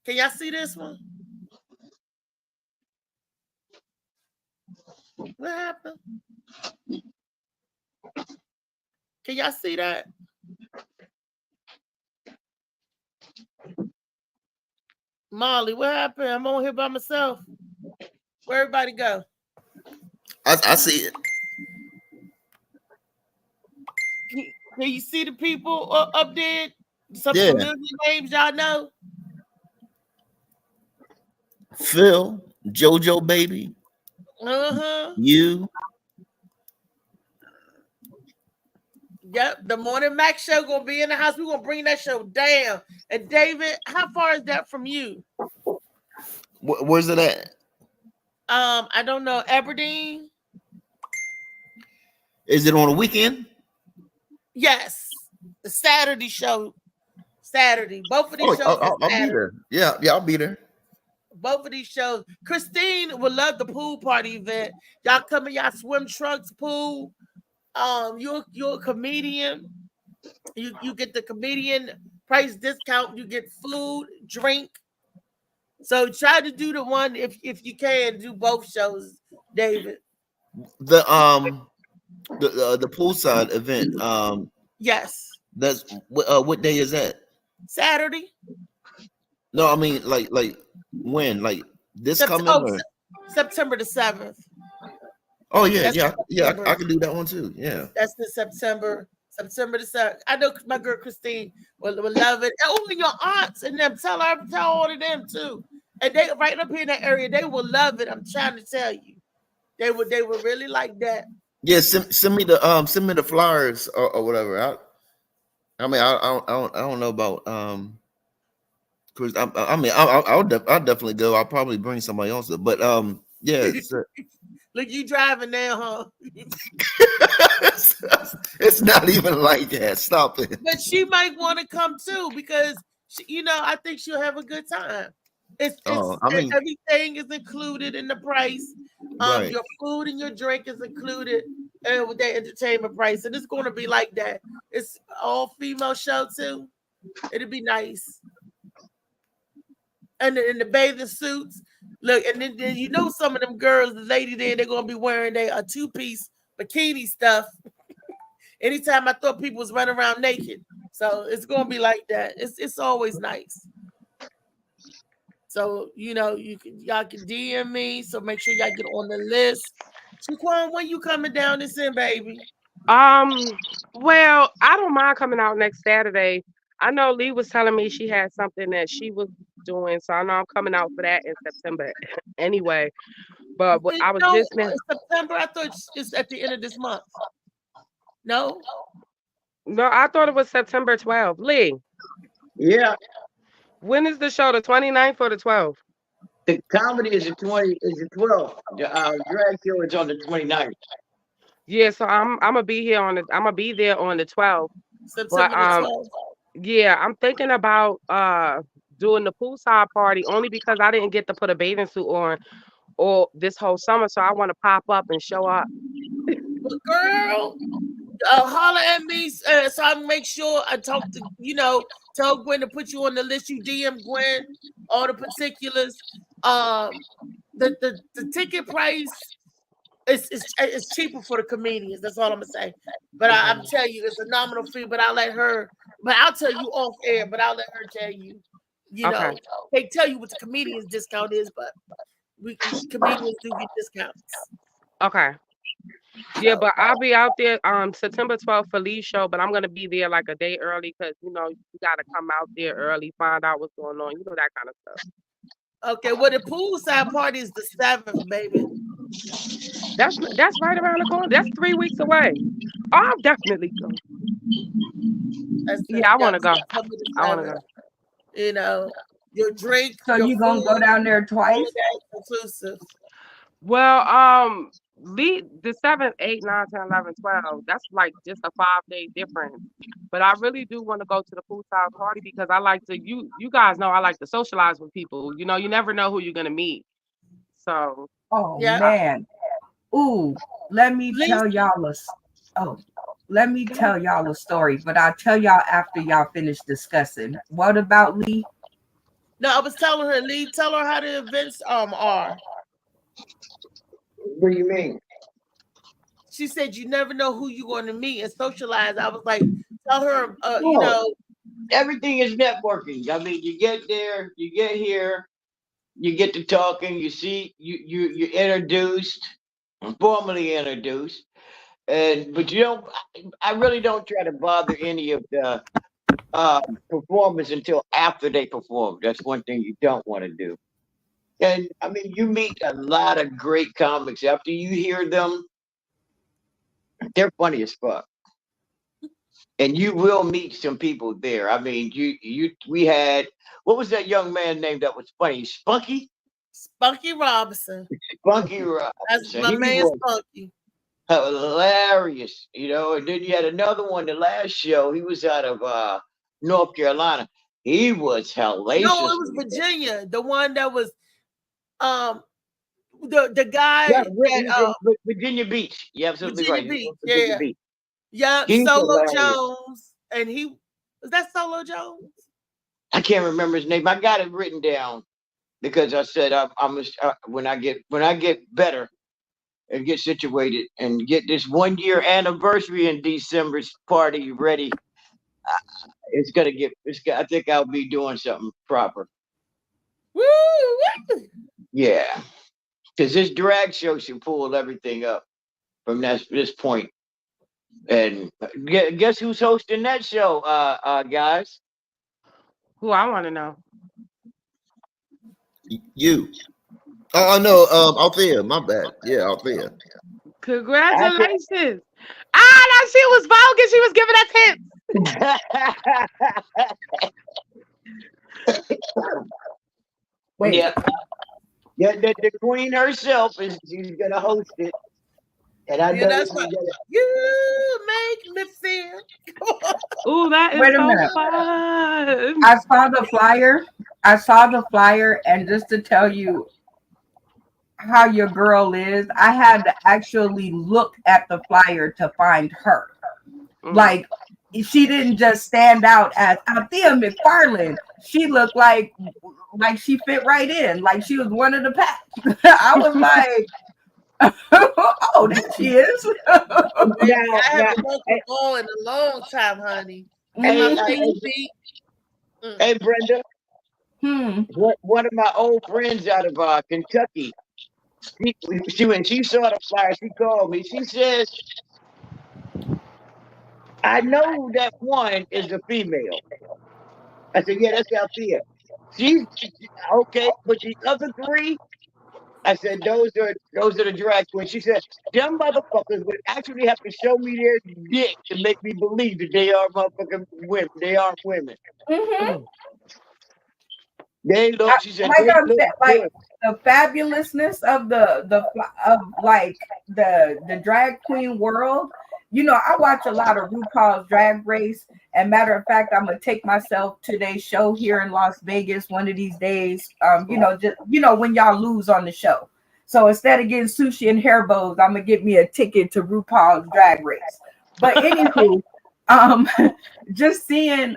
Can y'all see this one? What happened? Can y'all see that? Molly, what happened? I'm on here by myself. Where everybody go? I see it. Can you see the people up there? Some Yeah. familiar names y'all know? Phil, JoJo Baby, Uh-huh. you. Yep, the Morning Max show gonna be in the house. We're gonna bring that show down. And David, how far is that from you? Where's it at? I don't know. Aberdeen? Is it on a weekend? Yes. The Saturday show. Saturday. Both of these shows I'll are be Saturday. there. Yeah, I'll be there. Both of these shows. Christine would love the pool party event. Y'all come in y'all swim trunks pool. You're a comedian. You get the comedian price discount. You get food, drink. So try to do the one if you can do both shows, David. The poolside event. Yes. That's what day is that? Saturday. No, I mean like when? Like this coming? Or? September the 7th. Oh yeah, That's I can do that one too. Yeah. That's the September the 7th. I know my girl Christine will love it. And only your aunts and them. Tell all of them too. And they right up here in that area, they will love it. I'm trying to tell you. They would really like that. Yeah, send me the flyers or whatever. I don't know about Chris. I'll definitely go. I'll probably bring somebody else, but yeah. Look, you driving now, huh? It's not even like that. Stop it. But she might want to come too because I think she'll have a good time. Everything is included in the price. Right. Your food and your drink is included with that entertainment price, and it's going to be like that. It's all female show too. It'll be nice. And in the bathing suits, look, and then some of them girls, the lady there, they're gonna be wearing a 2-piece bikini stuff. Anytime I thought people was running around naked, so it's gonna be like that. It's always nice. So y'all can DM me. So make sure y'all get on the list. Shaquan, when you coming down this in, baby? Well, I don't mind coming out next Saturday. I know Lee was telling me she had something that she was doing, so I know I'm coming out for that in September anyway. But I was listening. September, I thought it's at the end of this month. No, I thought it was September 12th. Lee. Yeah. When is the show? The 29th or the 12th? The comedy is the 12th. The drag show is on the 29th. Yeah, so I'm gonna be there on the 12th. September the 12th. Yeah, I'm thinking about doing the poolside party only because I didn't get to put a bathing suit on or this whole summer, so I want to pop up and show up. But girl, holler at me so I make sure I talk to tell Gwen to put you on the list. You DM Gwen all the particulars, The ticket price is cheaper for the comedians. That's all I'm gonna say. But I'm telling you, it's a nominal fee. But I'll tell you off air. But I'll let her tell you. You know, Okay. they tell you what the comedian's discount is, but comedians do get discounts. Okay. Yeah, but I'll be out there September 12th for Lee's show, but I'm gonna be there like a day early because you gotta come out there early, find out what's going on, that kind of stuff. Okay, well the poolside party is the 7th, baby. That's right around the corner. That's 3 weeks away. Oh, I'll definitely go. I want to go. I want to go. You know, your drink. So your you gonna food, go down there twice? Inclusive. Well, the 7th, 8th, 9th, 10th, 11th, 12th, that's like just a 5-day difference. But I really do want to go to the poolside party because I like to, you guys know I like to socialize with people. You never know who you're going to meet. So. Oh, yeah. Man. Ooh, let me tell y'all a story, but I'll tell y'all after y'all finish discussing. What about Lee? No, I was telling her, Lee, tell her how the events are. What do you mean? She said you never know who you're going to meet and socialize. I was like, tell her, everything is networking. I mean, you get there, you get here, you get to talking, you see, you're introduced, formally introduced, but I really don't try to bother any of the performers until after they perform. That's one thing you don't want to do. And I mean, you meet a lot of great comics after you hear them. They're funny as fuck, and you will meet some people there. I mean, we had, what was that young man name that was funny? Spunky Robinson. Spunky Robinson. That's my man, Spunky. Hilarious, And then you had another one. The last show, he was out of North Carolina. He was hilarious. No, it was Virginia. The one that was the guy at Virginia Beach. You're absolutely Virginia right. Beach. Virginia Beach. Yeah, Solo Jones. And was that Solo Jones? I can't remember his name. I got it written down because I said when I get better and get situated and get this 1-year anniversary in December's party ready, I think I'll be doing something proper. Woo! Yeah, because this drag show should pull everything up from this point. And guess who's hosting that show, guys? Who I want to know. You. Oh no, Althea. My bad. Yeah, Althea. Congratulations! That she was bogus. She was giving us hints. Wait. Yeah, the queen herself she's gonna host it, and I know that's what you make me feel. Ooh, that is so fun! I saw the flyer, and just to tell you how your girl is, I had to actually look at the flyer to find her. Like, she didn't just stand out as Althea McFarland. She looked like she fit right in, like she was one of the pack. I was like, oh, there she is. I haven't walked the ball in a long time, honey. Hey, Brenda. One of my old friends out of Kentucky, when she saw the flyer, she called me. She says, I know that one is a female. I said, yeah, that's Althea. She's okay, but the other 3, I said, those are the drag queens. She said, them motherfuckers would actually have to show me their dick to make me believe that they are motherfucking women. They are women. Mm-hmm. They look. She said, like the fabulousness of the drag queen world. I watch a lot of RuPaul's Drag Race, and matter of fact, I'm gonna take myself to their show here in Las Vegas one of these days. When y'all lose on the show. So instead of getting sushi and hair bows, I'm gonna get me a ticket to RuPaul's Drag Race. But anywho, just seeing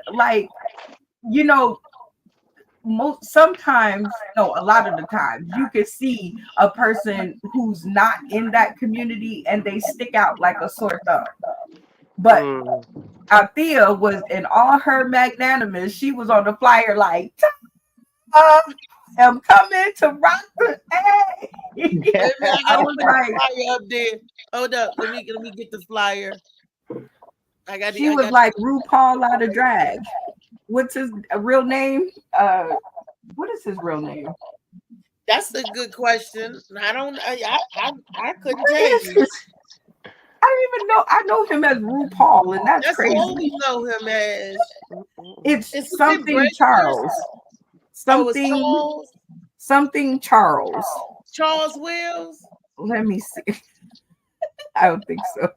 sometimes, no, a lot of the times, you can see a person who's not in that community and they stick out like a sore thumb. But Mm. Althea was in all her magnanimous. She was on the flyer like, I'm coming to rock the A. Wait a minute, I I gotta was put the like, flyer up there. Hold up, let me get the flyer. she was like RuPaul out of drag. What's his real name? What is his real name? That's a good question. I couldn't What tell is you. his? I don't even know. I know him as RuPaul, and that's That's crazy. all we know him as. It's It's something Charles. Something Charles. something Charles. Charles Wills. Let me see. I don't think so.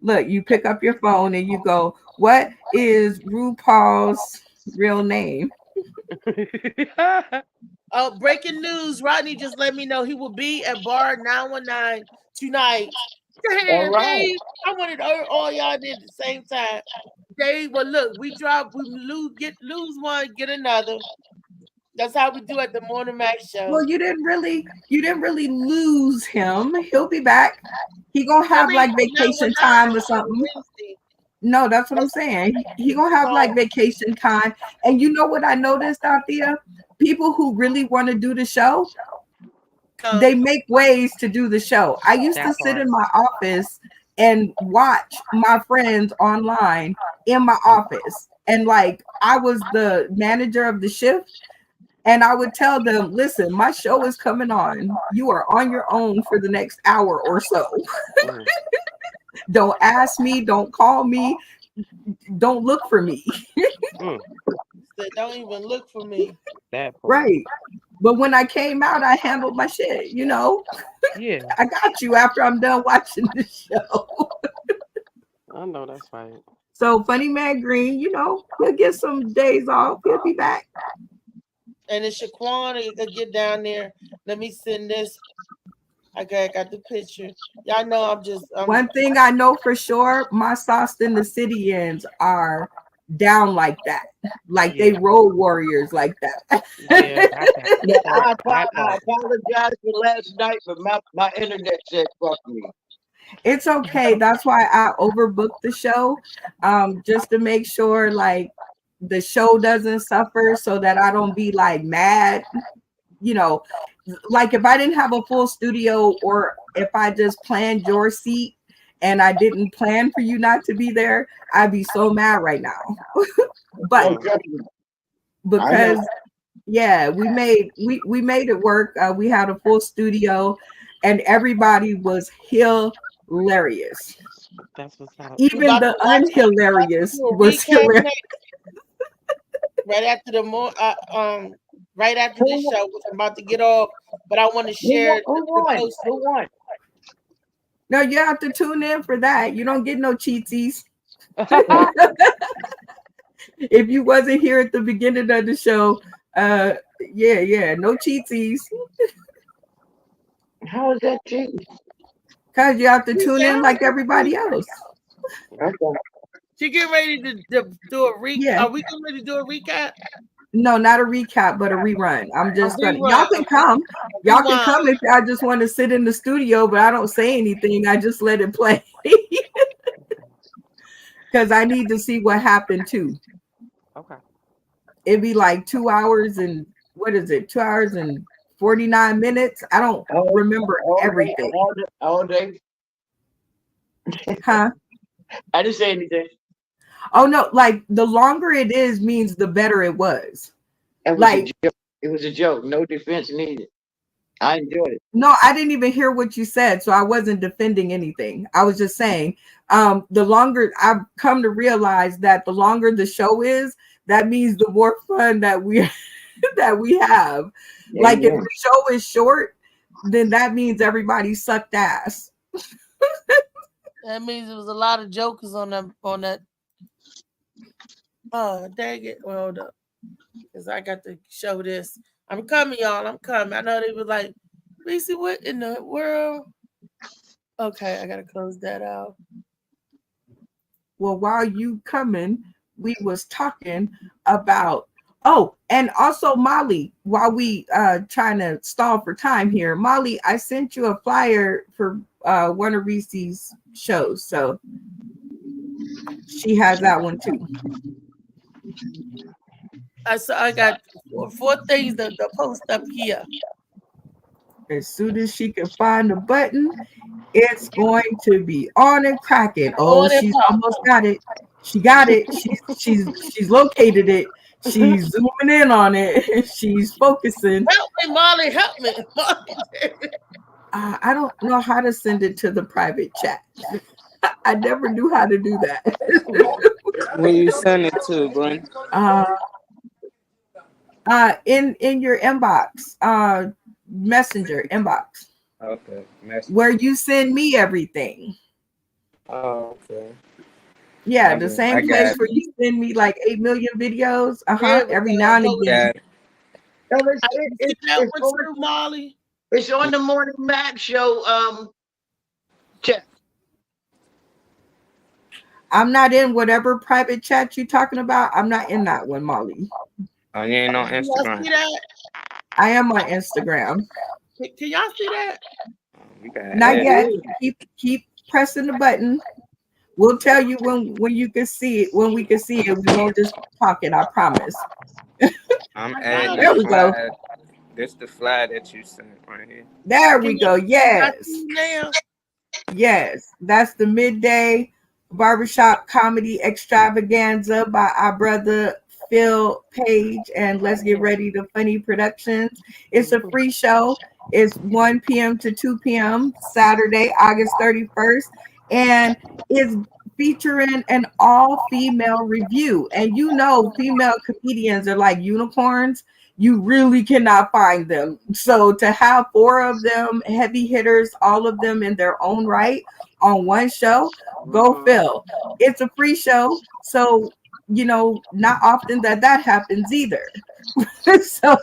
Look, you pick up your phone and you go, what is RuPaul's real name? Oh, breaking news. Rodney just let me know he will be at Bar 919 tonight. Damn, All right. Dave. I wanted all y'all did at the same time. Dave, well, look, we lose one, get another. That's how we do at the Morning Max show. Well, you didn't really lose him. He'll be back. He gonna have like vacation time or something. Wednesday. No, that's what I'm saying. He gonna have like vacation time. And you know what I noticed out there? People who really want to do the show, they make ways to do the show. I used to sit in my office and watch my friends online in my office. And like I was the manager of the shift. And I would tell them, listen, my show is coming on. You are on your own for the next hour or so. Don't ask me. Don't call me. Don't look for me. Don't even look for me. Right. But when I came out, I handled my shit, you know? Yeah. I got you after I'm done watching the show. I know that's right. So Funny Man Green, you know, he'll get some days off. He'll be back. And it's Shaquan, get down there. Let me send this. Okay, I got the picture. Y'all know One thing I know for sure, my Sauced in the Cityans are down like that. Like they road warriors like that. I apologize for last night, but my internet said fuck me. It's okay. That's why I overbooked the show. Just to make sure like the show doesn't suffer so that I don't be like mad, you know, like if I didn't have a full studio or if I just planned your seat and I didn't plan for you not to be there, I'd be so mad right now. But because yeah, we made it work. We had a full studio and everybody was hilarious. That's what's up. Even the unhilarious was hilarious. Right after the right after this show, which I'm about to get off, but I want to share. Who won? No, you have to tune in for that. You don't get no cheaties. If you wasn't here at the beginning of the show, no cheaties. How is that cheating? Because you have to tune in like everybody else. Okay. She get ready to do a recap. Yeah. Are we getting ready to do a recap? No, not a recap, but a rerun. I'm just gonna. Y'all can come. Y'all can come if y'all just want to sit in the studio, but I don't say anything. I just let it play because I need to see what happened too. Okay. It'd be like 2 hours and what is it? 2 hours and 49 minutes. I don't remember everything. All day. Huh? I didn't say anything. Oh no! Like the longer it is means the better it was. It was a joke. No defense needed. I enjoyed it. No, I didn't even hear what you said, so I wasn't defending anything. I was just saying, the longer I've come to realize that the longer the show is, that means the more fun that we have. Like if the show is short, then that means everybody sucked ass. That means there was a lot of jokers on that. Oh, dang it. Well, hold up. Because I got to show this. I'm coming, y'all. I'm coming. I know they were like, Reese, what in the world? Okay, I got to close that out. Well, while you coming, we was talking about. Oh, and also Molly, while we trying to stall for time here, Molly, I sent you a flyer for one of Reese's shows, so she has that one too. I got four things to post up here. As soon as she can find the button, it's going to be on and cracking. Oh, she's almost got it. She got it. She's located it. She's zooming in on it. She's focusing. Help me, Molly. Help me. I don't know how to send it to the private chat. I never knew how to do that. When you send it to, Brent? In your inbox, messenger inbox. Okay. Where you send me everything. Oh, okay. Yeah, the same place where you send me like 8 million videos. Every now and again. Molly. It's on the Morning Mac show. Chat. I'm not in whatever private chat you're talking about. I'm not in that one, Molly. Oh, you ain't on Instagram. I am on Instagram. Can y'all see that? Not yet. Keep pressing the button. We'll tell you when you can see it. When we can see it, we won't just talk it. I promise. I'm adding. There we go. This the flag that you sent right here. There we go. Yes. Yes. That's the midday barbershop comedy extravaganza by our brother Phil Page and Let's Get Ready to Funny Productions. It's a free show. It's 1 p.m. to 2 p.m. Saturday, August 31st. And it's featuring an all-female review. And you know, female comedians are like unicorns. You really cannot find them. So to have 4 of them, heavy hitters, all of them in their own right on one show, go Phil. It's a free show. So, you know, not often that happens either. So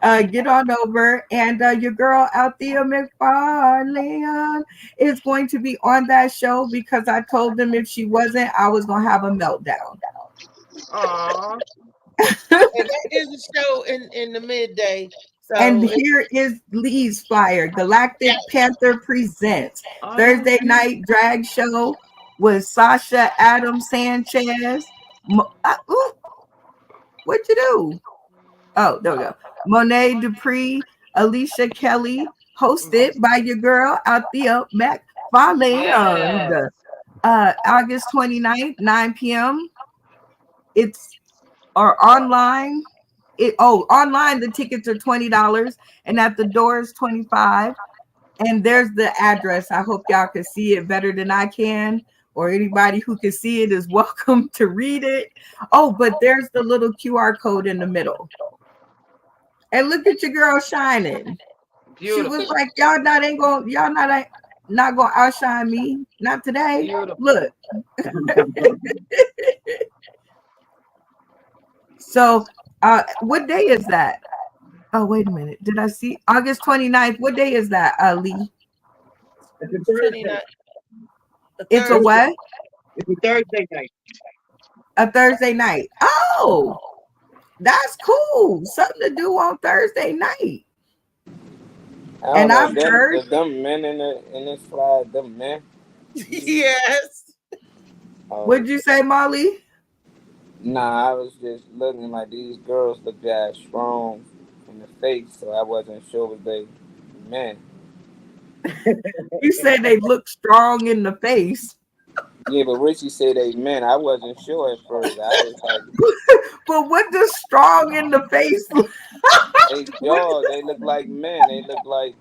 get on over, and your girl Althea McFarlane is going to be on that show because I told them if she wasn't, I was going to have a meltdown. Aww. And that is a show in the midday. So and here is Lee's flyer. Galactic Panther presents Thursday night drag show with Sasha Adam Sanchez. What'd you do? Oh, there we go. Monet Dupree, Alicia Kelly, hosted by your girl Althea McFarlane. August 29th, 9 p.m. It's online. Online the tickets are $20 and at the door is $25. And there's the address. I hope y'all can see it better than I can, or anybody who can see it is welcome to read it. Oh, but there's the little QR code in the middle. And look at your girl shining. Beautiful. She was like, y'all not gonna outshine me. Not today. Beautiful. Look. So what day is that? Oh, wait a minute. Did I see August 29th? What day is that, Lee? It's a Thursday. It's a what? It's a Thursday night. A Thursday night. Oh, that's cool. Something to do on Thursday night. And I've heard them men in this flag, them men. Yes. What'd you say, Molly? Nah, I was just looking like these girls look that strong in the face, so I wasn't sure if they men. You said they look strong in the face. Yeah, but Richie said they men. I wasn't sure at first. I was like, but what does strong in the face look? They look like men. They look like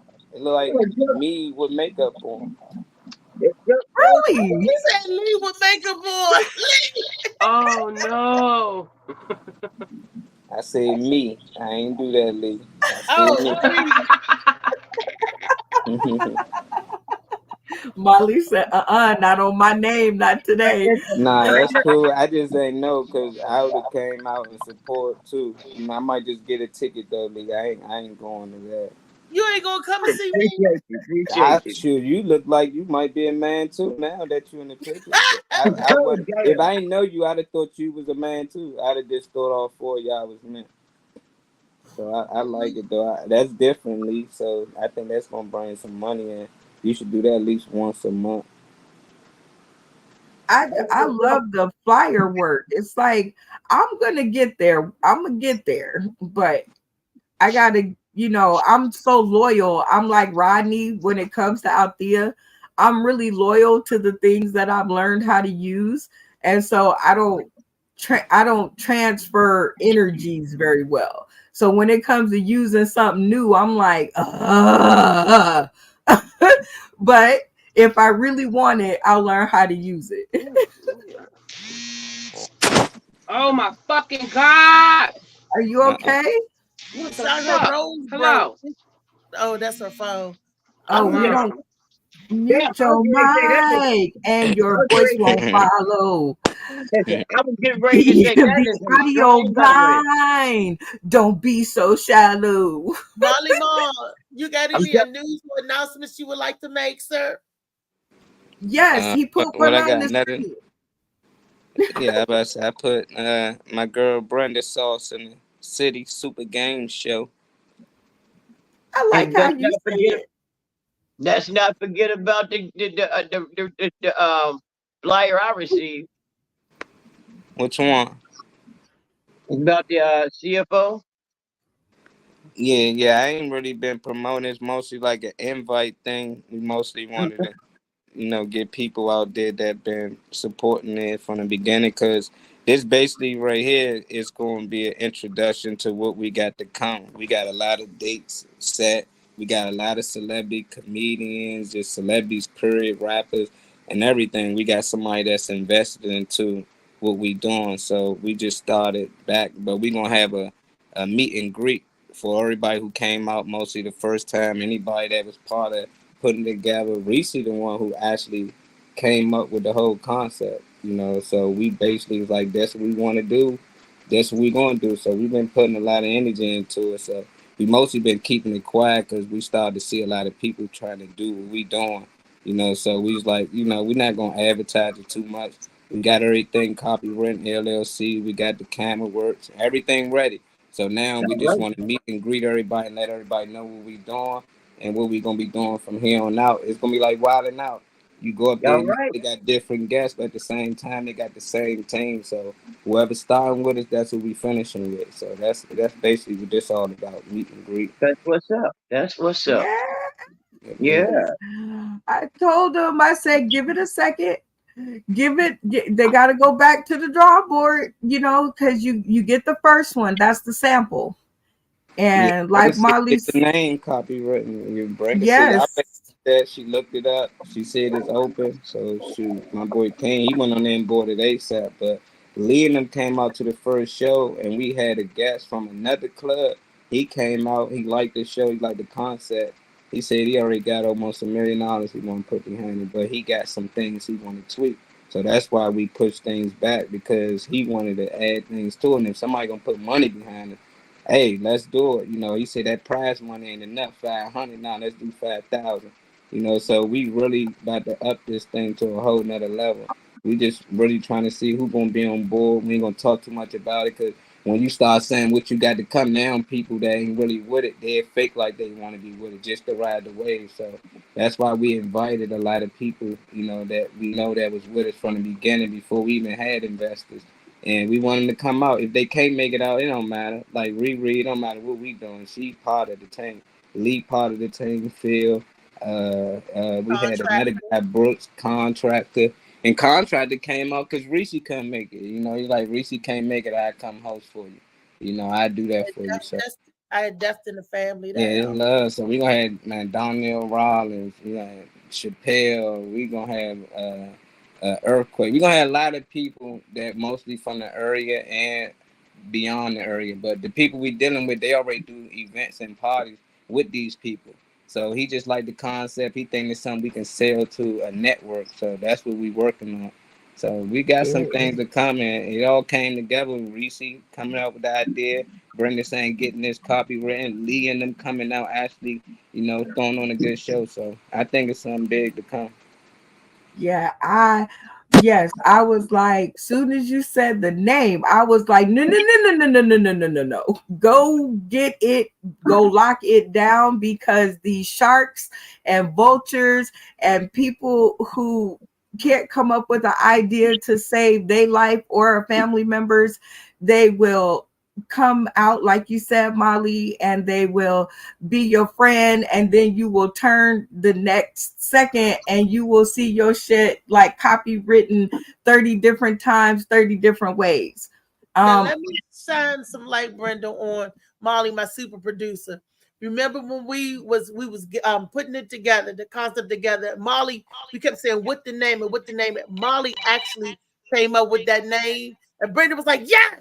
me with makeup on. Really? You said Lee with makeup on. Oh no. I said me. I ain't do that, Lee. Molly said, not on my name, not today. Nah, that's cool. I just ain't know because I would have came out and support too. I might just get a ticket though, Lee. I ain't going to that. You ain't gonna come and see me? Appreciate you. Appreciate you. Shoot, you look like you might be a man too now that you in the picture. I'm I so would damn. if I didn't know you, I'd have thought you was a man too. I'd have just thought all four of y'all was men. So I like it though. That's differently. So I think that's gonna bring some money in. You should do that at least once a month. I love the flyer work. It's like I'm gonna get there. I'm gonna get there, but I gotta, I'm so loyal. I'm like Rodney when it comes to Althea. I'm really loyal to the things that I've learned how to use, and so I don't transfer energies very well. So when it comes to using something new, I'm like, but if I really want it, I'll learn how to use it. Oh my fucking God. Are you okay? What the Sorry, her fuck? rose Hello. broke. Oh, that's her phone. Oh, we Mom. don't mute your mic and your voice won't follow. I was getting ready to say that is The a audio strong vibrator. blind. Don't be so shallow. Molly Ma, you got I'm any news or announcements you would like to make, sir? Yes, he put What one I on got? the Nothing. screen. Yeah, I put my girl Brenda Sauce in the City Super Game Show. I like And how you say it. let's not forget about the flyer I received Which one? about the CFO. Yeah. I ain't really been promoting. It's mostly like an invite thing. We mostly wanted to, get people out there that been supporting it from the beginning. Cause this basically right here is going to be an introduction to what we got to come. We got a lot of dates set. We got a lot of celebrity comedians, just celebrities, period, rappers, and everything. We got somebody that's invested into what we doing. So we just started back, but we gonna have a meet and greet for everybody who came out mostly the first time. Anybody that was part of putting together. Reese the one who actually came up with the whole concept, So we basically was like, that's what we want to do. That's what we going to do. So we've been putting a lot of energy into it. So we mostly been keeping it quiet because we started to see a lot of people trying to do what we doing, So we was like, we're not going to advertise it too much. We got everything copywritten, LLC. We got the camera works, everything ready. So now we just want to meet and greet everybody and let everybody know what we doing and what we gonna be doing from here on out. It's gonna be like wilding out. You go up there, All right. they got different guests, but at the same time they got the same team. So whoever's starting with us, that's what we finishing with. So that's basically what this all about, meet and greet. That's what's up. That's what's up. Yeah. I told them, I said, give it a second. They got to go back to the drawing board, because you get the first one. That's the sample. And like Molly's the name copywritten. You bring it. Yes. That she looked it up. She said it's open. So shoot, my boy Kane, he went on there and bought it ASAP. But Lee and them came out to the first show, and we had a guest from another club. He came out. He liked the show. He liked the concept. He said he already got almost $1 million he want to put behind it, but he got some things he want to tweak. So that's why we push things back, because he wanted to add things to it. And if somebody gonna put money behind it, hey, let's do it. He said that prize money ain't enough, 500. Now let's do 5,000. So we really about to up this thing to a whole nother level. We just really trying to see who gonna be on board. We ain't gonna talk too much about it, because when you start saying what you got to come down, people that ain't really with it, they're fake like they want to be with it just to ride the wave. So that's why we invited a lot of people, that we know that was with us from the beginning before we even had investors. And we want them to come out. If they can't make it out, it don't matter. Like Riri, it don't matter what we doing. She part of the team. Lee part of the team, Phil. We had another guy, Brooks, contractor. And contractor came out because Reese couldn't make it. He's like, Reese can't make it, I come host for you. I do that for you. So I had death in the family. Yeah, it's love. So we gonna have man Donnell Rollins, we gonna have Chappelle, we gonna have Earthquake. We gonna have a lot of people that mostly from the area and beyond the area. But the people we dealing with, they already do events and parties with these people. So he just like the concept. He think it's something we can sell to a network. So that's what we working on. So we got some Yeah. things to come, and it all came together with Reese coming up with the idea, Brenda saying getting this copy written, Lee and them coming out actually, throwing on a good show. So I think it's something big to come. Yeah, yes, I was like, soon as you said the name, I was like, no, no, no, no, no, no, no, no, no, no. Go get it, go lock it down, because these sharks and vultures and people who can't come up with an idea to save their life or family members, they will come out, like you said, Molly, and they will be your friend, and then you will turn the next second and you will see your shit like copywritten 30 different times, 30 different ways. Now let me shine some light, Brenda, on Molly, my super producer. Remember when we was putting it together, the concept together, Molly, we kept saying what the name and what the name. Molly actually came up with that name, and Brenda was like, yes.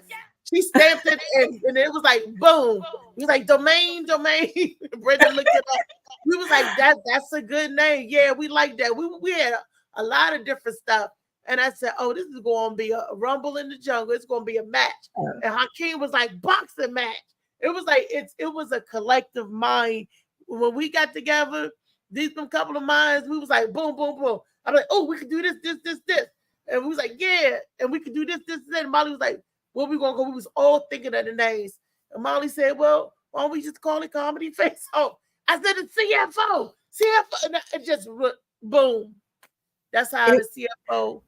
She stamped it, and it was like boom. He was like domain. Brenda looked it up. We was like, that's a good name. Yeah, we like that. We had a lot of different stuff. And I said, oh, this is going to be a rumble in the jungle. It's going to be a match. And Hakeem was like, boxing match. It was like, it was a collective mind. When we got together, these couple of minds, we was like, boom, boom, boom. I'm like, oh, we could do this. And we was like, yeah. And we could do this. And Molly was like, where we going to go? We was all thinking of the names. And Molly said, well, why don't we just call it Comedy Face Off? I said, it's CFO. And it just, boom. That's how the CFO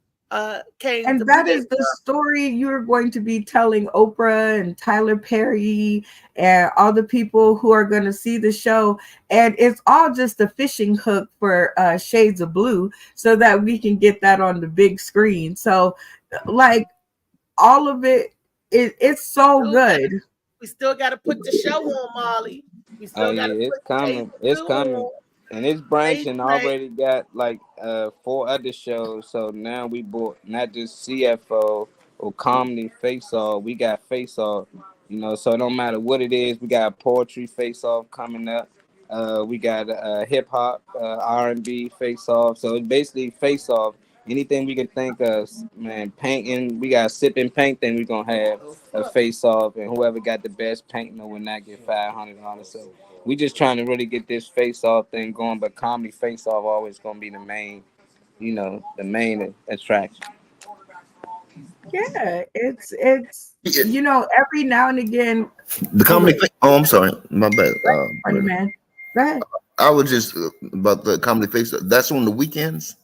came. And that is the story you're going to be telling Oprah and Tyler Perry and all the people who are going to see the show. And it's all just a fishing hook for Shades of Blue, so that we can get that on the big screen. So like all of it's so good. We still got to put the show on, Molly. We still it's coming. It's coming. And it's branching. Already got like 4 other shows. So now we bought not just CFO or Comedy Face Off. We got Face Off. So it don't matter what it is. We got Poetry Face Off coming up. We got hip hop, R&B Face Off. So it's basically Face Off. Anything we can think of, man. Painting. We got Sip and Paint. Then we're gonna have a Face Off, and whoever got the best painting will not get $500. So we just trying to really get this Face Off thing going, but Comedy Face Off always gonna be the main, the main attraction. Yeah, it's every now and again. The comedy. Oh, I'm sorry, my bad. Man, go ahead. I was just about the Comedy Face Off. That's on the weekends.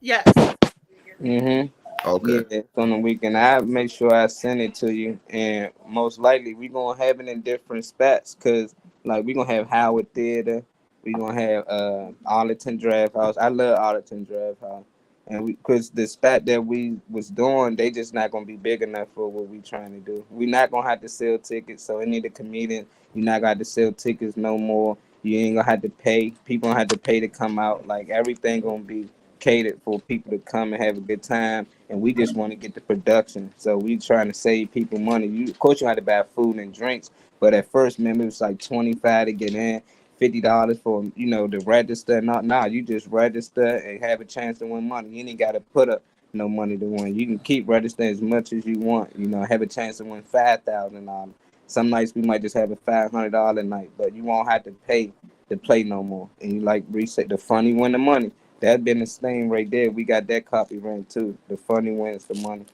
Yes. Okay. Yeah, it's on the weekend. I make sure I send it to you, and most likely we're gonna have it in different spots, cause like we're gonna have Howard Theater, we're gonna have Arlington Draft House. I love Arlington Draft House, and because the spot that we was doing, they just not gonna be big enough for what we trying to do. We're not gonna have to sell tickets, so any of the comedians, you're not gonna have to sell tickets no more. You ain't gonna have to pay. People gonna have to pay to come out. Like everything gonna be catered for people to come and have a good time, and we just want to get the production. So we trying to save people money. Of course you have to buy food and drinks, but at first, remember, it was like $25 to get in, $50 for the register. Now you just register and have a chance to win money. You ain't got to put up no money to win. You can keep registering as much as you want. Have a chance to win $5,000. Some nights we might just have a $500 night, but you won't have to pay to play no more. And you like reset the funny win the money. That been the thing right there. We got that copyright too. The funny wins the money.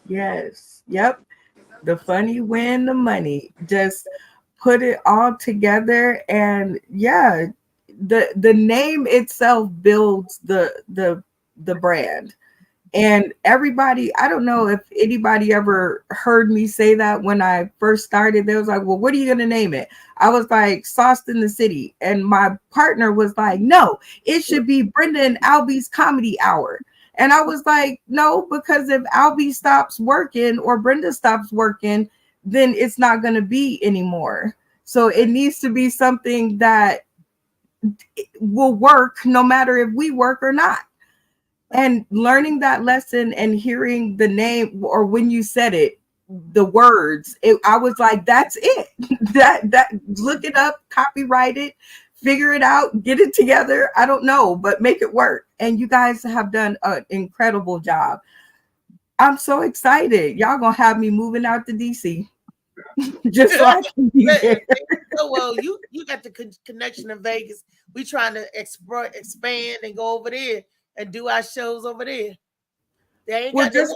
Yes. Yep. The funny win the money. Just put it all together, and yeah, the name itself builds the brand. And everybody, I don't know if anybody ever heard me say that when I first started. They was like, well, what are you going to name it? I was like, Sauced in the City. And my partner was like, no, it should be Brenda and Albie's Comedy Hour. And I was like, no, because if Albie stops working or Brenda stops working, then it's not going to be anymore. So it needs to be something that will work no matter if we work or not. And learning that lesson and hearing the name, or when you said it, the words, I was like, that's it. that look it up, copyright it, figure it out, get it together. I don't know, but make it work. And you guys have done an incredible job. I'm so excited. Y'all gonna have me moving out to DC just so I can be there. Well, you got the connection in Vegas. We trying to expand and go over there and do our shows over there. They ain't got just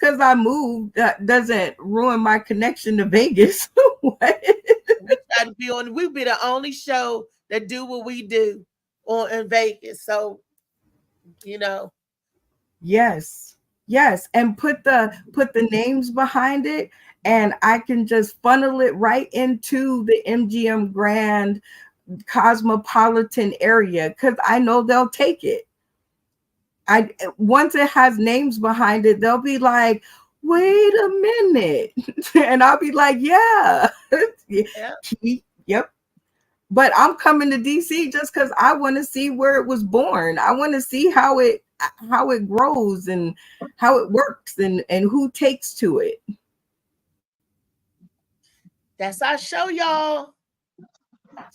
because I moved, that doesn't ruin my connection to Vegas. What? We try to be on. We be the only show that do what we do in Vegas. So, you know. Yes, and put the names behind it, and I can just funnel it right into the MGM Grand Cosmopolitan area because I know they'll take it. Once it has names behind it, they'll be like, wait a minute. And I'll be like, yeah. Yep. But I'm coming to DC just because I want to see where it was born. I want to see how it grows and how it works and who takes to it. That's our show, y'all.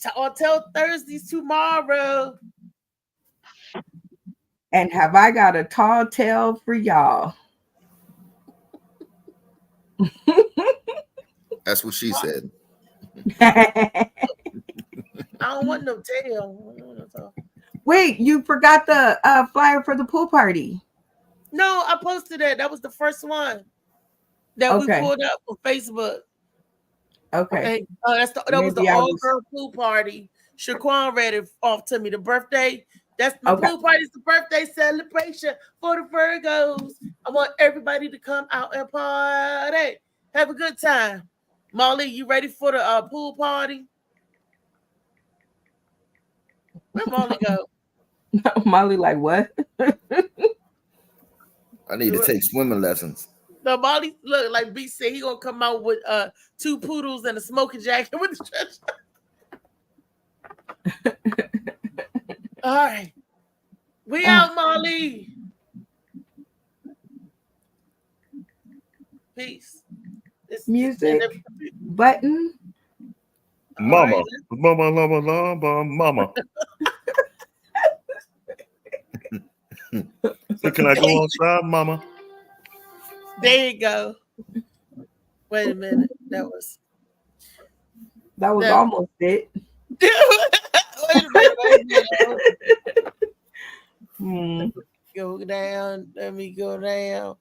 Tall Thursdays tomorrow. And have I got a tall tale for y'all? That's what she said. I don't want no tail. Wait, you forgot the flyer for the pool party. No, I posted that. That was the first one that we pulled up on Facebook. Okay. That was the all-girl pool party. Shaquan read it off to me. The birthday. That's the pool party's the birthday celebration for the Virgos. I want everybody to come out and party. Have a good time. Molly, you ready for the pool party? Where Molly go? Molly, like what? I need to take swimming lessons. No, Molly look like B said he gonna come out with 2 poodles and a smoking jacket with the stretch. All right, we out, Molly. Peace. Music button. Mama, right. mama. So can I go outside, mama? There you go. Wait a minute. That was almost it. Wait a minute. Go down. Let me go down.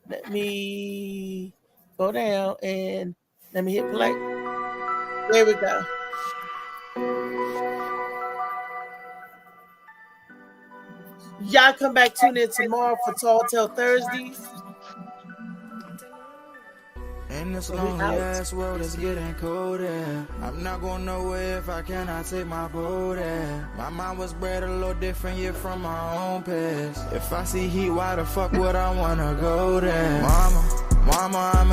Let me go down and let me hit play. There we go. Y'all come back, tune in tomorrow for Tall Tale Thursdays. In this lonely ass world, it's getting colder. I'm not going nowhere if I cannot take my boat there. My mind was bred a little different, yeah, from my own past. If I see heat, why the fuck would I wanna go there? Mama, I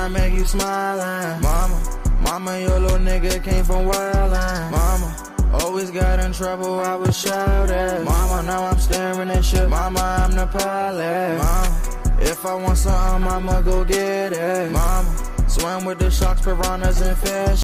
make you smiling. Mama, your little nigga came from wildin'. Mama, always got in trouble, I was shouted. Mama, now I'm staring at shit. Mama, I'm the pilot. Mama, if I want something, I'ma go get it. Mama, swim with the sharks, piranhas, and fish.